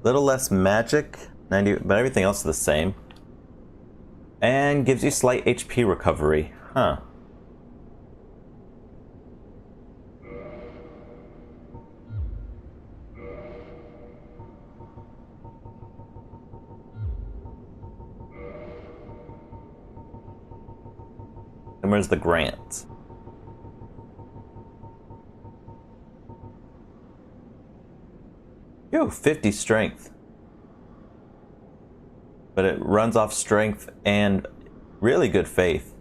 Little less magic, 90, but everything else is the same. And gives you slight HP recovery. Huh. And where's the Grant? Yo, 50 strength. But it runs off strength and really good faith.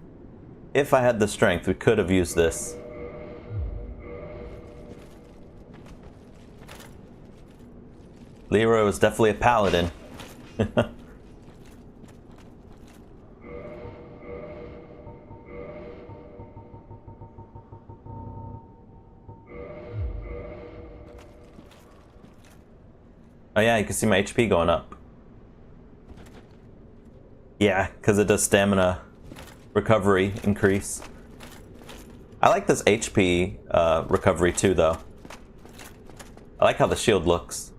If I had the strength, we could have used this. Leroy was definitely a paladin. Oh yeah, you can see my HP going up. Yeah, because it does stamina recovery increase. I like this HP recovery too, though. I like how the shield looks.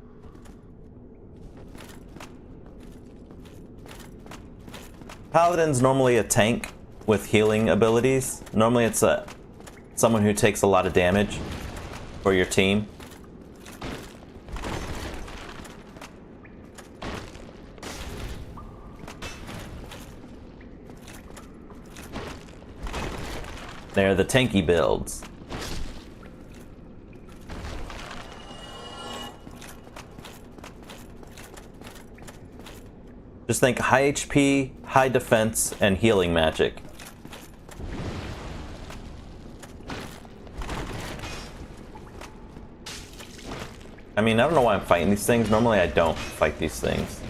Paladin's normally a tank with healing abilities. Normally it's someone who takes a lot of damage for your team. They're the tanky builds. Just think high HP, high defense, and healing magic. I mean, I don't know why I'm fighting these things. Normally I don't fight these things.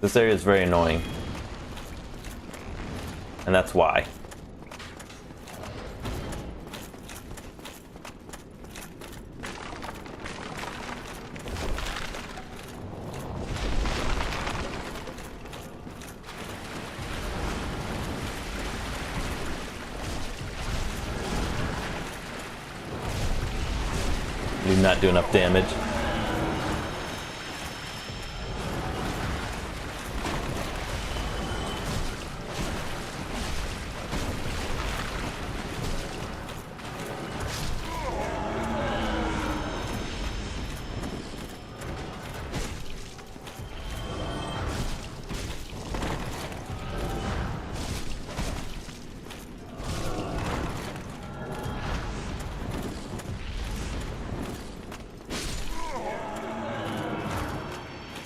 This area is very annoying. And that's why. Do not do enough damage.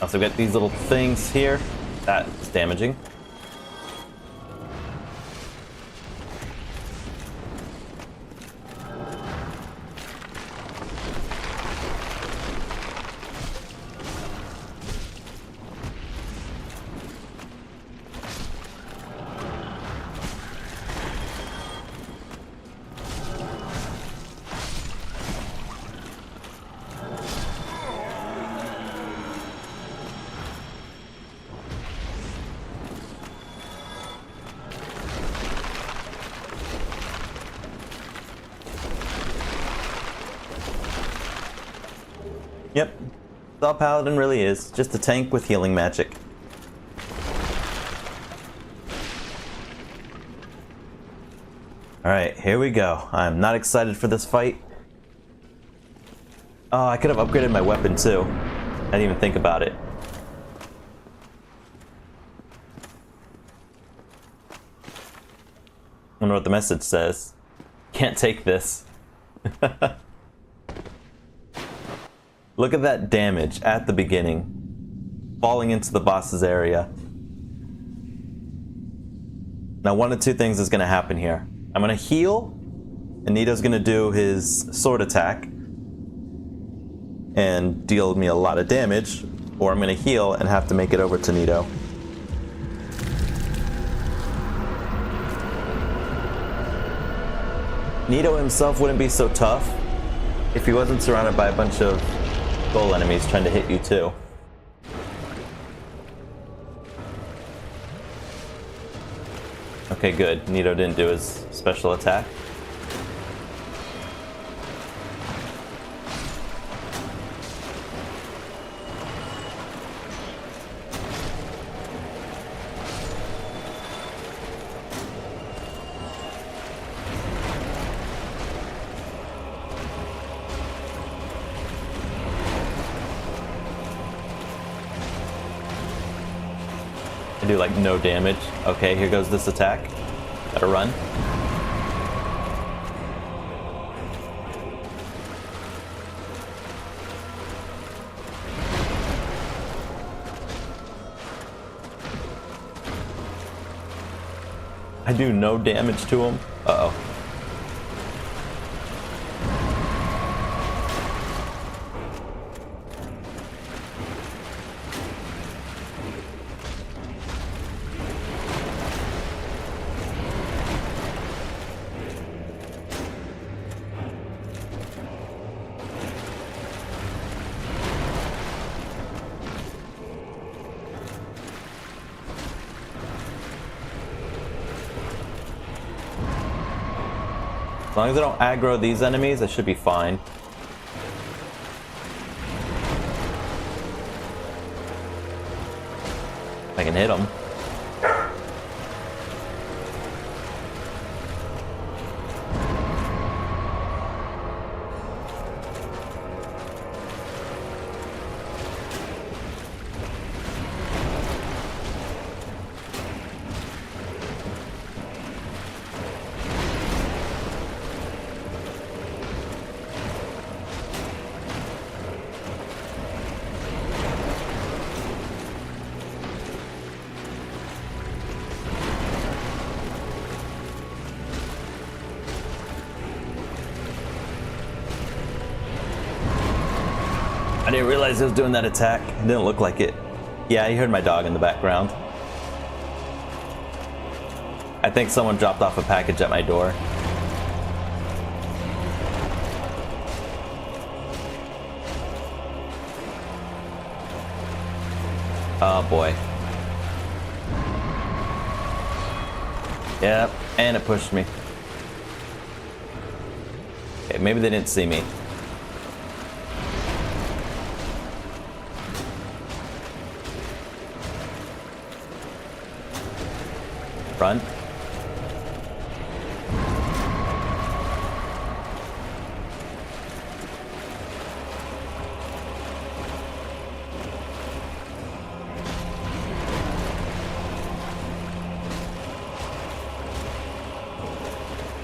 Also got these little things here. That's damaging. Yep, that's all Paladin really is, just a tank with healing magic. Alright, here we go. I'm not excited for this fight. Oh, I could have upgraded my weapon too. I didn't even think about it. I wonder what the message says. Can't take this. Look at that damage at the beginning. Falling into the boss's area. Now one of two things is going to happen here. I'm going to heal, and Nito's going to do his sword attack and deal me a lot of damage, or I'm going to heal and have to make it over to Nito. Nito himself wouldn't be so tough, If he wasn't surrounded by a bunch of goal enemies trying to hit you too. Okay, good. Nito didn't do his special attack. I do like no damage. Okay, here goes this attack. Gotta run. I do no damage to him. Uh-oh. As long as I don't aggro these enemies, I should be fine. I can hit them. I didn't realize it was doing that attack. It didn't look like it. Yeah, you heard my dog in the background. I think someone dropped off a package at my door. Oh boy. Yep, and it pushed me. Okay, maybe they didn't see me. Run.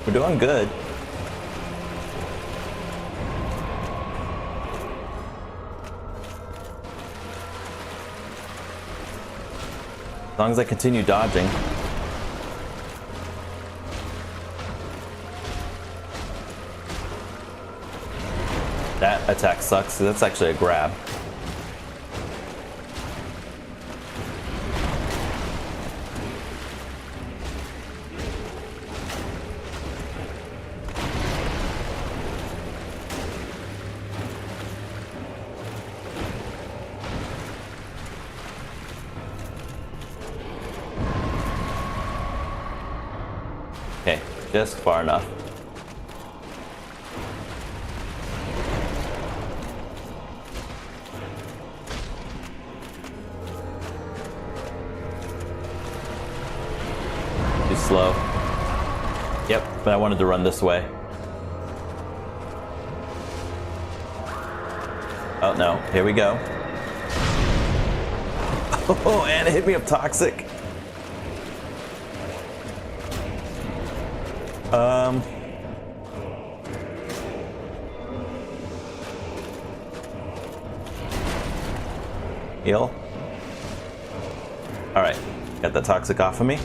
We're doing good. As long as I continue dodging. That attack sucks, so that's actually a grab. Okay, just far enough. Too slow. Yep, but I wanted to run this way. Oh no, here we go. Oh, and it hit me up toxic. Heal. Alright, got the toxic off of me.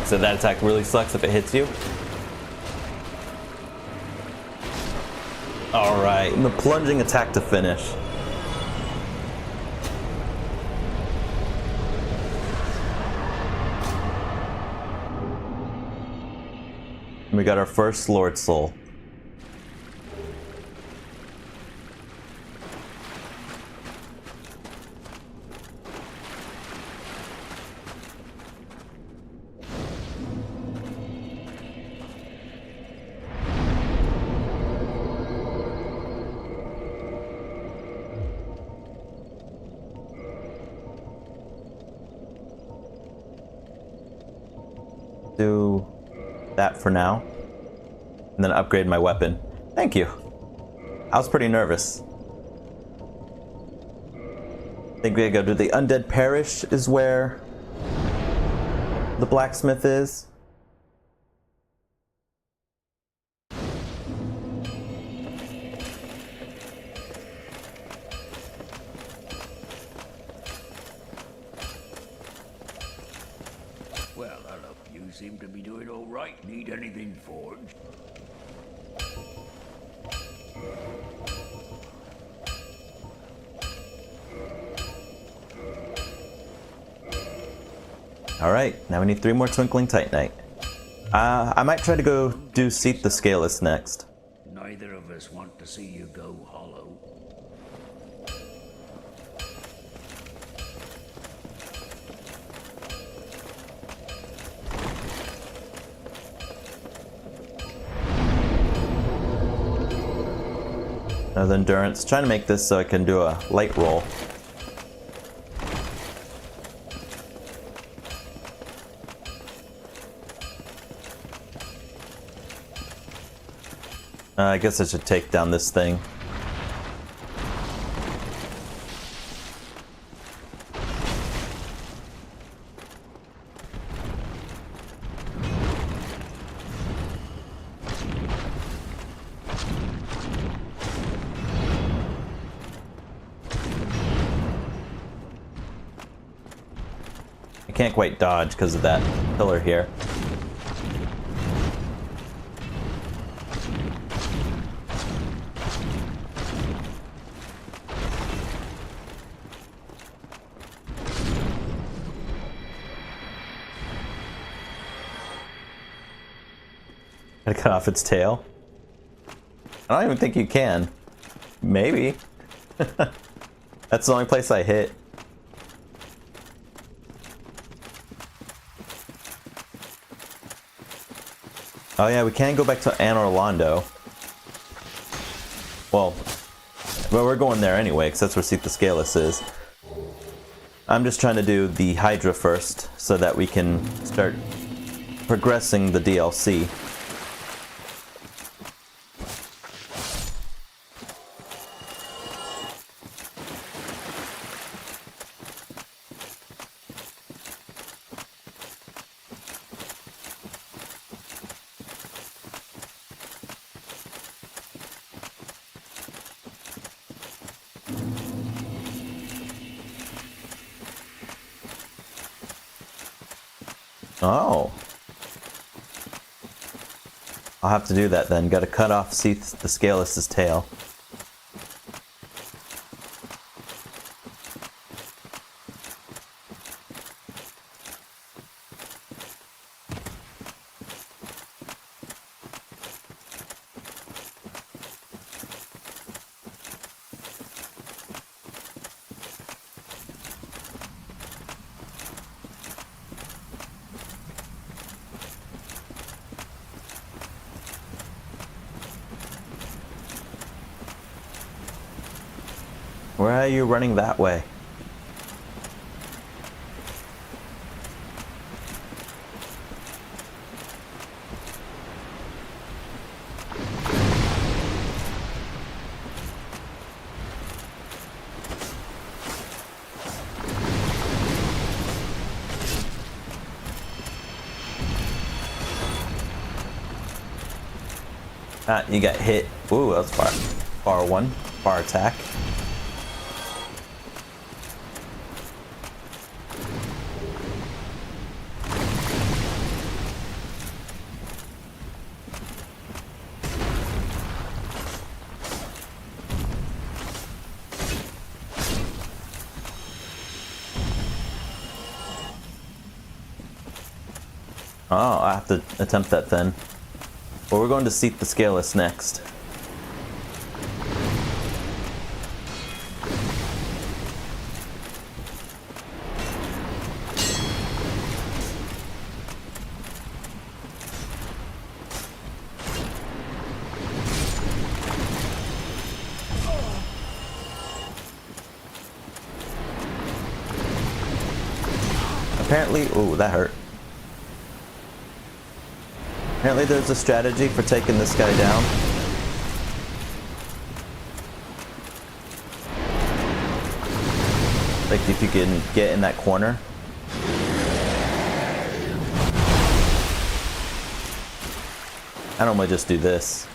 So that attack really sucks if it hits you. Alright, and the plunging attack to finish. And we got our first Lord Soul. Do that for now, and then upgrade my weapon. Thank you. I was pretty nervous. I think we gotta go to the Undead Parish is where the blacksmith is.
Well, hello. You seem to be doing all right. Need anything forged?
Alright, now we need 3 more Twinkling Titanite. I might try to go do Seat the Scaleless next.
Neither of us want to see you go hollow.
Another endurance. Trying to make this so I can do a light roll. I guess I should take down this thing. I can't quite dodge because of that pillar here. Gotta cut off its tail. I don't even think you can. Maybe. That's the only place I hit. Oh yeah, we can go back to Anne Orlando. Well, we're going there anyway, because that's where Seat the Scaleless is. I'm just trying to do the Hydra first, so that we can start progressing the DLC. Oh. I'll have to do that then. Gotta cut off Seat the Scaleless's tail. Why are you running that way? Ah, you got hit. Ooh, that was far. Far one. Far attack. Oh, I have to attempt that then. Well, we're going to seek the Scaleless next. Apparently, ooh, that hurt. Apparently there's a strategy for taking this guy down. Like if you can get in that corner. I normally just do this.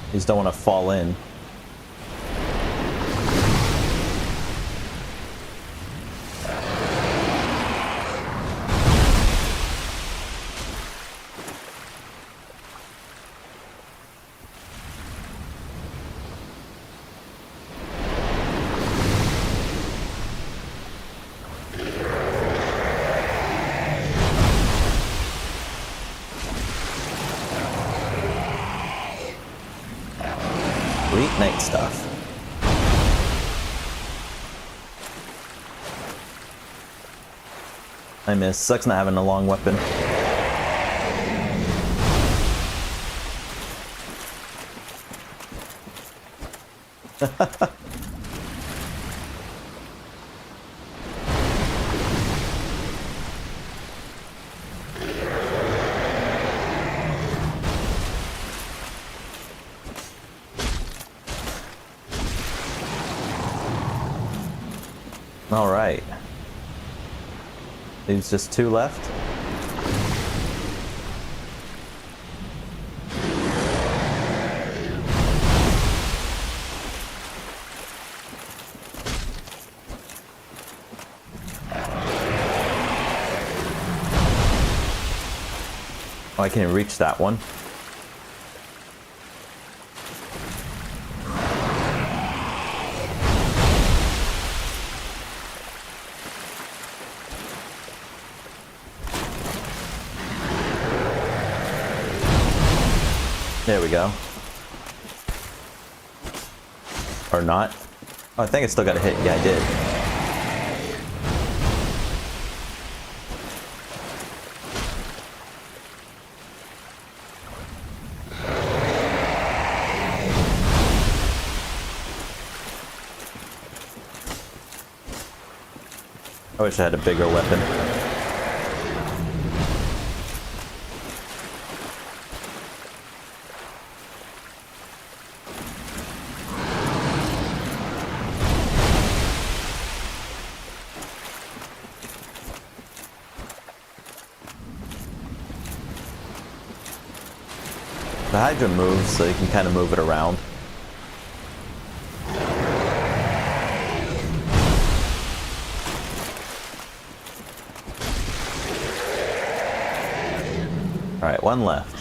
You just don't want to fall in. Sweet night stuff. I miss. Sucks not having a long weapon. All right. Leaves just 2 left. Oh, I can't reach that one. There we go. Or not. Oh, I think I still got a hit. Yeah, I did. I wish I had a bigger weapon. The Hydra moves, so you can kind of move it around. Alright, 1 left.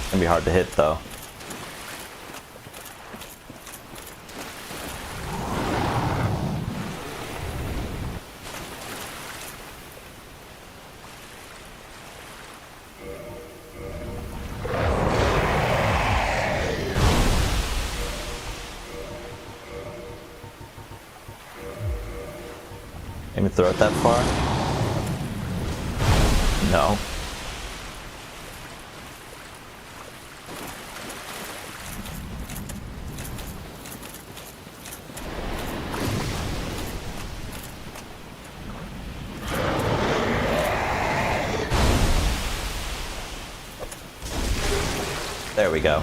It's gonna be hard to hit though. Maybe throw it that far? No. There we go.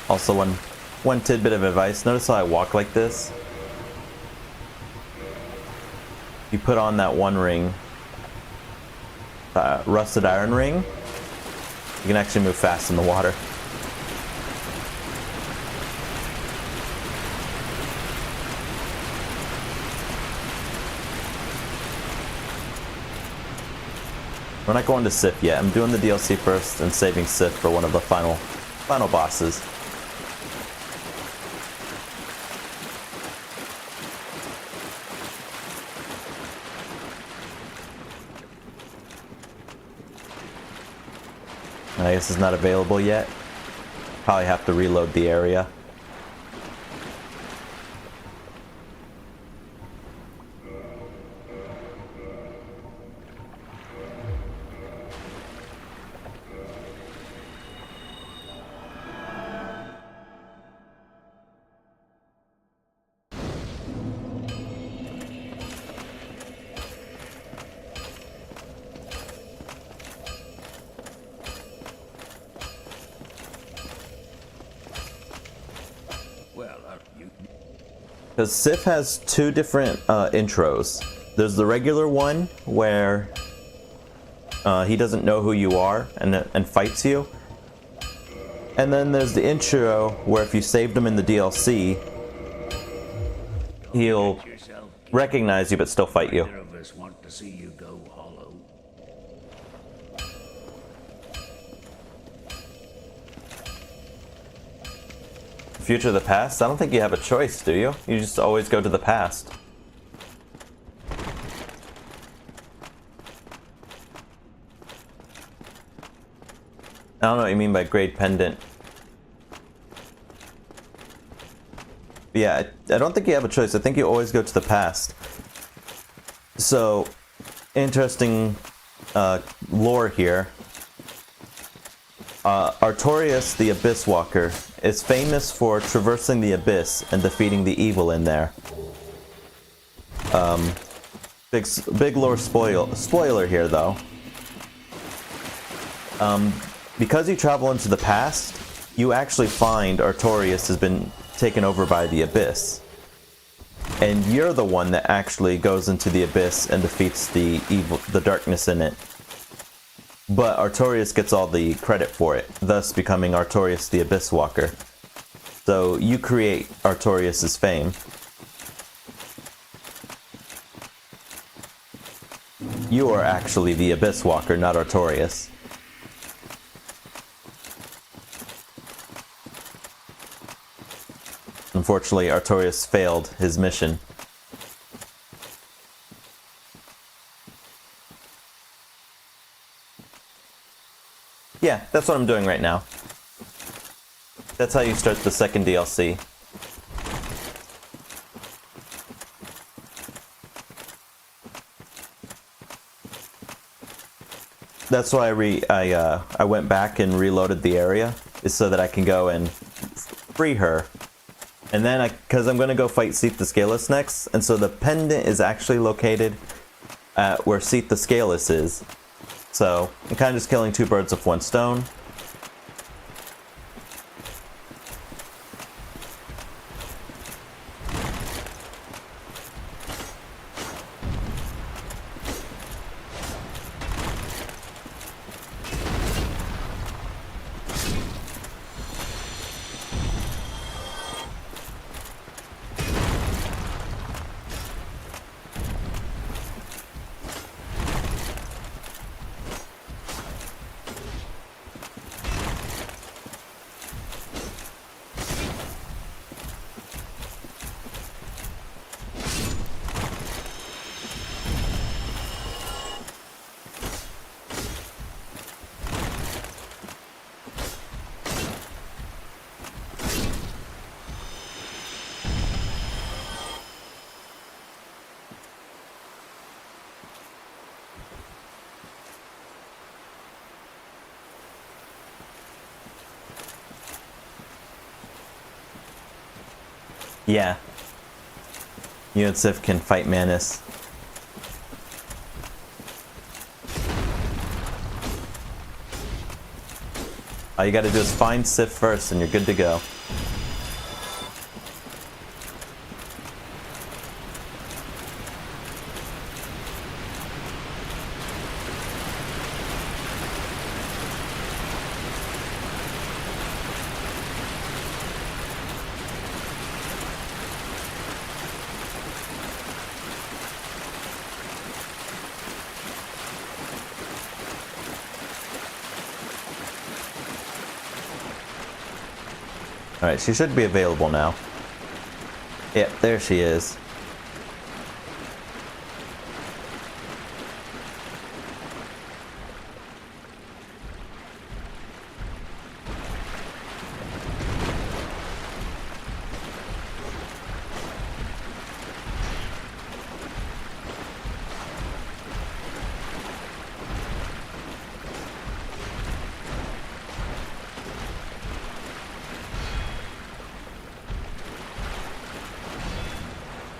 Also, one tidbit of advice. Notice how I walk like this? You put on that one ring, rusted iron ring, you can actually move fast in the water. We're not going to Sif yet. I'm doing the DLC first and saving Sif for one of the final bosses. I guess it's not available yet. Probably have to reload the area. Because Sif has two different intros. There's the regular one where he doesn't know who you are and fights you. And then there's the intro where if you saved him in the DLC, he'll recognize you but still fight you.
Neither of us want to see you go hollow.
Future of the past? I don't think you have a choice, do you? You just always go to the past. I don't know what you mean by grade pendant. But yeah, I don't think you have a choice. I think you always go to the past. So, interesting lore here. Artorias, the Abyss Walker, is famous for traversing the abyss and defeating the evil in there. Big lore spoiler here, though. Because you travel into the past, you actually find Artorias has been taken over by the abyss. And you're the one that actually goes into the abyss and defeats the evil, the darkness in it. But Artorias gets all the credit for it, thus becoming Artorias the Abyss Walker. So you create Artorias' fame. You are actually the Abyss Walker, not Artorias. Unfortunately, Artorias failed his mission. Yeah, that's what I'm doing right now. That's how you start the second DLC. That's why I went back and reloaded the area, is so that I can go and free her. And then because I'm going to go fight Seath the Scaleless next, and so the pendant is actually located at where Seath the Scaleless is. So, I'm kind of just killing two birds with one stone. Yeah. You and Sif can fight Manus. All you gotta do is find Sif first and you're good to go. Alright, she should be available now. Yep, there she is.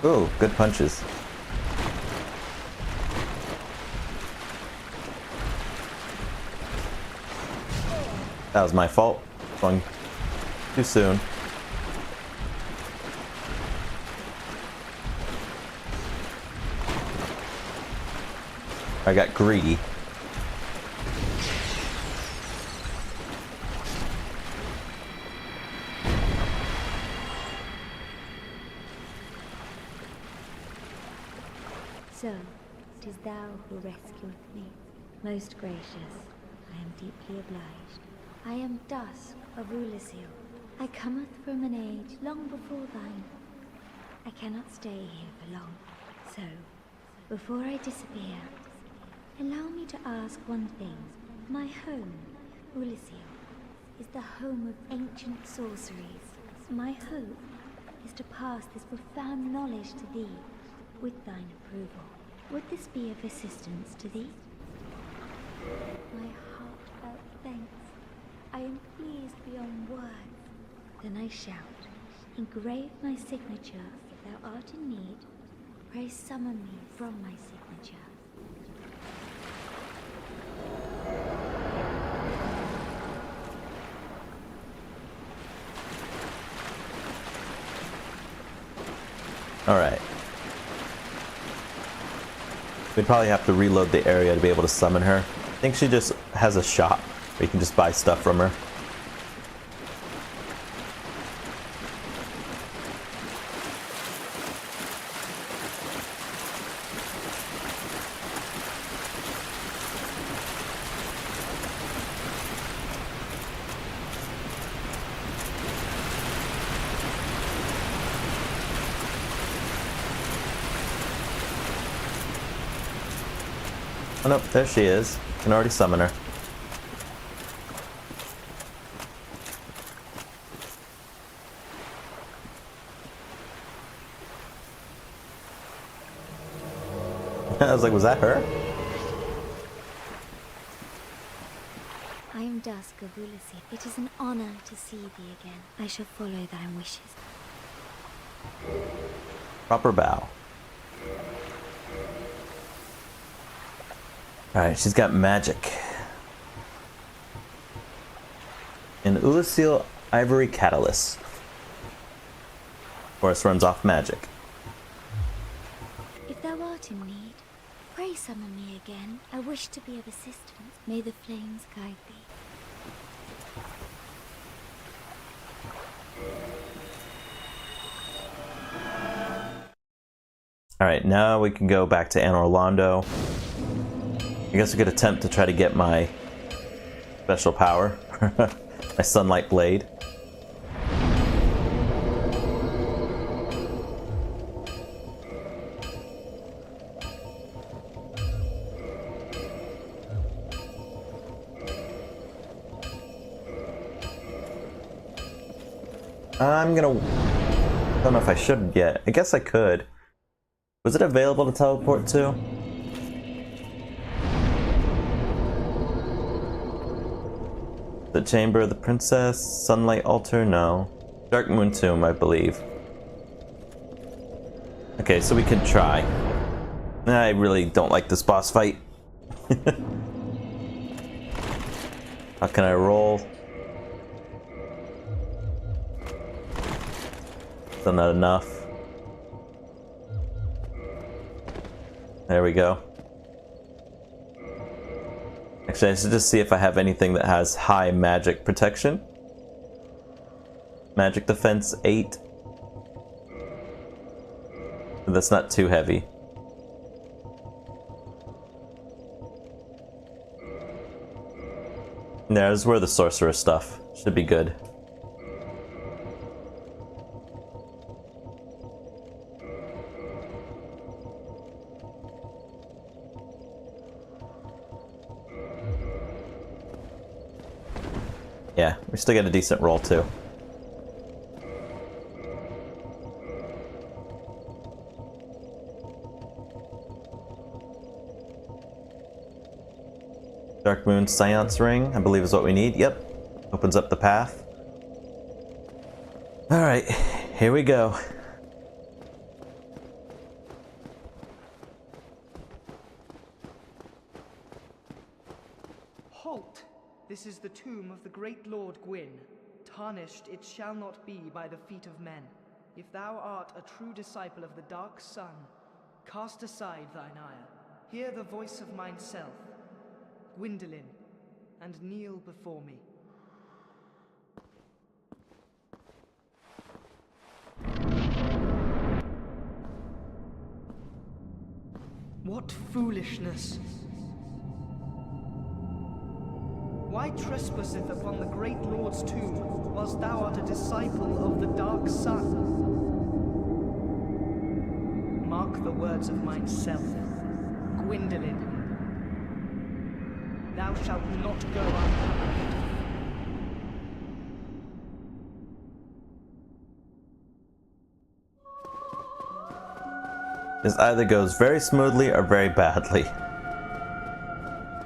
Ooh, good punches. That was my fault. Going too soon. I got greedy.
So, it is thou who rescueth me. Most gracious, I am deeply obliged. I am Dusk of Ulasil. I cometh from an age long before thine. I cannot stay here for long, so, before I disappear, allow me to ask one thing. My home, Ulasil, is the home of ancient sorceries. My hope is to pass this profound knowledge to thee, with thine approval. Would this be of assistance to thee? My heartfelt thanks. I am pleased beyond words. Then I shout, engrave my signature. If thou art in need, pray summon me from my signature.
Alright. We'd probably have to reload the area to be able to summon her. I think she just has a shop where you can just buy stuff from her. Oh nope, there she is. Can already summon her. I was like, was that her?
I am Dusk of Ulasil. It is an honor to see thee again. I shall follow thy wishes.
Proper bow. Alright, she's got magic. An Ulasil Ivory Catalyst. Of course, runs off magic.
If thou art in need, pray summon me again. I wish to be of assistance. May the flames guide thee.
Alright, now we can go back to Anor Londo. I guess we could attempt to try to get my special power. My Sunlight Blade. I don't know if I should yet. I guess I could. Was it available to teleport to? The Chamber of the Princess, Sunlight Altar, no. Dark Moon Tomb, I believe. Okay, so we can try. I really don't like this boss fight. How can I roll? Still not enough. There we go. Actually, I should just see if I have anything that has high magic protection. Magic defense 8. That's not too heavy. There's where the sorcerer stuff should be good. Yeah, we still get a decent roll too. Dark Moon Seance Ring, I believe is what we need. Yep. Opens up the path. Alright, here we go.
Halt! This is the tomb of the great Lord Gwyn. Tarnished it shall not be by the feet of men. If thou art a true disciple of the Dark Sun, cast aside thine ire. Hear the voice of mine self, Gwyndolin, and kneel before me. What foolishness! Why trespasseth upon the great Lord's tomb, whilst thou art a disciple of the Dark Sun? Mark the words of mine self, Gwyndolin. Thou shalt not go unpunished.
This either goes very smoothly or very badly.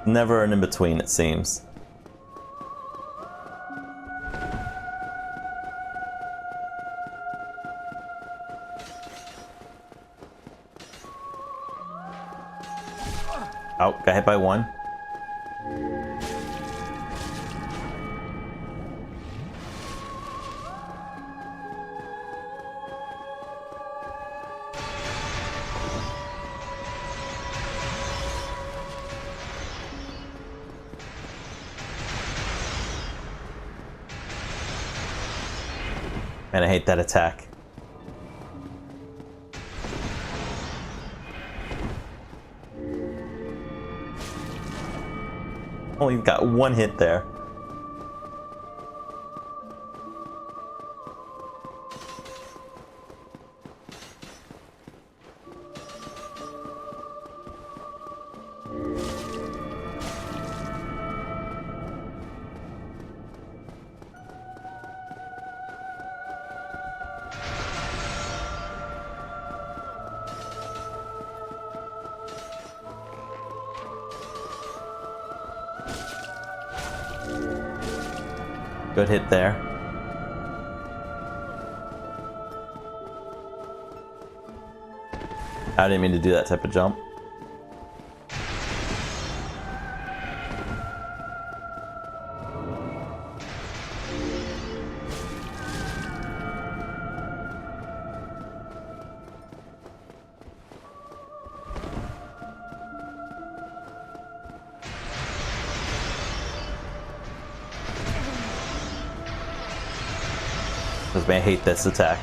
Never an in-between, it seems. Oh, got hit by one. Man, I hate that attack. Only got one hit there. Good hit there. I didn't mean to do that type of jump. Because I hate this attack.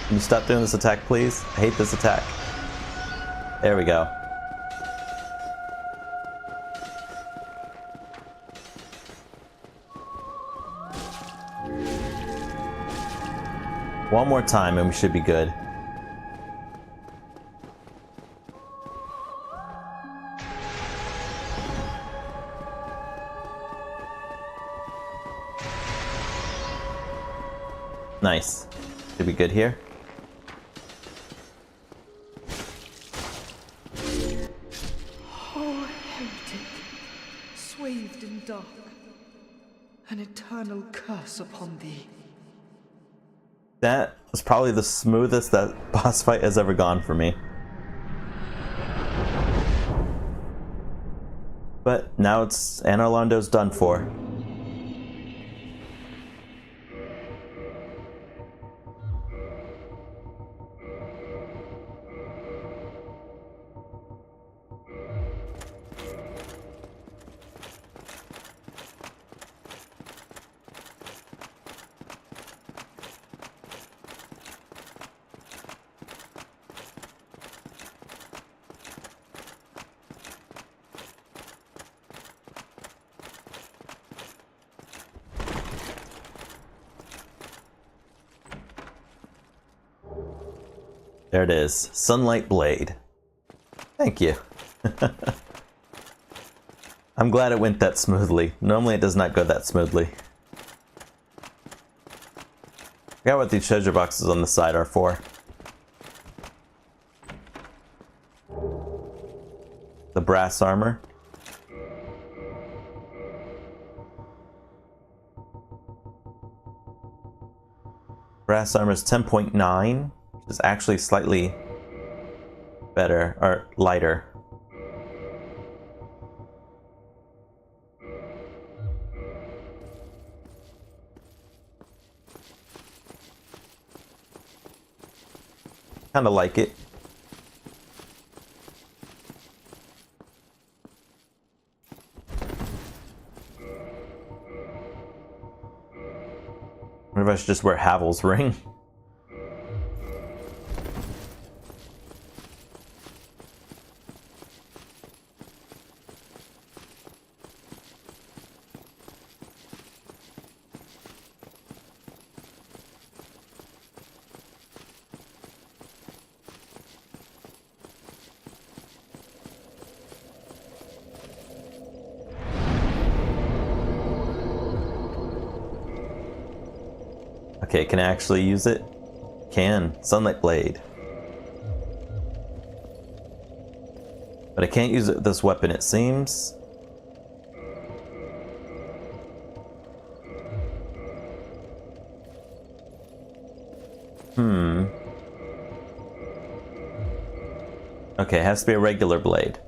Can you stop doing this attack, please? I hate this attack. There we go. One more time and we should be good. Nice. Should be good here.
Oh, heretic, swathed in dark, an eternal curse upon thee.
That was probably the smoothest that boss fight has ever gone for me. But now it's Anor Londo's done for. There it is. Sunlight Blade. Thank you. I'm glad it went that smoothly. Normally it does not go that smoothly. I forgot what these treasure boxes on the side are for. The brass armor. Brass armor is 10.9. Is actually slightly better, or lighter. Kinda like it. What if I should just wear Havel's ring? Okay, can I actually use it? Can. Sunlight Blade. But I can't use it with this weapon, it seems. Okay, it has to be a regular blade.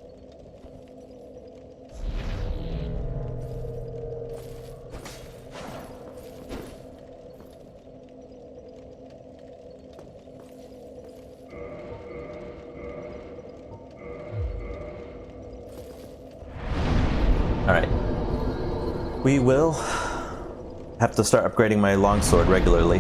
Alright. We will have to start upgrading my longsword regularly.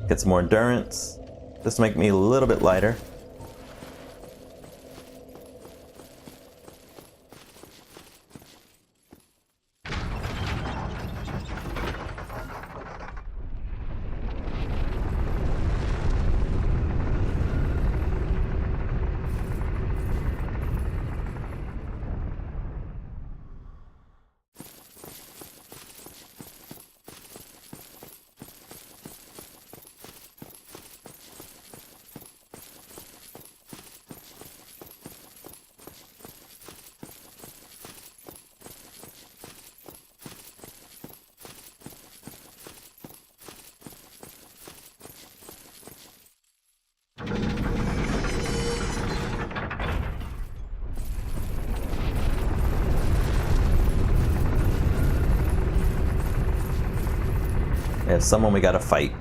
Get some more endurance. This will make me a little bit lighter. There's someone we gotta fight.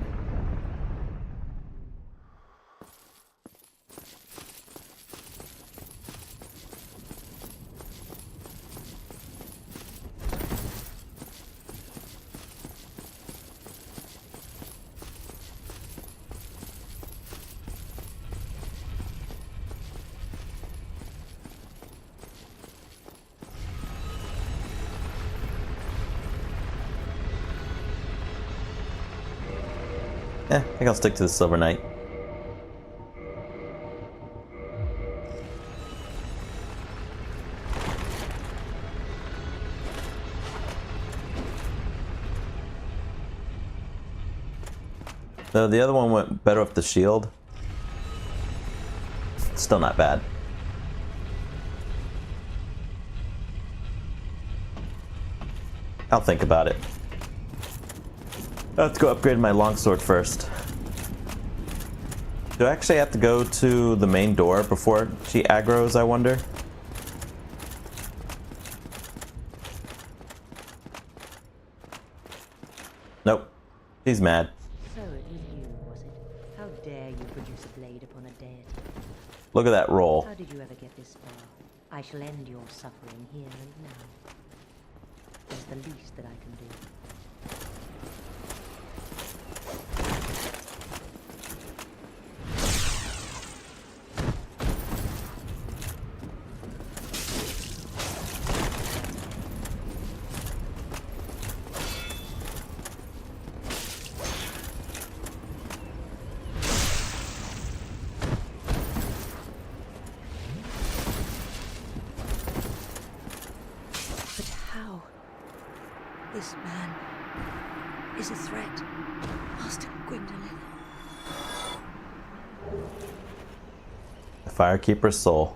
I think I'll stick to the Silver Knight. The other one went better with the shield. Still not bad. I'll think about it. Let's go upgrade my longsword first. Do I actually have to go to the main door before she aggroes, I wonder? Nope. She's mad.
So it was you, was it? How dare you produce a blade upon a deity?
Look at that roll.
How did you ever get this far? I shall end your suffering here and now. It's the least that I can do. But how? This man is a threat. Master Gwendolyn.
The Firekeeper's soul.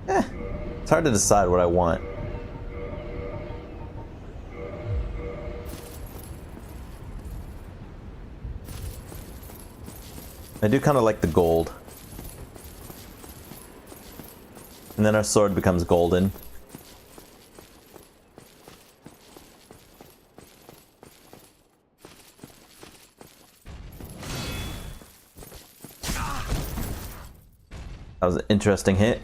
It's hard to decide what I want. I do kind of like the gold. And then our sword becomes golden. That was an interesting hit.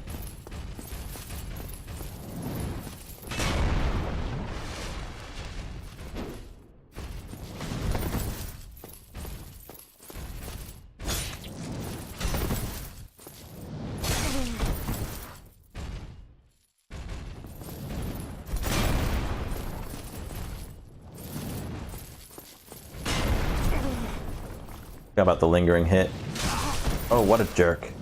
Forgot about the lingering hit. Oh, what a jerk.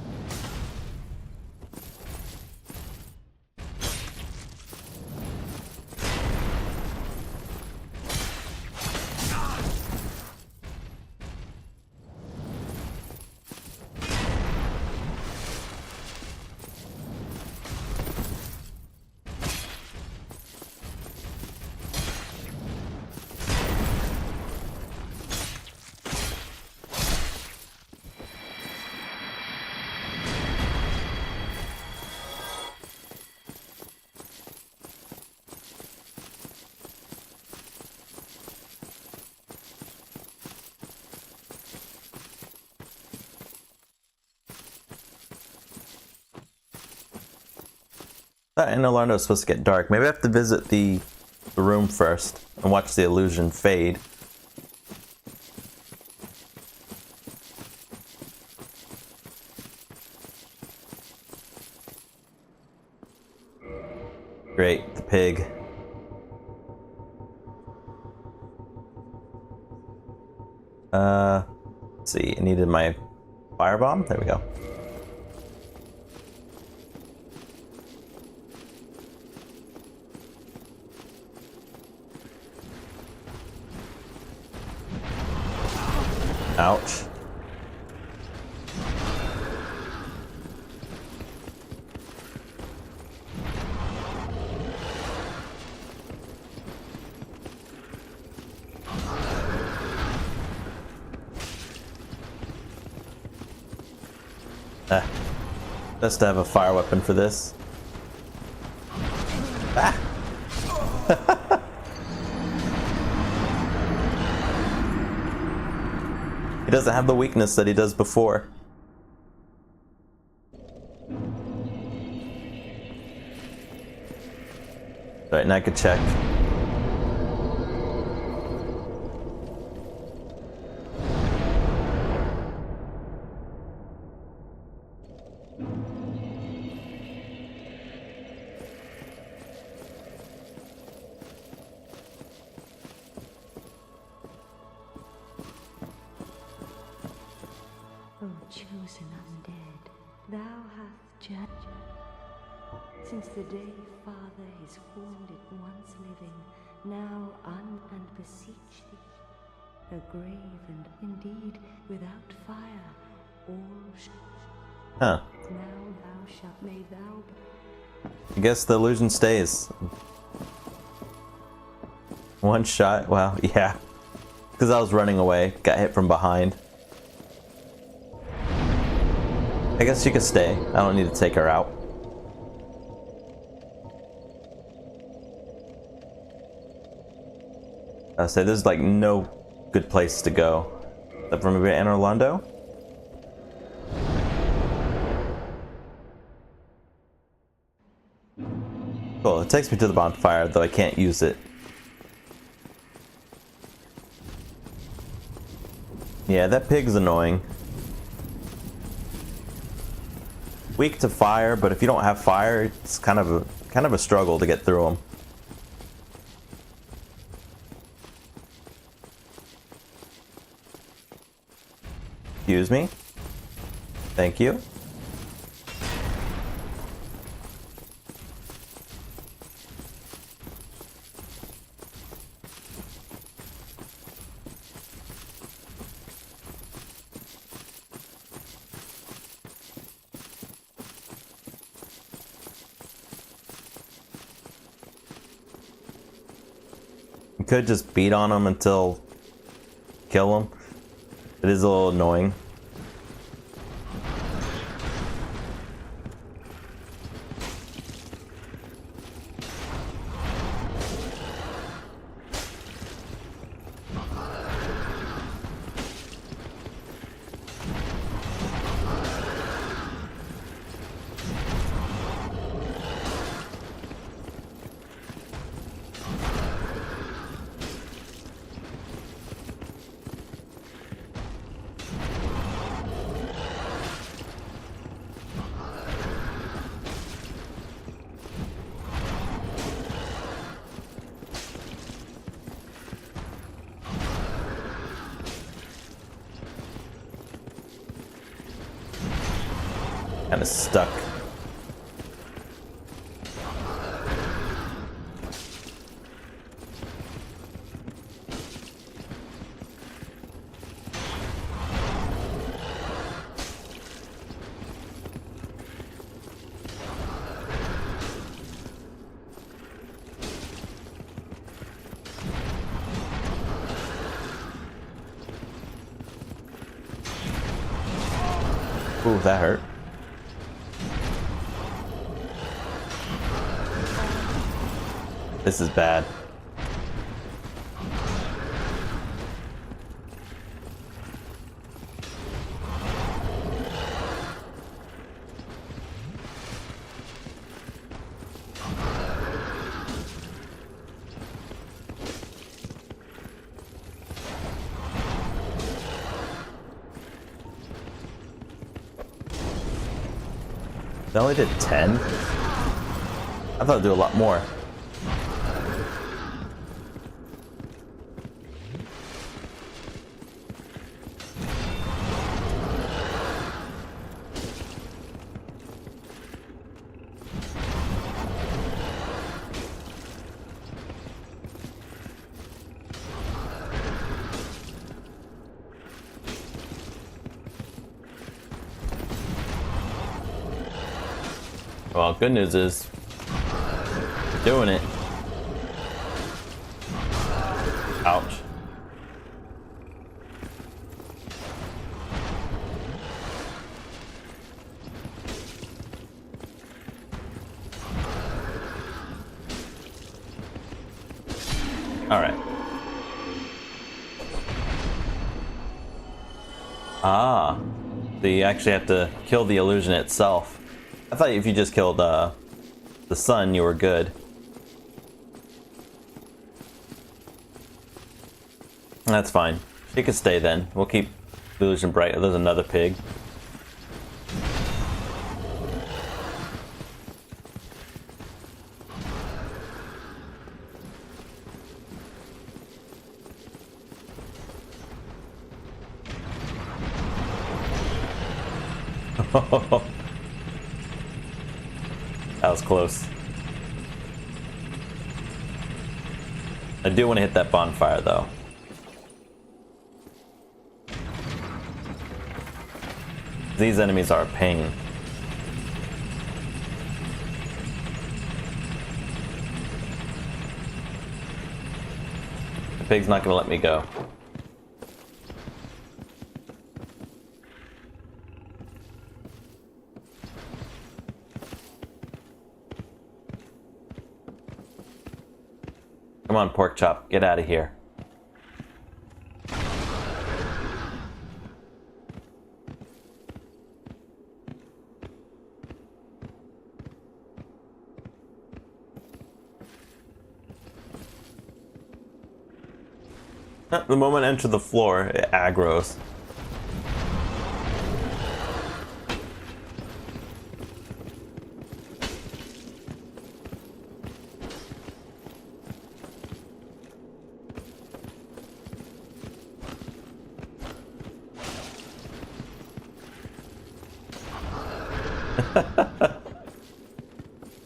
I know Larno was supposed to get dark. Maybe I have to visit the room first and watch the illusion fade. Great, the pig. Let's see, I needed my firebomb. There we go. Ouch. Best to have a fire weapon for this. Ah! He doesn't have the weakness that he does before. Alright, now I could check.
O chosen undead, thou hast judged. since the day Father has formed it once living, now and beseech thee. A grave and indeed without fire, all
Huh.
now thou shalt may thou.
I guess the illusion stays. One shot? Wow, yeah. Because I was running away, got hit from behind. I guess she could stay. I don't need to take her out. I say there's like no good place to go. Except for maybe Anne Orlando? Cool, it takes me to the bonfire, though I can't use it. Yeah, that pig's annoying. Weak to fire, but if you don't have fire, it's kind of a struggle to get through them. Excuse me. Thank you. You could just beat on them until kill them. It is a little annoying. Kind of stuck. Ooh, that hurt. This is bad. They only did 10? I thought it'd do a lot more. Well, good news is, doing it. Ouch. All right. Ah, so you actually have to kill the illusion itself. I thought if you just killed the sun, you were good. That's fine. She can stay then. We'll keep the illusion bright. There's another pig. That was close. I do want to hit that bonfire, though. These enemies are a pain. The pig's not gonna let me go. Come on, pork chop, get out of here. The moment I enter the floor, it aggroes.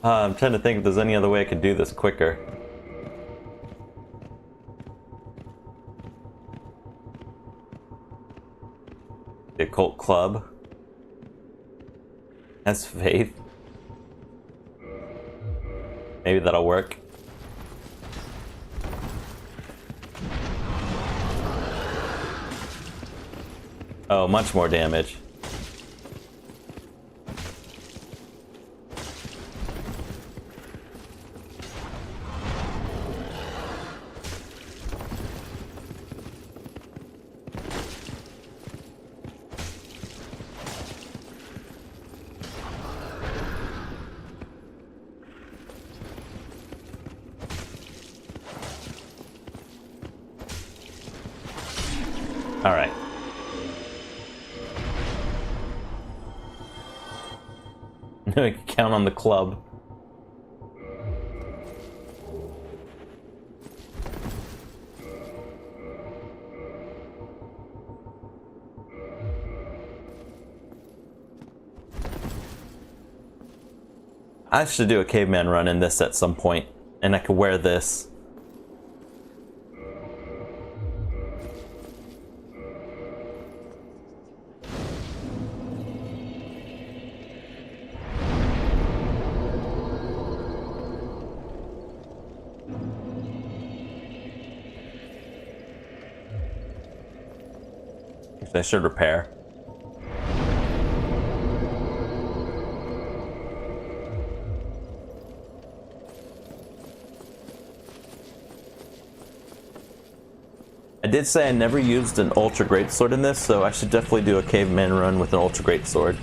I'm trying to think if there's any other way I could do this quicker. The occult club has faith. Maybe that'll work. Oh, much more damage. All right. Now we can count on the club. I should do a caveman run in this at some point, and I could wear this. I should repair. I did say I never used an ultra greatsword in this, so I should definitely do a caveman run with an ultra greatsword.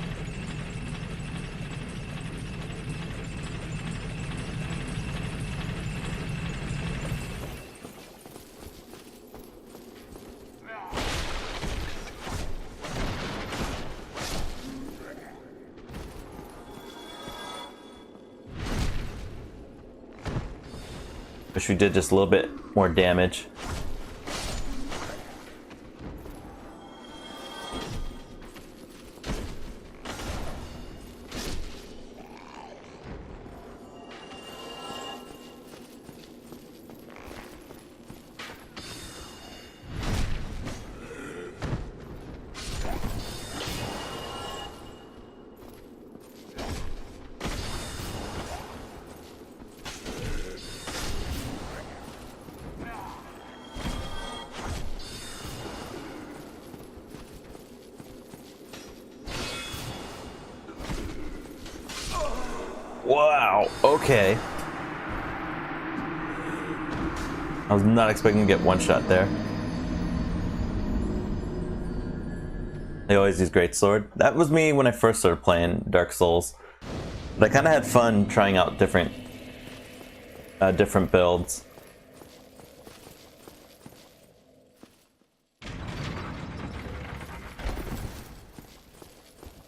Wish we did just a little bit more damage. Wow, okay. I was not expecting to get one shot there. They always use greatsword. That was me when I first started playing Dark Souls. But I kind of had fun trying out different builds.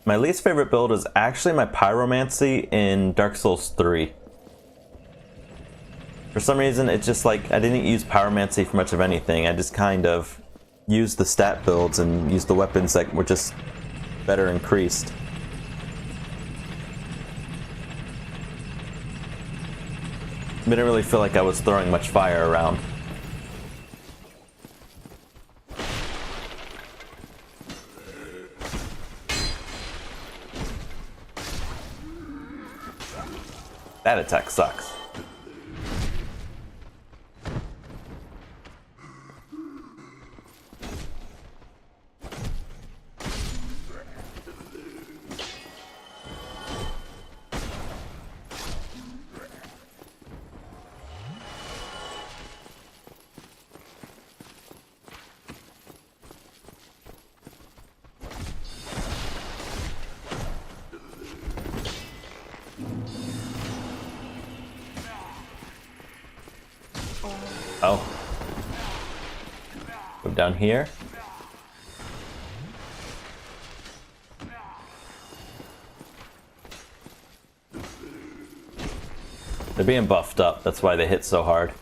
My least favorite build is actually my pyromancy in Dark Souls 3. For some reason, it's just like I didn't use pyromancy for much of anything. I just kind of used the stat builds and used the weapons that were just better increased. Didn't really feel like I was throwing much fire around. That attack sucks. Oh. Go down here. They're being buffed up, that's why they hit so hard.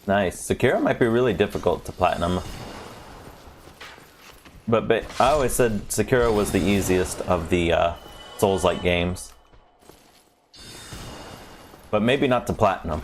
Nice. Sekiro might be really difficult to platinum. But I always said Sekiro was the easiest of the Souls-like games. But maybe not to platinum.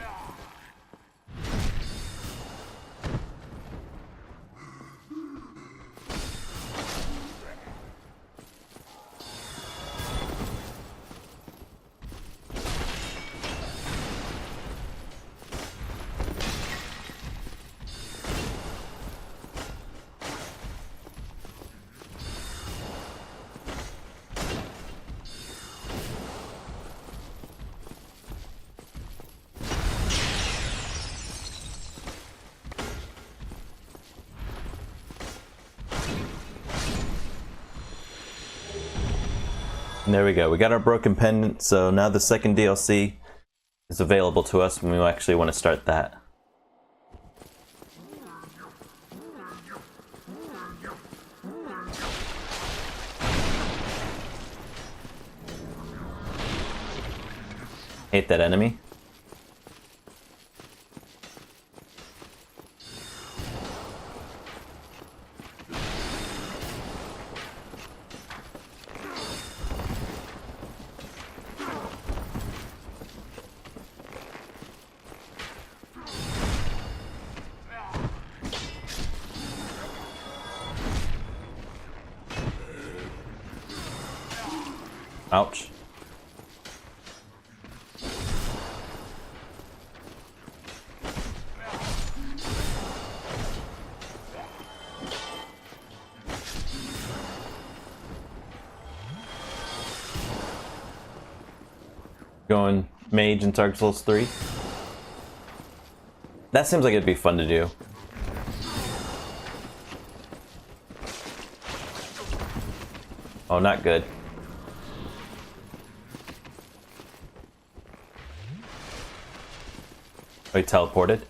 There we go. We got our broken pendant, so now the second DLC is available to us when we actually want to start that. Hate that enemy. Ouch. Going mage in Dark Souls 3. That seems like it'd be fun to do. Oh, not good. Oh, he teleported.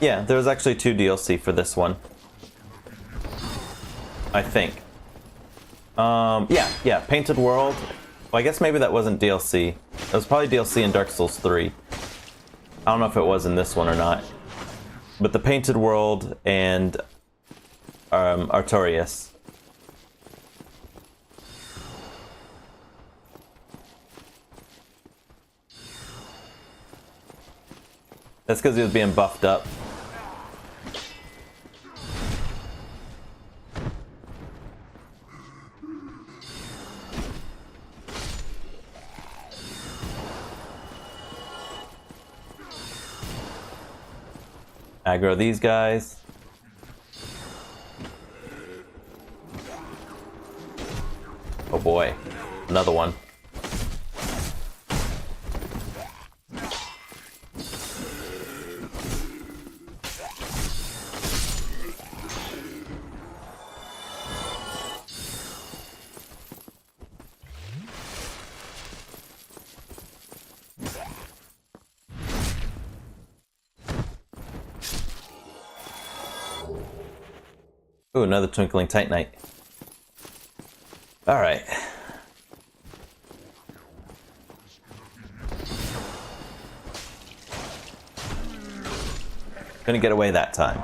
Yeah, there was actually 2 DLC for this one. I think. Yeah, Painted World. Well, I guess maybe that wasn't DLC. That was probably DLC in Dark Souls 3. I don't know if it was in this one or not. But the Painted World and Artorias. That's because he was being buffed up. Aggro these guys. Oh boy, another one. Ooh, another twinkling titanite. Alright. Gonna get away that time.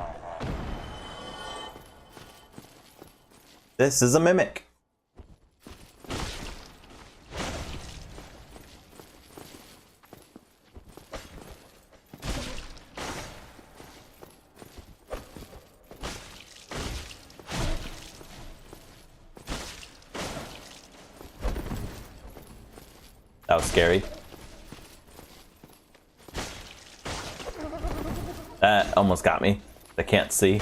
This is a mimic. That was scary. That almost got me. I can't see.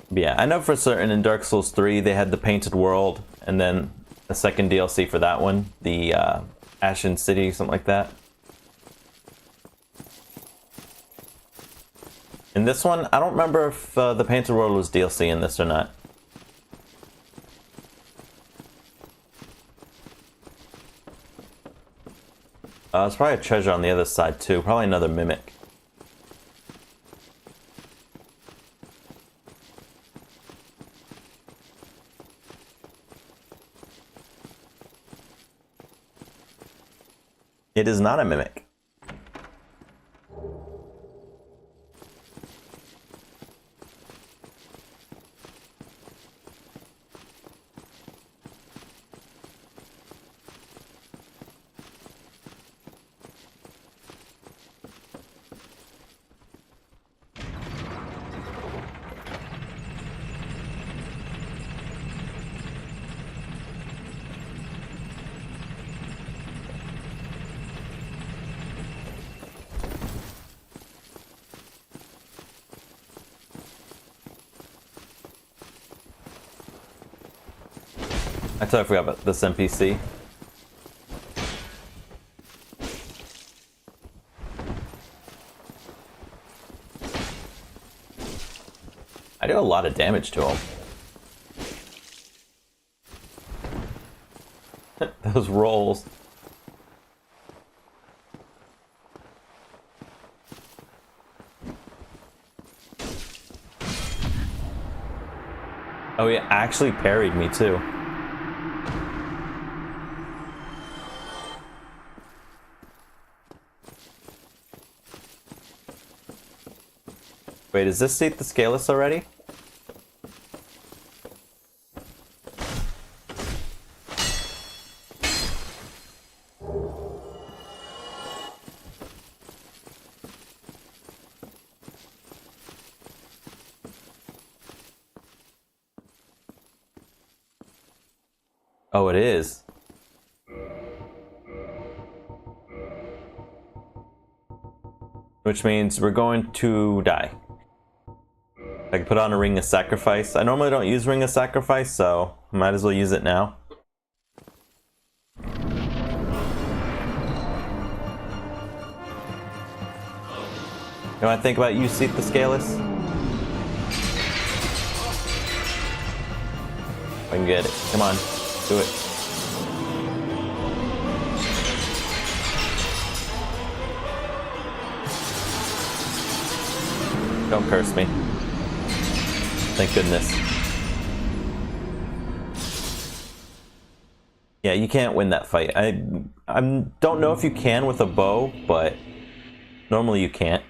But yeah, I know for certain in Dark Souls 3 they had the Painted World, and then a second DLC for that one, the Ashen City, something like that. In this one, I don't remember if the Painted World was DLC in this or not. There's probably a treasure on the other side too, probably another mimic. It is not a mimic. I totally forgot about this NPC. I do a lot of damage to him. Those rolls. Oh, he actually parried me too. Wait, is this seat the Scaleless already? Oh, it is. Which means we're going to die. I can put on a Ring of Sacrifice. I normally don't use Ring of Sacrifice, so might as well use it now. You want to think about you, Seat the Scaleless? I can get it. Come on, do it. Don't curse me. Thank goodness. Yeah, you can't win that fight. I don't know if you can with a bow, but normally you can't.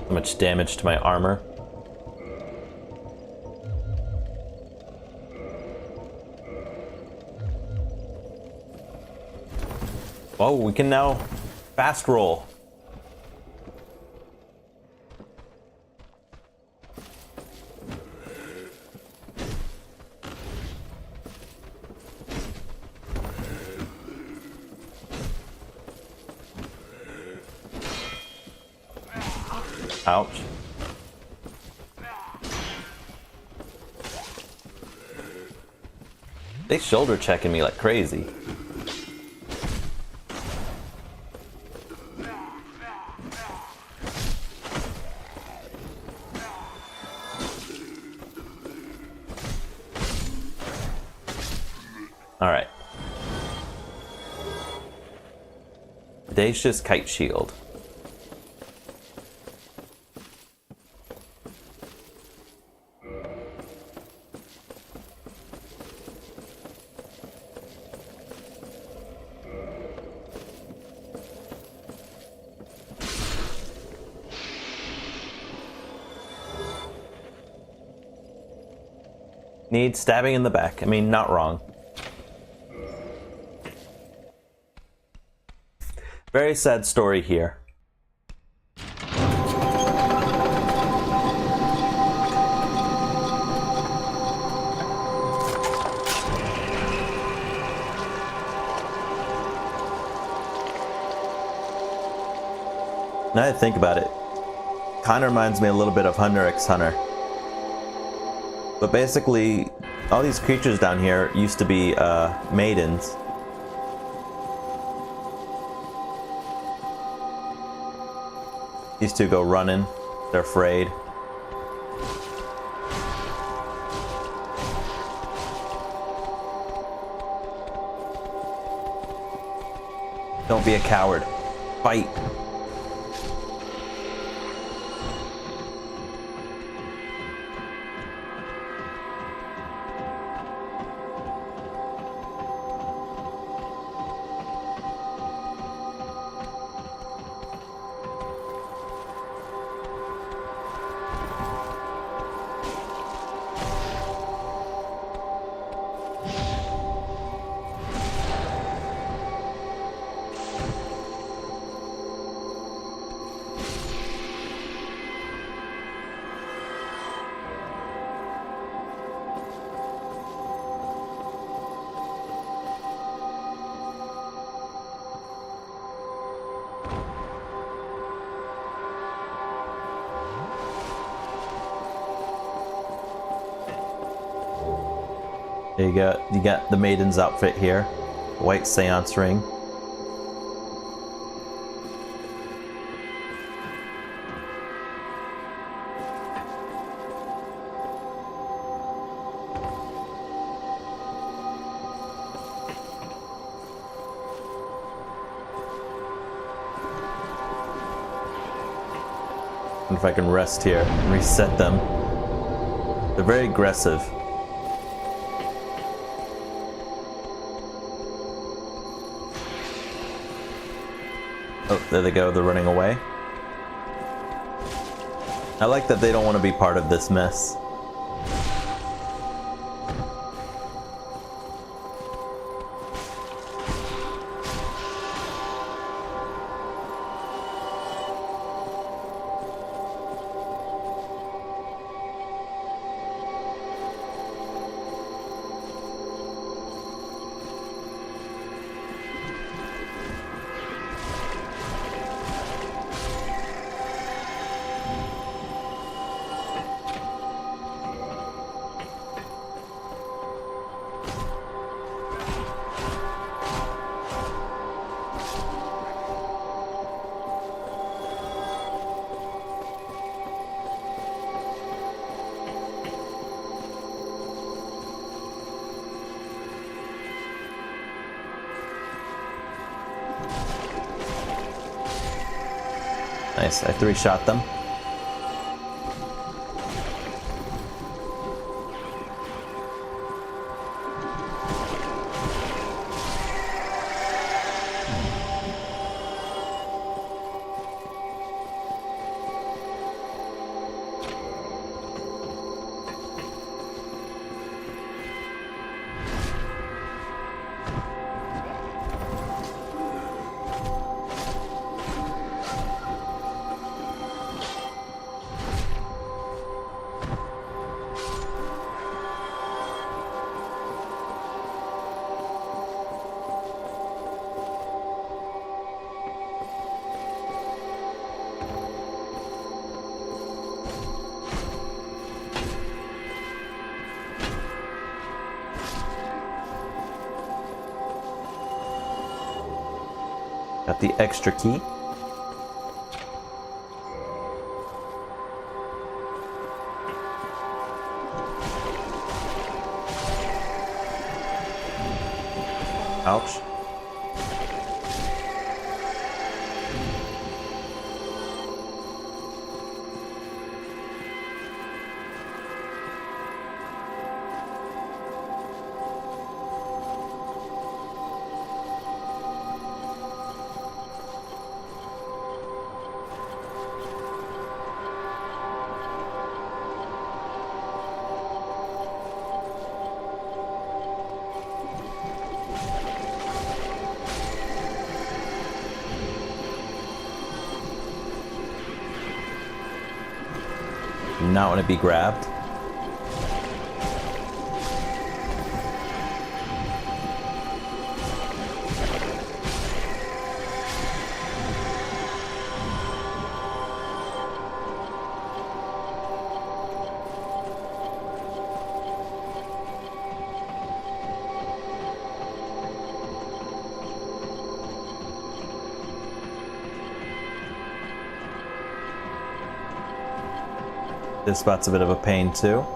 So much damage to my armor. Oh, we can now fast roll. Ouch. They shoulder checking me like crazy. Alright. Audacious Kite Shield. Need stabbing in the back. I mean, not wrong. Very sad story here. Now that I think about it, kind of reminds me a little bit of Hunter x Hunter. But basically, all these creatures down here used to be maidens. These two go running. They're afraid. Don't be a coward. Fight. There you got the maiden's outfit here. White seance ring. And if I can rest here and reset them. They're very aggressive. Oh, there they go, they're running away. I like that they don't want to be part of this mess. Nice, I 3-shot them. Got the extra key. Ouch. Not want to be grabbed. This spot's a bit of a pain too.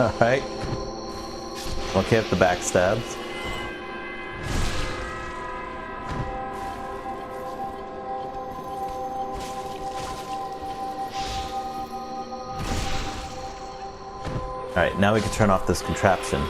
Alright. Okay, with the backstabs. Alright, now we can turn off this contraption.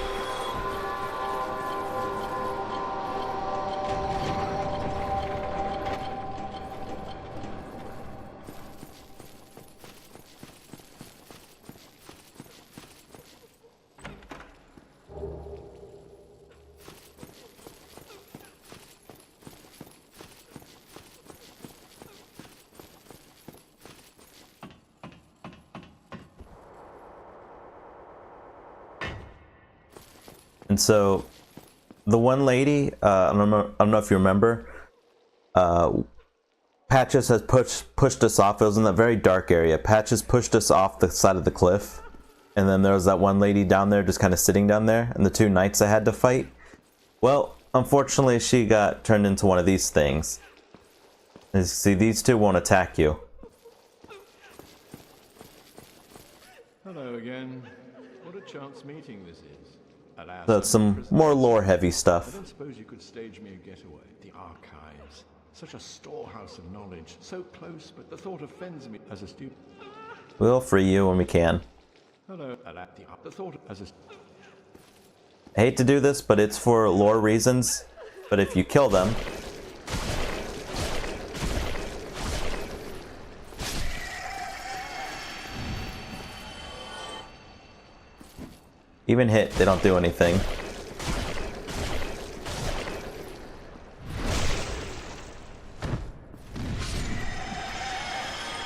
And so, the one lady, I don't know if you remember, Patches has pushed us off. It was in that very dark area. Patches pushed us off the side of the cliff. And then there was that one lady down there just kind of sitting down there, and the two knights I had to fight. Well, unfortunately, she got turned into one of these things. As you see, these two won't attack you.
Hello again. What a chance meeting this is. Alas,
So it's some more lore-heavy
I
stuff.
don't suppose you could stage me a getaway. The archives. Such a storehouse of knowledge. So close, but the thought offends me as a student.
We'll free you when we can.
Hello. The thought as a...
I hate to do this, but it's for lore reasons. But if you kill them... Even hit, they don't do anything.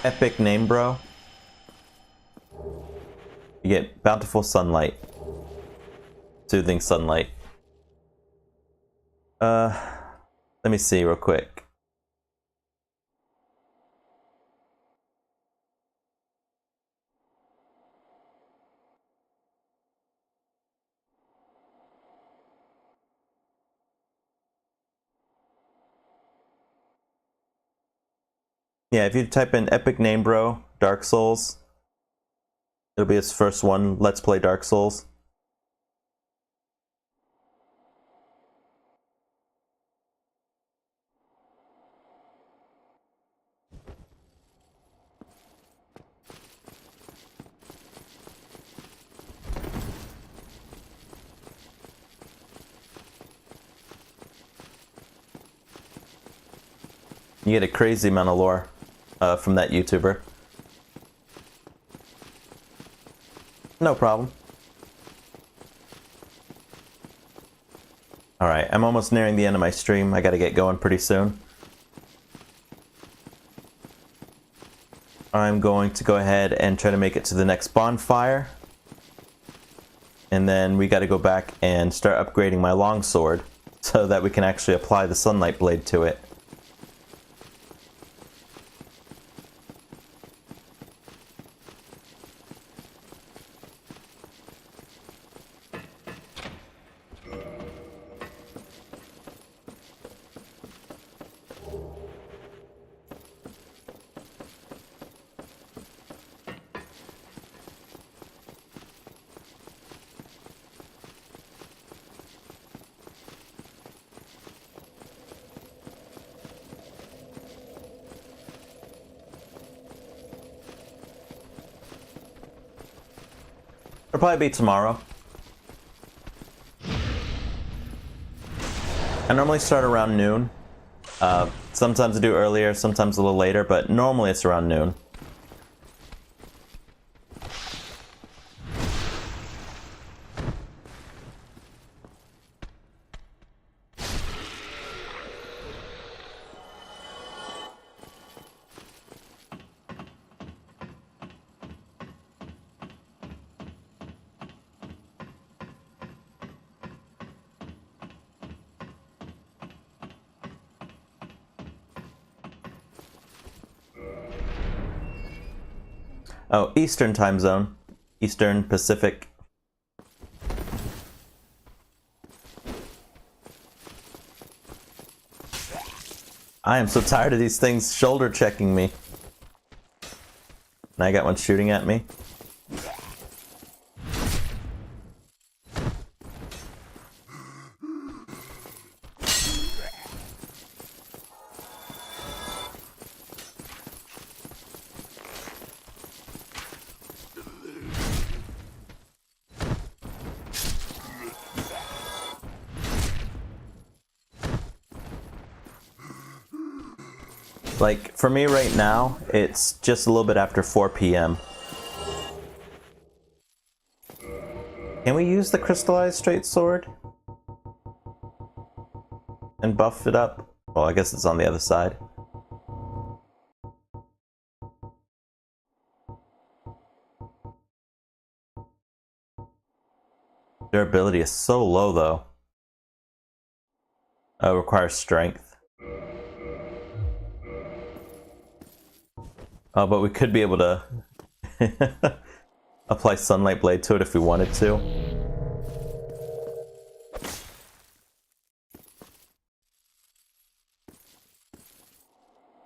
Epic name, bro. You get bountiful sunlight. Soothing sunlight. Let me see real quick. Yeah, if you type in epic name, bro, Dark Souls, it'll be its first one. Let's play Dark Souls. You get a crazy amount of lore from that YouTuber. No problem. Alright, I'm almost nearing the end of my stream. I gotta get going pretty soon. I'm going to go ahead and try to make it to the next bonfire. And then we gotta go back and start upgrading my longsword so that we can actually apply the sunlight blade to it. It'll probably be tomorrow. I normally start around noon. Sometimes I do earlier, sometimes a little later, but normally it's around noon. Oh, Eastern time zone. Eastern Pacific. I am so tired of these things shoulder checking me. And I got one shooting at me. Like, for me right now, it's just a little bit after 4 p.m. Can we use the crystallized straight sword? And buff it up? Well, I guess it's on the other side. Durability is so low, though. It requires strength. Oh, but we could be able to apply Sunlight Blade to it if we wanted to.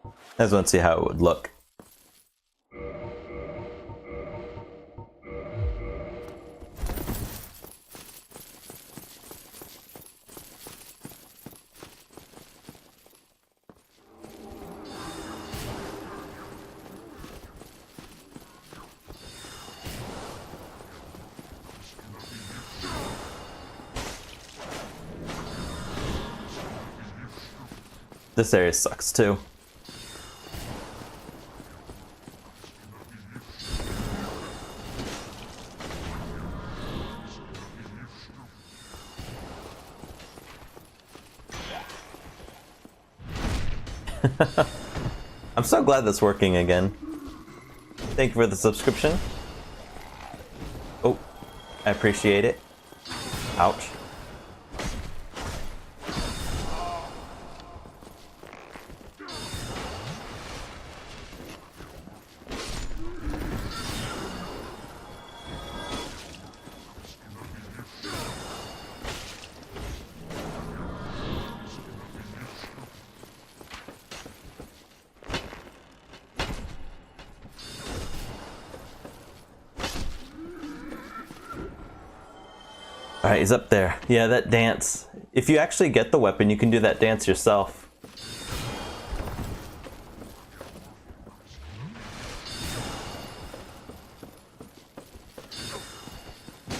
I just want to see how it would look. This area sucks too. I'm so glad that's working again. Thank you for the subscription. Oh, I appreciate it. Ouch. Alright, he's up there. Yeah, that dance. If you actually get the weapon, you can do that dance yourself.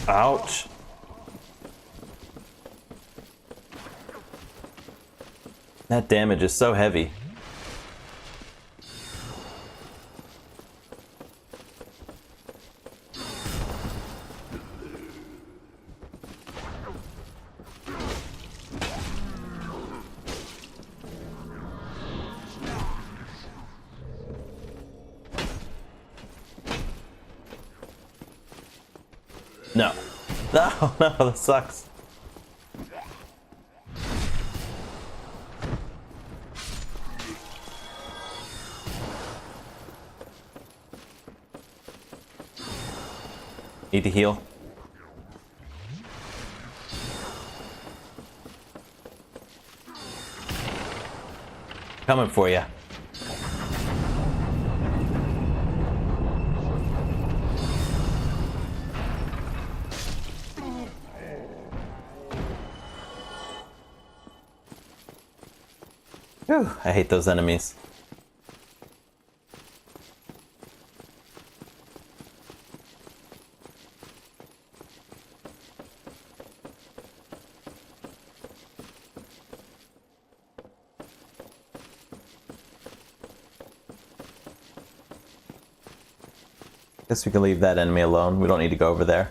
Ouch. That damage is so heavy. No. No, no, that sucks. Need to heal. Coming for you. Whew, I hate those enemies. Guess we can leave that enemy alone. We don't need to go over there.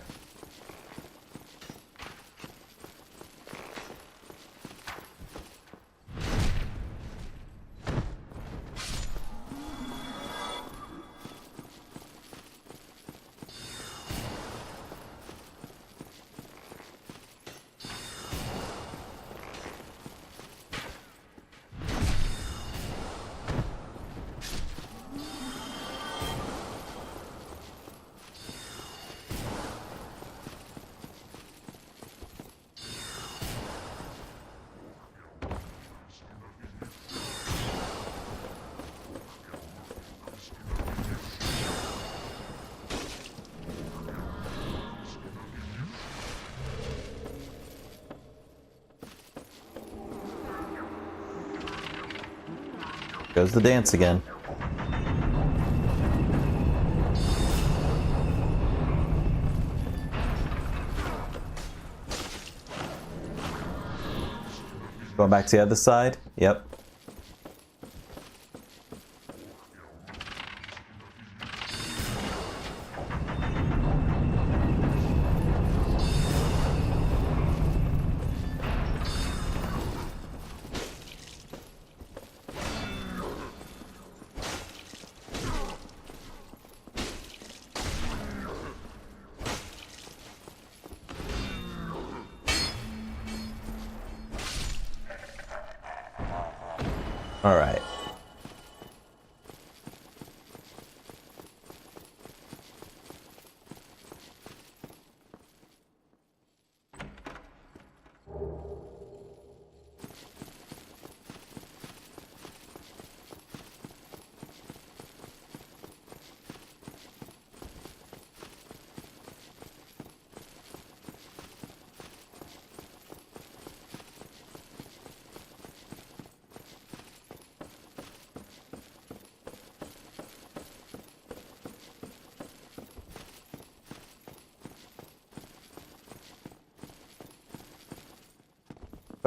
Goes the dance again. Going back to the other side? Yep. All right.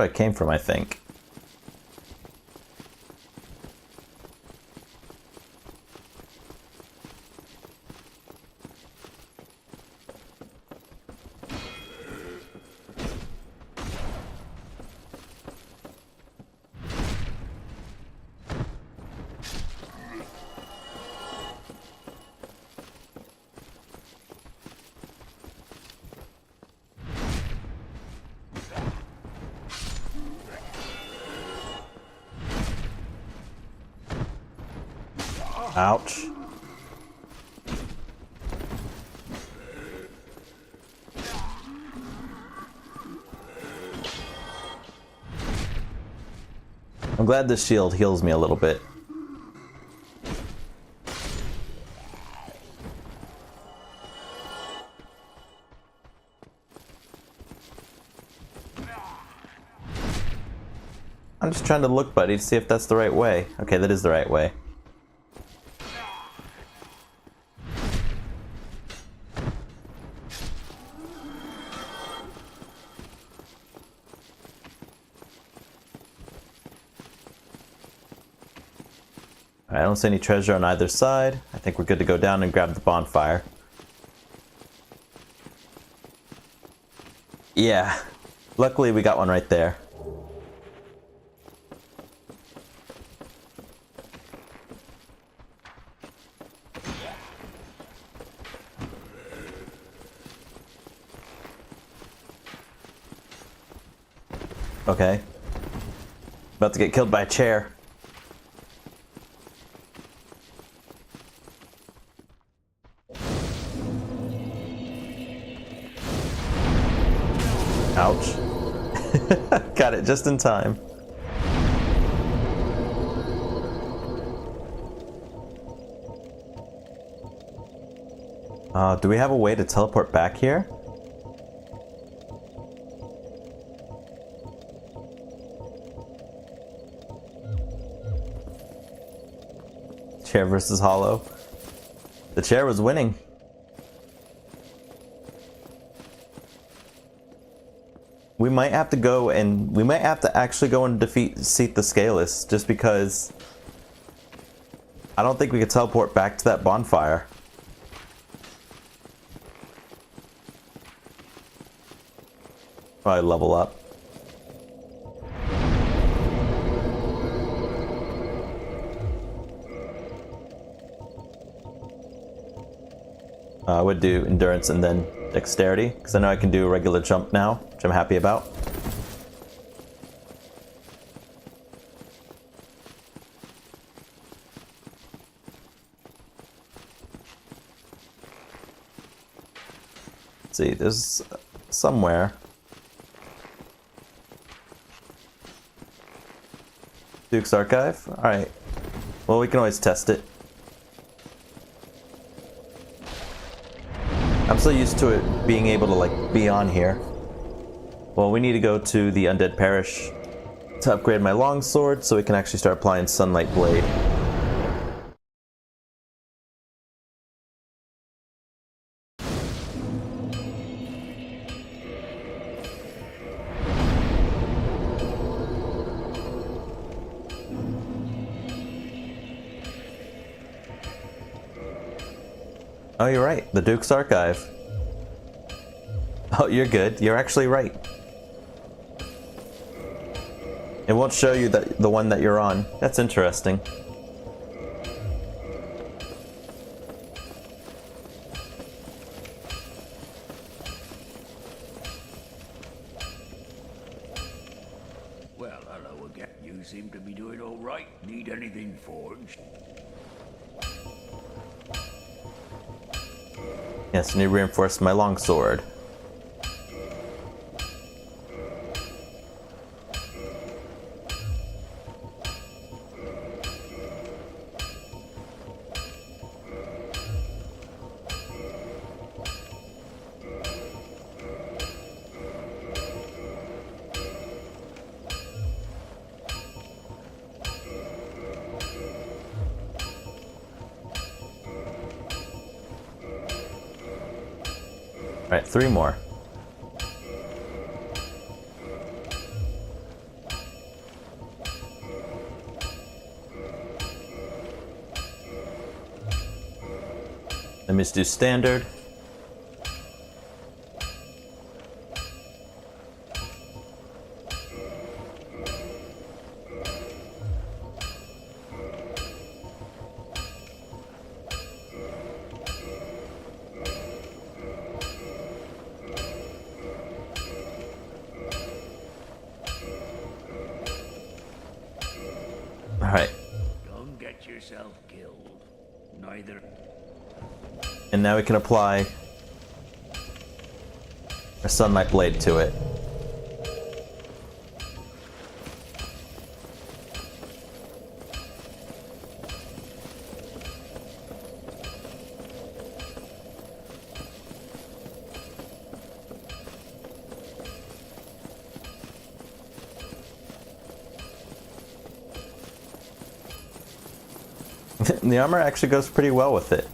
Where I came from, I think. Ouch. I'm glad this shield heals me a little bit. I'm just trying to look, buddy, to see if that's the right way. Okay, that is the right way. I don't see any treasure on either side. I think we're good to go down and grab the bonfire. Yeah, luckily we got one right there. Okay. About to get killed by a chair. Ouch. Got it just in time. Do we have a way to teleport back here? Chair versus Hollow. The chair was winning. We might have to go and we might have to actually go and defeat the Scaleless, just because I don't think we could teleport back to that bonfire. Probably level up. I would do endurance and then dexterity, because I know I can do a regular jump now, which I'm happy about. Let's see, there's somewhere. Duke's Archive? Alright. Well, we can always test it. I'm so used to it being able to, like, be on here. Well, we need to go to the Undead Parish to upgrade my longsword so we can actually start applying Sunlight Blade. Oh, you're right. The Duke's Archive. Oh, you're good. You're actually right. It won't show you the one that you're on. That's interesting.
Well, hello again. You seem to be doing all right. Need anything forged?
Yes, I need to reinforce my longsword. Alright, 3 more. Let me just do standard. Alright.
Don't get yourself killed. Neither.
And now we can apply a Sunlight Blade to it. The armor actually goes pretty well with it.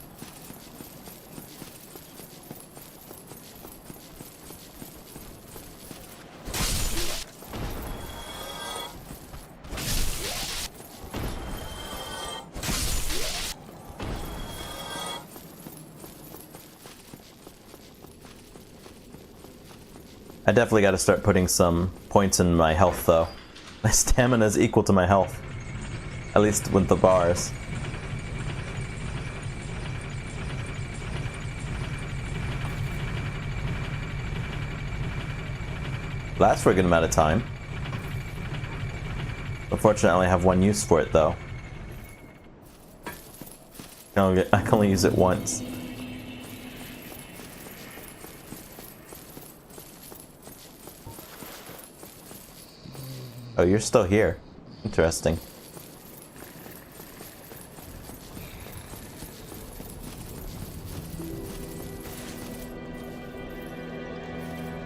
I definitely got to start putting some points in my health, though. My stamina is equal to my health. At least with the bars. Lasts for a good amount of time. Unfortunately, I only have one use for it, though. I can only use it once. Oh, you're still here. Interesting.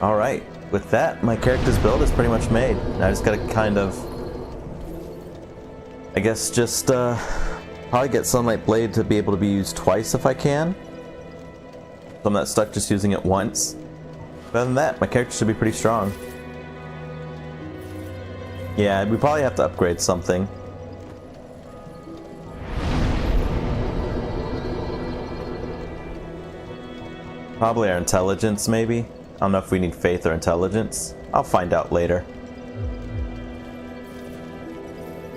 Alright, with that, my character's build is pretty much made. Now I just gotta kind of... I guess just, probably get Sunlight Blade to be able to be used twice if I can. So I'm not stuck just using it once. But other than that, my character should be pretty strong. Yeah, we probably have to upgrade something. Probably our intelligence, maybe? I don't know if we need faith or intelligence. I'll find out later.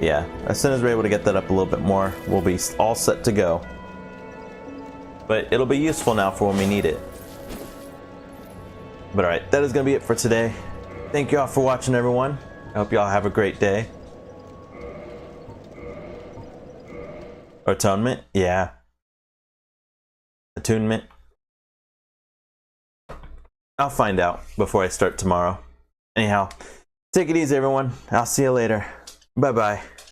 Yeah, as soon as we're able to get that up a little bit more, we'll be all set to go. But it'll be useful now for when we need it. But alright, that is going to be it for today. Thank you all for watching, everyone. I hope you all have a great day. Atonement? Yeah. Attunement? I'll find out before I start tomorrow. Anyhow, take it easy, everyone. I'll see you later. Bye-bye.